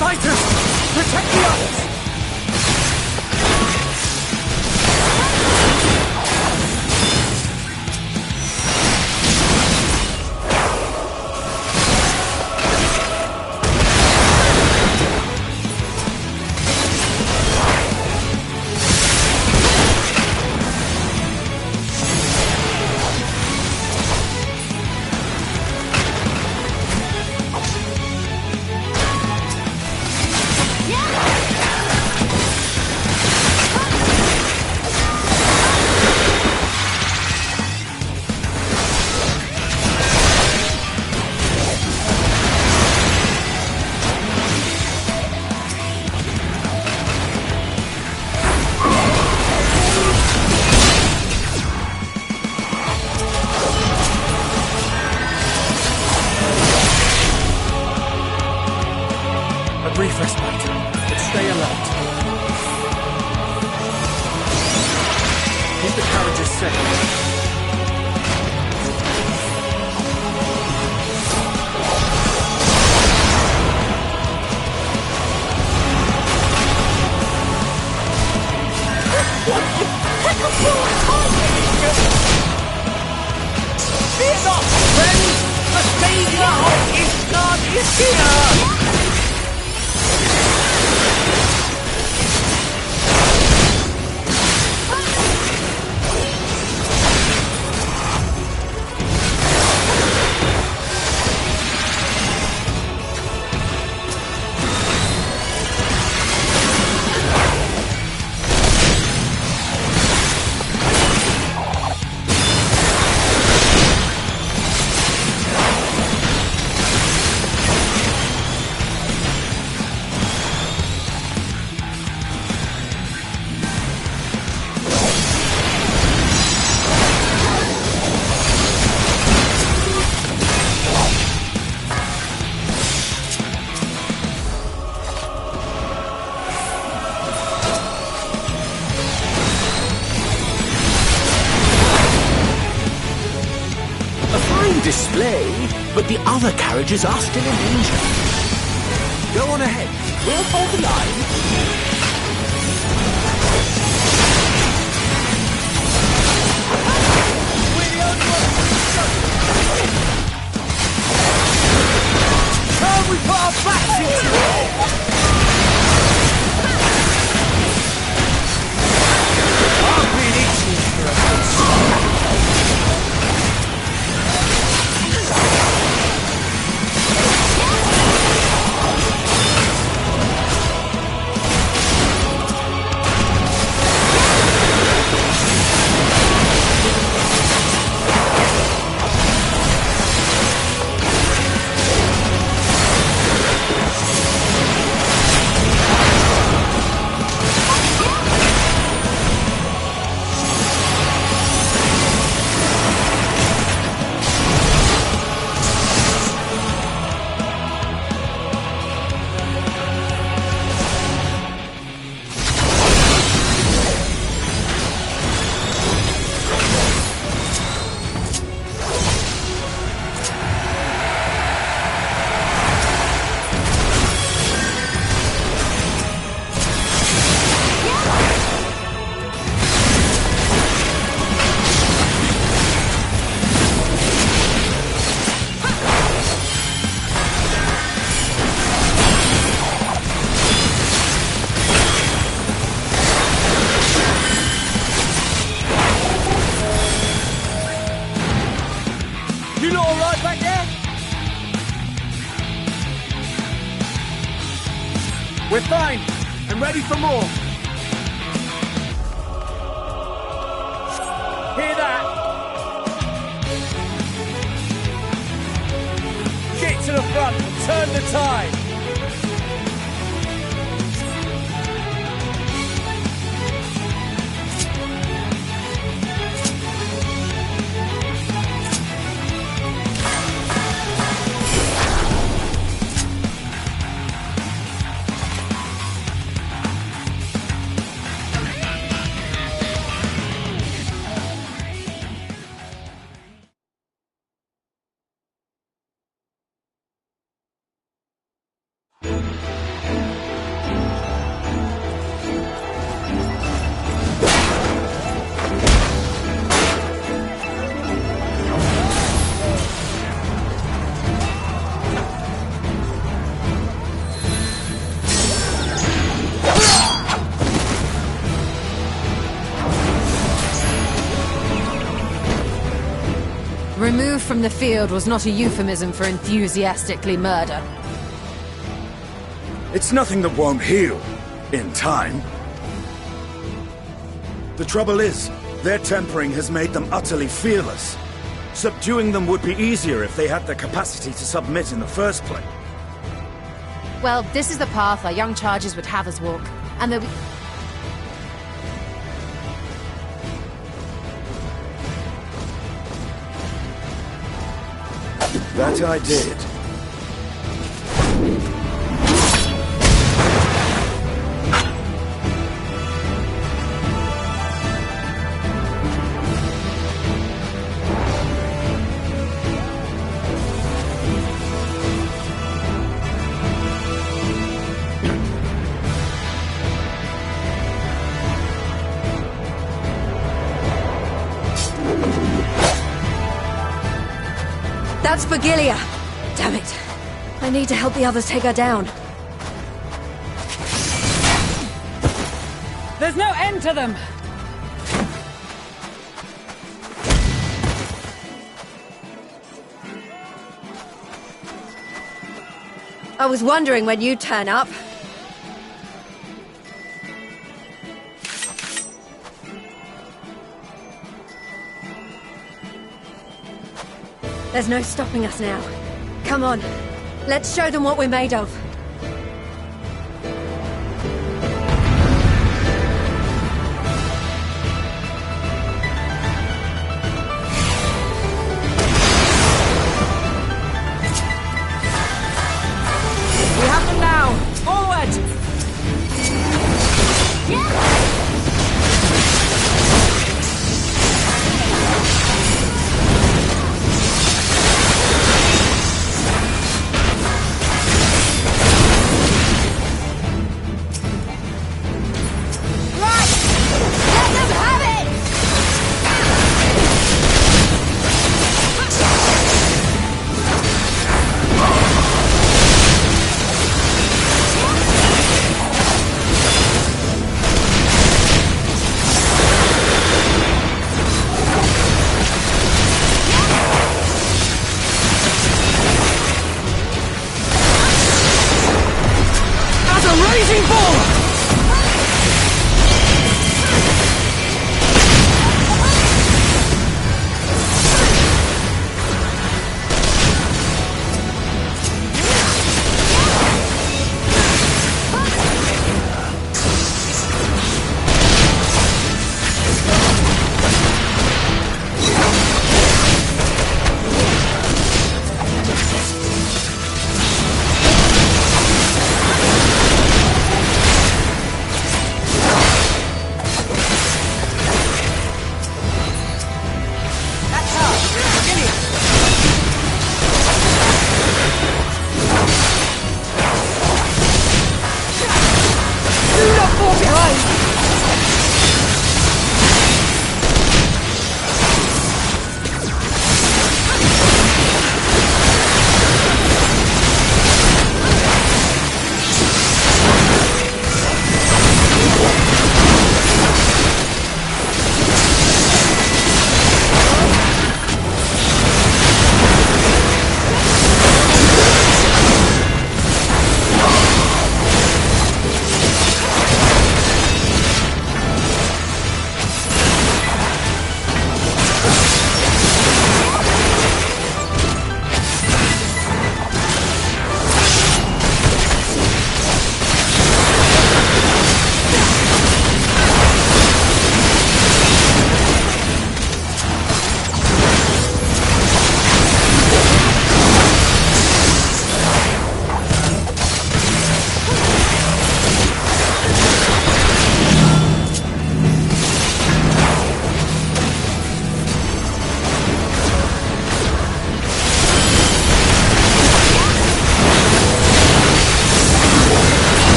Fighters! Protect the others! A brief respite, but stay alert. Keep the carriages safe. Fear not, friends! The savior of Ishgard is here! Display, but the other carriages are still in danger. Go on ahead. We'll hold the line. We're the only ones Turn, we put our backs into it! I've been itching for a good start. We're fine, and ready for more. Hear that? Get to the front and turn the tide. Removed from the field was not a euphemism for enthusiastically murder. It's nothing that won't heal, in time. The trouble is, their tempering has made them utterly fearless. Subduing them would be easier if they had the capacity to submit in the first place. Well, this is the path our young charges would have us walk, and there'll be... That I did. That's Vigilia! Damn it. I need to help the others take her down. There's no end to them! I was wondering when you'd turn up. There's no stopping us now. Come on, let's show them what we're made of. We have them now! Forward!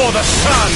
before the sun!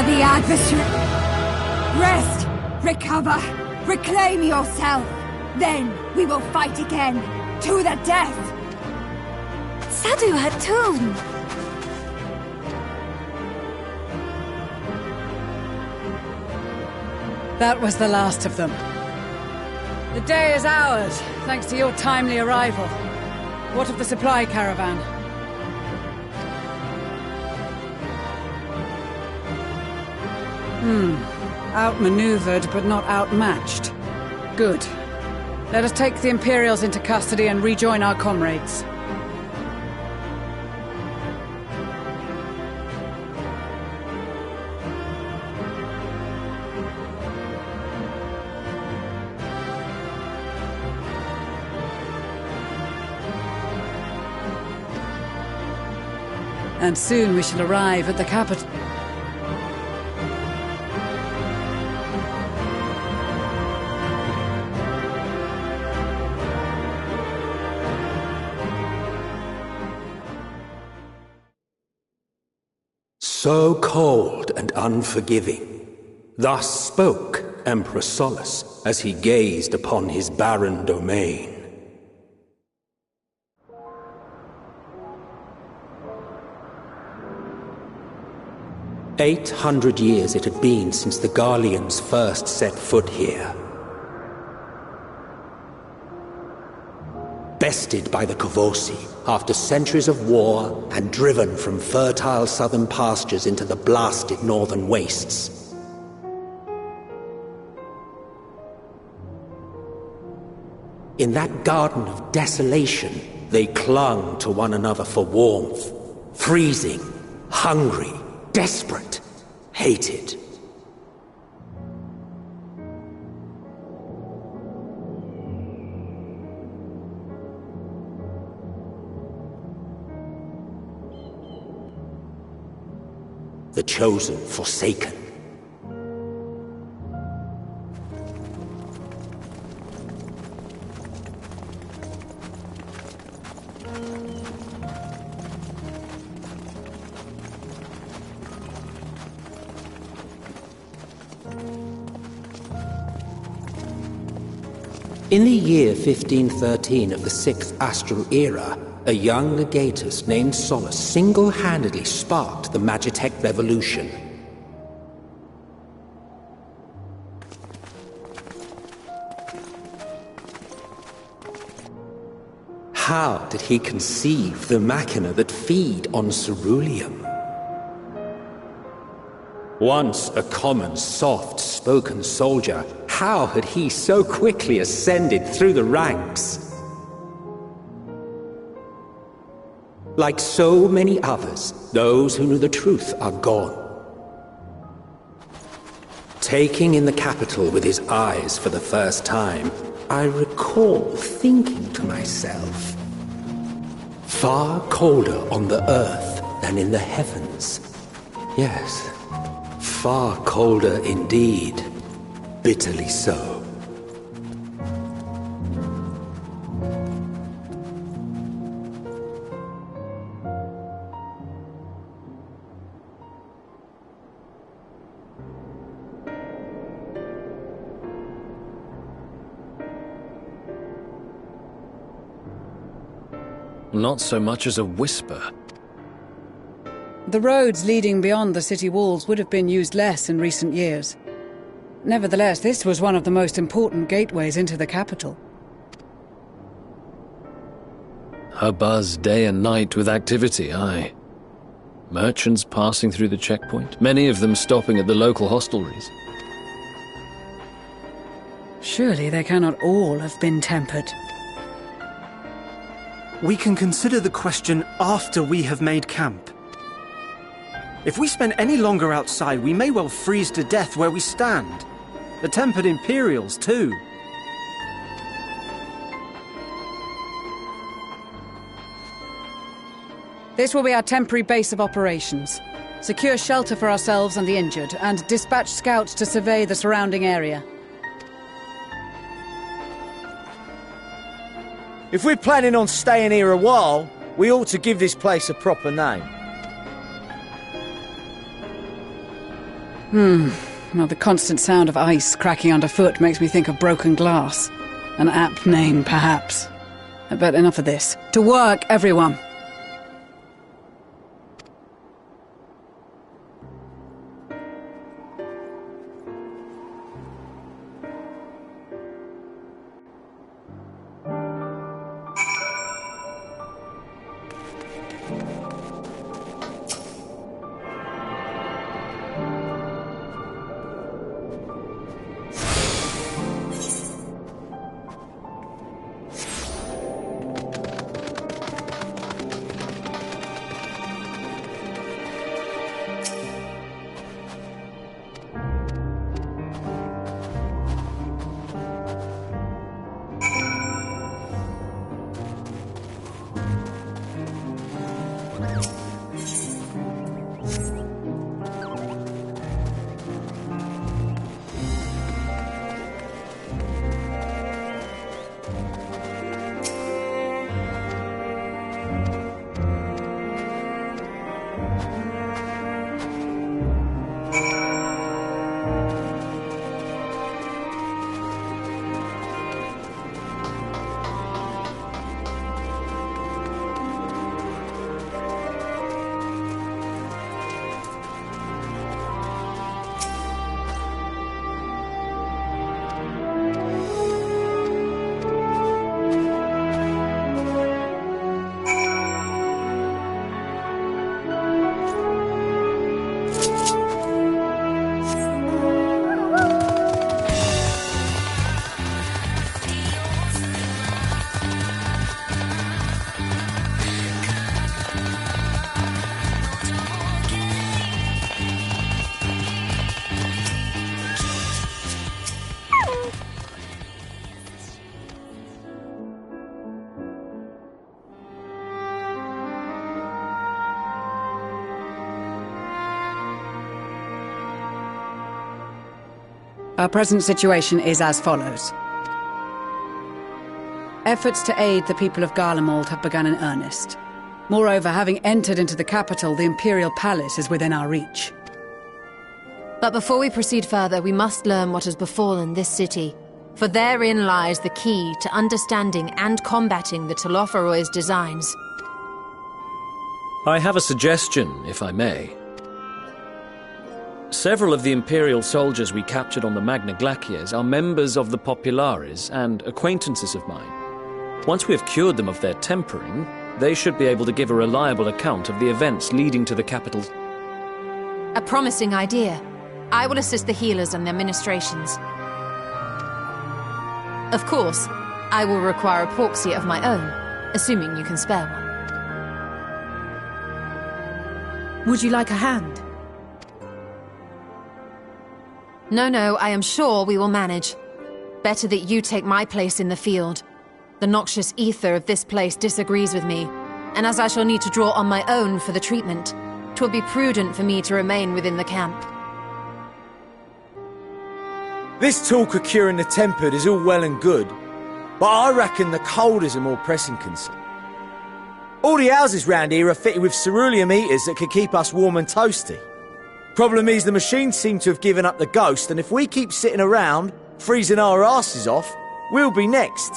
The adversary. Rest, recover, reclaim yourself. Then we will fight again, to the death. Sadu Hatun! That was the last of them. The day is ours, thanks to your timely arrival. What of the supply caravan? Outmaneuvered, but not outmatched. Good. Let us take the Imperials into custody and rejoin our comrades. And soon we shall arrive at the capital. So cold and unforgiving. Thus spoke Emperor Solus as he gazed upon his barren domain. "800 years it had been since the Garleans first set foot here. Bested by the Kavosi after centuries of war and driven from fertile southern pastures into the blasted northern wastes. In that garden of desolation, they clung to one another for warmth, freezing, hungry, desperate, hated. The chosen forsaken. In the year 1513 of the 6th Astral Era, a young legatus named Solus single-handedly sparked the Magitech Revolution. How did he conceive the machina that feed on ceruleum? Once a common, soft-spoken soldier, how had he so quickly ascended through the ranks? Like so many others, those who knew the truth are gone. Taking in the capital with his eyes for the first time, I recall thinking to myself, far colder on the earth than in the heavens. Yes, far colder indeed. Bitterly so. Not so much as a whisper. The roads leading beyond the city walls would have been used less in recent years. Nevertheless, this was one of the most important gateways into the capital. A buzz day and night with activity, aye. Merchants passing through the checkpoint, many of them stopping at the local hostelries. Surely they cannot all have been tempered. We can consider the question after we have made camp. If we spend any longer outside, we may well freeze to death where we stand. The tempered Imperials, too. This will be our temporary base of operations. Secure shelter for ourselves and the injured, and dispatch scouts to survey the surrounding area. If we're planning on staying here a while, we ought to give this place a proper name. Well, the constant sound of ice cracking underfoot makes me think of broken glass. An apt name, perhaps. But enough of this. To work, everyone! Our present situation is as follows. Efforts to aid the people of Garlemald have begun in earnest. Moreover, having entered into the capital, the Imperial Palace is within our reach. But before we proceed further, we must learn what has befallen this city. For therein lies the key to understanding and combating the Telophoroid's designs. I have a suggestion, if I may. Several of the Imperial soldiers we captured on the Magna Glaciers are members of the Populares and acquaintances of mine. Once we have cured them of their tempering, they should be able to give a reliable account of the events leading to the capital's... A promising idea. I will assist the healers and their ministrations. Of course, I will require a proxy of my own, assuming you can spare one. Would you like a hand? No, I am sure we will manage. Better that you take my place in the field. The noxious ether of this place disagrees with me, and as I shall need to draw on my own for the treatment, 'twill be prudent for me to remain within the camp. This talk of curing the tempered is all well and good, but I reckon the cold is a more pressing concern. All the houses round here are fitted with ceruleum heaters that could keep us warm and toasty. Problem is, the machines seem to have given up the ghost, and if we keep sitting around, freezing our asses off, we'll be next.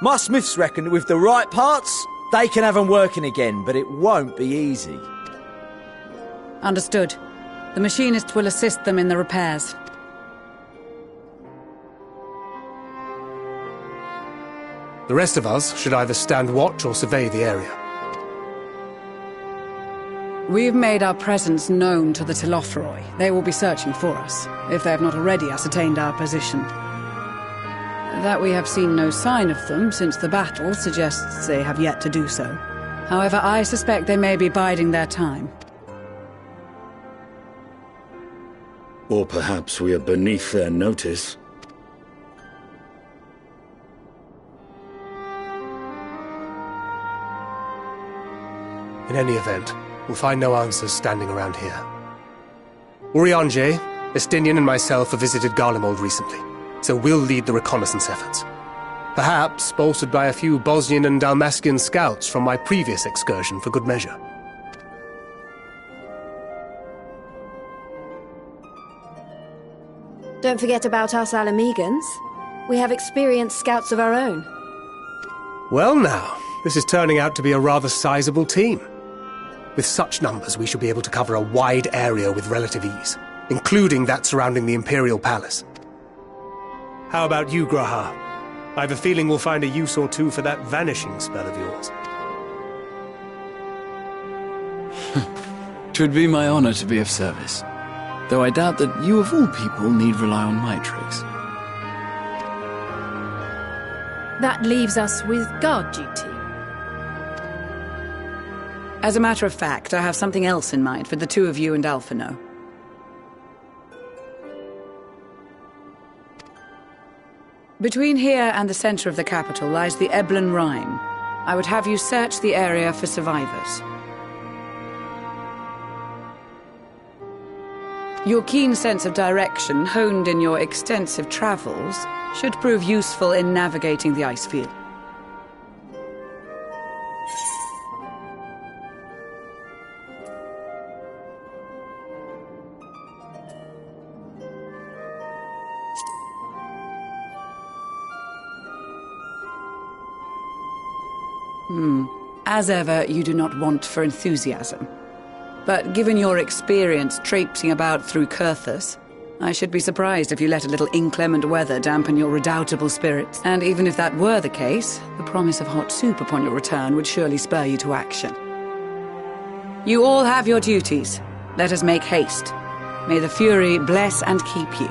My smiths reckon that with the right parts, they can have them working again, but it won't be easy. Understood. The machinist will assist them in the repairs. The rest of us should either stand watch or survey the area. We've made our presence known to the Telothroi. They will be searching for us, if they have not already ascertained our position. That we have seen no sign of them since the battle suggests they have yet to do so. However, I suspect they may be biding their time. Or perhaps we are beneath their notice. In any event, we'll find no answers standing around here. Urianger, Estinian and myself have visited Garlemald recently, so we'll lead the reconnaissance efforts. Perhaps bolstered by a few Bosnian and Dalmascian scouts from my previous excursion for good measure. Don't forget about us Alamegans. We have experienced scouts of our own. Well now, this is turning out to be a rather sizable team. With such numbers, we should be able to cover a wide area with relative ease, including that surrounding the Imperial Palace. How about you, Graha? I have a feeling we'll find a use or two for that vanishing spell of yours. Twould be my honor to be of service, though I doubt that you of all people need rely on my tricks. That leaves us with guard duty. As a matter of fact, I have something else in mind for the two of you and Alphino. Between here and the center of the capital lies the Eblan Rhine. I would have you search the area for survivors. Your keen sense of direction, honed in your extensive travels, should prove useful in navigating the ice field. As ever, you do not want for enthusiasm. But given your experience traipsing about through Kurthus, I should be surprised if you let a little inclement weather dampen your redoubtable spirits. And even if that were the case, the promise of hot soup upon your return would surely spur you to action. You all have your duties. Let us make haste. May the Fury bless and keep you.